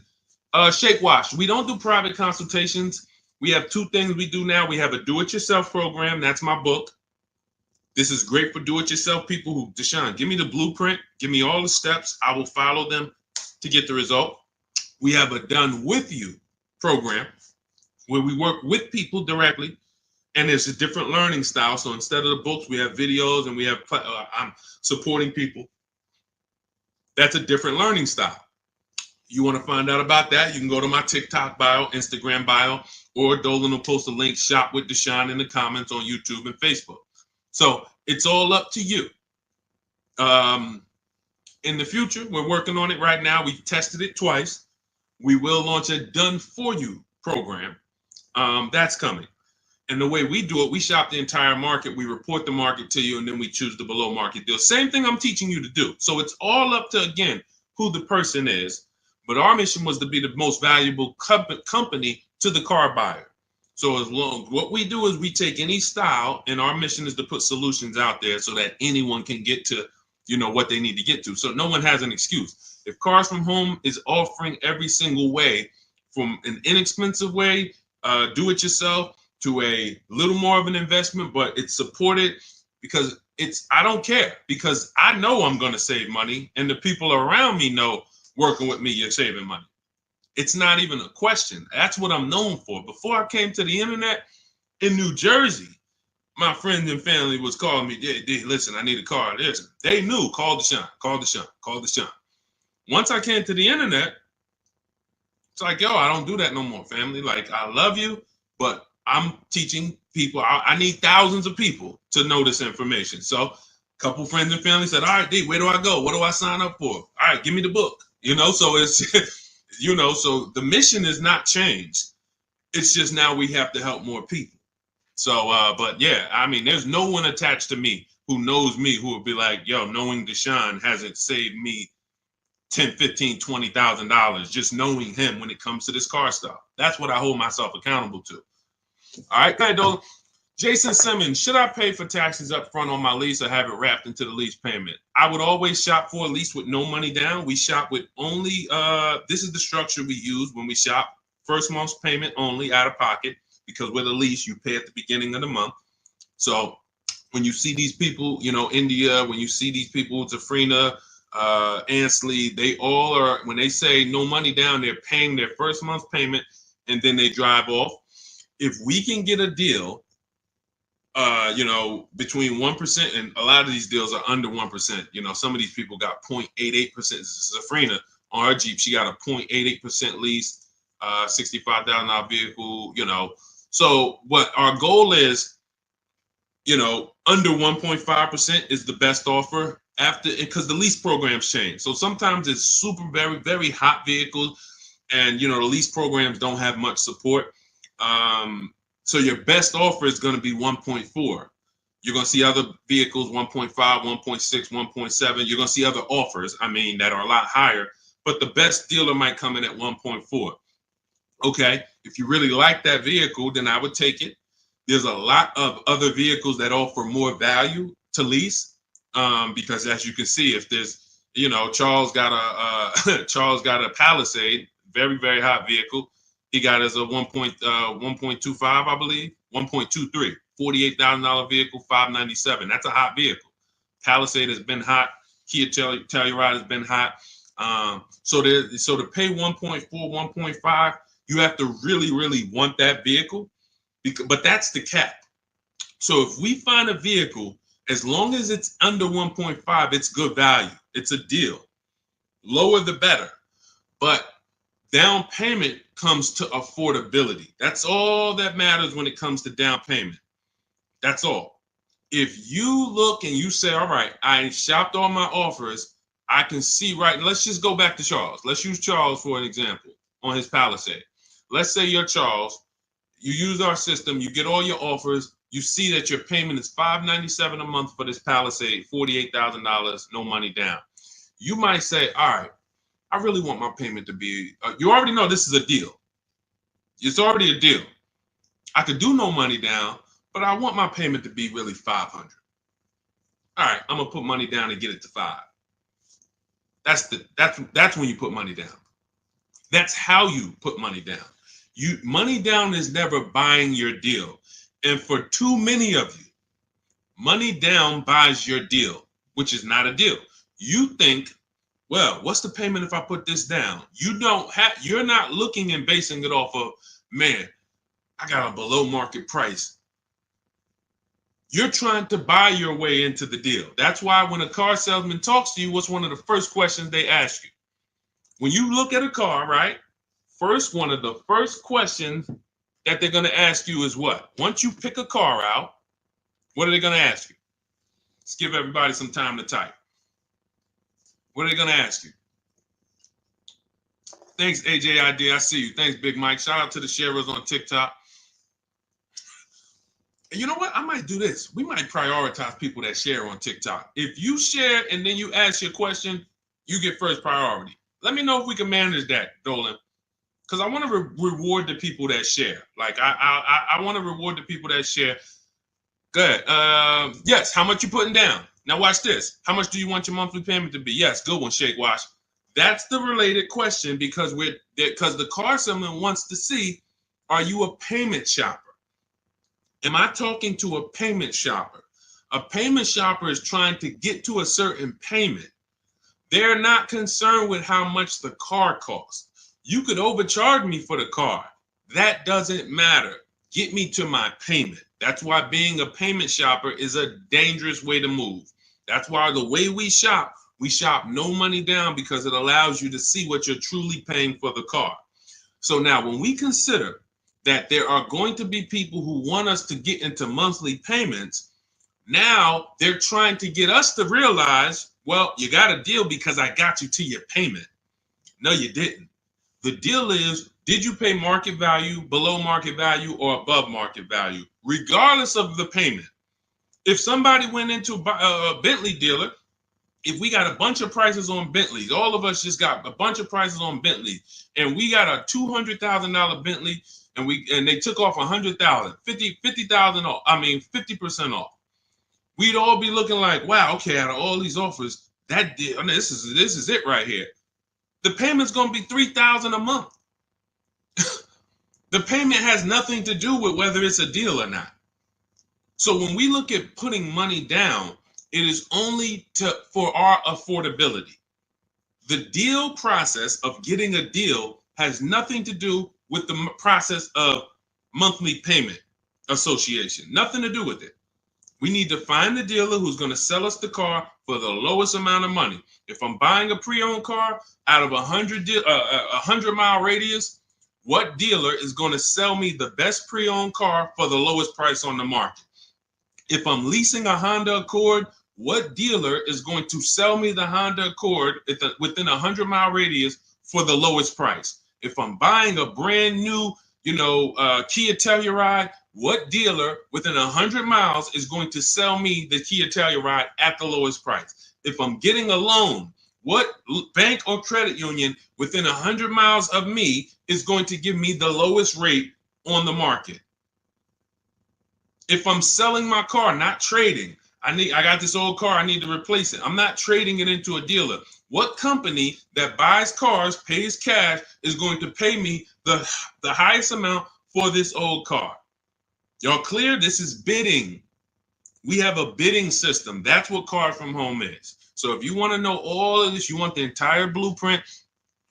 Shake Wash. We don't do private consultations. We have two things we do now. We have a do-it-yourself program. That's my book. This is great for do-it-yourself people who, Deshaun, give me the blueprint. Give me all the steps. I will follow them to get the result. We have a done with you program where we work with people directly. And it's a different learning style. So instead of the books, we have videos and we have, I'm supporting people. That's a different learning style. You want to find out about that, you can go to my TikTok bio, Instagram bio, or Dolan will post a link, Shop with Deshaun, in the comments on YouTube and Facebook. So it's all up to you. In the future, we're working on it right now. We tested it twice. We will launch a done for you program. That's coming. And the way we do it, we shop the entire market. We report the market to you, and then we choose the below market deal. Same thing I'm teaching you to do. So it's all up to, again, who the person is. But our mission was to be the most valuable company to the car buyer. So what we do is we take any style, and our mission is to put solutions out there so that anyone can get to, what they need to get to. So no one has an excuse. If Cars From Home is offering every single way, from an inexpensive way, do it yourself, to a little more of an investment, but it's supported because I don't care, because I know I'm going to save money, and the people around me know working with me, you're saving money. It's not even a question. That's what I'm known for. Before I came to the internet in New Jersey, my friends and family was calling me, listen, I need a car. Listen, they knew, call Deshaun, call Deshaun, call Deshaun. Once I came to the internet, it's like, yo, I don't do that no more, family. Like, I love you, but I'm teaching people. I need thousands of people to know this information. So a couple friends and family said, all right, D, where do I go? What do I sign up for? All right, give me the book. So it's, so the mission is not changed. It's just now we have to help more people. So, but yeah, I mean, there's no one attached to me who knows me who would be like, yo, knowing Deshaun hasn't saved me $10,000, $15,000, $20,000 just knowing him when it comes to this car stuff. That's what I hold myself accountable to. All right, go ahead, Dolan. Jason Simmons, should I pay for taxes up front on my lease or have it wrapped into the lease payment? I would always shop for a lease with no money down. We shop with only, this is the structure we use when we shop. First month's payment only, out of pocket. because with a lease, you pay at the beginning of the month. So when you see these people, India, when you see these people, Zafrina, Ansley, they all are, when they say no money down, they're paying their first month's payment and then they drive off. If we can get a deal, between 1%, and a lot of these deals are under 1%. Some of ththese people got 0.88%. Zafrina on her Jeep, she got a 0.88% lease, $65,000 vehicle. So what our goal is, under 1.5% is the best offer after, because the lease programs change. So sometimes it's super, very, very hot vehicles, and the lease programs don't have much support. So your best offer is going to be 1.4. You're going to see other vehicles 1.5, 1.6, 1.7. You're going to see other offers, that are a lot higher, but the best dealer might come in at 1.4. Okay, if you really like that vehicle, then I would take it. There's a lot of other vehicles that offer more value to lease, because as you can see, if there's, Charles got a Palisade, very, very hot vehicle. He got as a 1.25, I believe, 1.23, $48,000 vehicle, $597. That's a hot vehicle. Palisade has been hot. Kia Telluride has been hot. So to pay 1.4, 1.5, you have to really, really want that vehicle. But that's the cap. So if we find a vehicle, as long as it's under 1.5, it's good value. It's a deal. Lower the better. But down payment comes to affordability. That's all that matters when it comes to down payment. That's all. If you look and you say, all right, I shopped all my offers, I can see right. Let's just go back to Charles. Let's use Charles for an example on his Palisade. Let's say you're Charles. You use our system, you get all your offers, you see that your payment is $597 a month for this Palisade, $48,000, no money down. You might say, all right, I really want my payment to be, you already know this is a deal. It's already a deal. I could do no money down, but I want my payment to be really $500. All right, I'm gonna put money down and get it to $5. That's when you put money down. That's how you put money down. Money down is never buying your deal. And for too many of you, money down buys your deal, which is not a deal. You think, well, what's the payment if I put this down? You're not looking and basing it off of, man, I got a below market price. You're trying to buy your way into the deal. That's why when a car salesman talks to you, what's one of the first questions they ask you? When you look at a car, right? One of the first questions that they're going to ask you is what? Once you pick a car out, what are they going to ask you? Let's give everybody some time to type. What are they going to ask you? Thanks, AJID. I see you. Thanks, Big Mike. Shout out to the sharers on TikTok. And you know what? I might do this. We might prioritize people that share on TikTok. If you share and then you ask your question, you get first priority. Let me know if we can manage that, Dolan. Because I want to reward the people that share. Like, I want to reward the people that share. Good. Yes, how much you putting down? Now watch this. How much do you want your monthly payment to be? Yes, good one, Shake Wash. That's the related question because the car salesman wants to see, are you a payment shopper? Am I talking to a payment shopper? A payment shopper is trying to get to a certain payment. They're not concerned with how much the car costs. You could overcharge me for the car. That doesn't matter. Get me to my payment. That's why being a payment shopper is a dangerous way to move. That's why the way we shop no money down because it allows you to see what you're truly paying for the car. So now when we consider that there are going to be people who want us to get into monthly payments, now they're trying to get us to realize, well, you got a deal because I got you to your payment. No, you didn't. The deal is, did you pay market value, below market value, or above market value, regardless of the payment? If somebody went into a Bentley dealer, if we got a bunch of prices on Bentleys, all of us just got a bunch of prices on Bentleys, and we got a $200,000 Bentley, and they took off $100,000, $50,000 off. 50% off. We'd all be looking like, wow, okay, out of all these offers, that deal, this is it right here. The payment's gonna be $3,000 a month. The payment has nothing to do with whether it's a deal or not. So when we look at putting money down, it is only for our affordability. The deal process of getting a deal has nothing to do with the process of monthly payment association. Nothing to do with it. We need to find the dealer who's going to sell us the car for the lowest amount of money. If I'm buying a pre-owned car out of a 100-mile radius, what dealer is going to sell me the best pre-owned car for the lowest price on the market? If I'm leasing a Honda Accord, what dealer is going to sell me the Honda Accord within a 100-mile radius for the lowest price? If I'm buying a brand new, Kia Telluride, what dealer within 100 miles is going to sell me the Kia Telluride at the lowest price? If I'm getting a loan, what bank or credit union within 100 miles of me is going to give me the lowest rate on the market? If I'm selling my car, not trading, I got this old car, I need to replace it. I'm not trading it into a dealer. What company that buys cars, pays cash, is going to pay me the highest amount for this old car? Y'all clear? This is bidding. We have a bidding system. That's what Cars from Home is. So if you want to know all of this, you want the entire blueprint,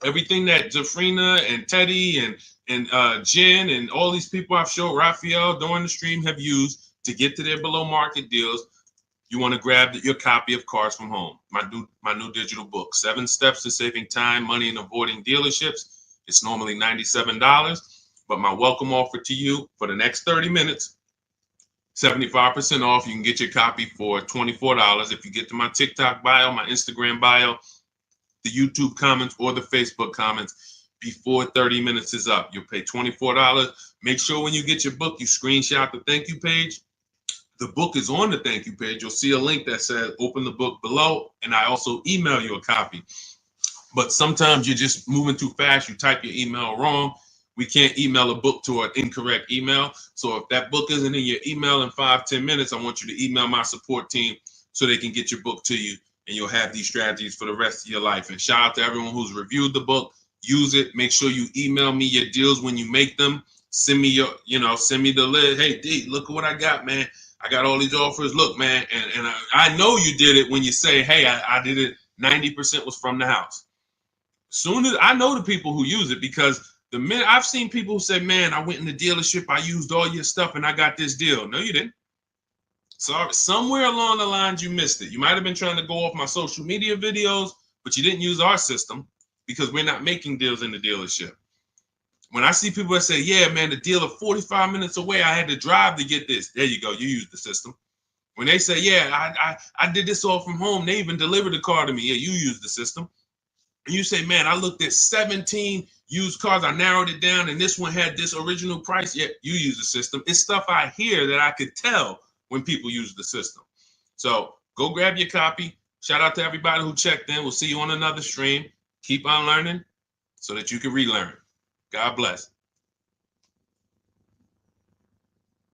everything that Jafrina and Teddy and Jen and all these people I've showed, Raphael, during the stream have used to get to their below market deals, you want to grab your copy of Cars from Home, my new digital book, 7 Steps to Saving Time, Money, and Avoiding Dealerships. It's normally $97, but my welcome offer to you for the next 30 minutes, 75% off. You can get your copy for $24 if you get to my TikTok bio, my Instagram bio, the YouTube comments, or the Facebook comments before 30 minutes is up. You'll pay $24. Make sure when you get your book, you screenshot the thank you page. The book is on the thank you page. You'll see a link that says open the book below, and I also email you a copy. But sometimes you're just moving too fast. You type your email wrong. We can't email a book to an incorrect email. So if that book isn't in your email in 5-10 minutes, I want you to email my support team so they can get your book to you, and you'll have these strategies for the rest of your life. And shout out to everyone who's reviewed the book. Use it. Make sure you email me your deals when you make them. Send me send me the list. Hey, D, look at what I got, man. I got all these offers. Look, man, and I know you did it when you say, hey, I did it. 90% was from the house. Soon as I know the people who use it, because the minute I've seen people who say, man, I went in the dealership, I used all your stuff, and I got this deal. No, you didn't. Sorry, somewhere along the lines you missed it. You might have been trying to go off my social media videos, but you didn't use our system because we're not making deals in the dealership. When I see people that say, yeah, man, the dealer 45 minutes away, I had to drive to get this. There you go. You use the system. When they say, yeah, I did this all from home, they even delivered the car to me. Yeah, you use the system. And you say, man, I looked at 17 used cars. I narrowed it down, and this one had this original price. Yeah, you use the system. It's stuff I hear that I could tell when people use the system. So go grab your copy. Shout out to everybody who checked in. We'll see you on another stream. Keep on learning so that you can relearn. God bless.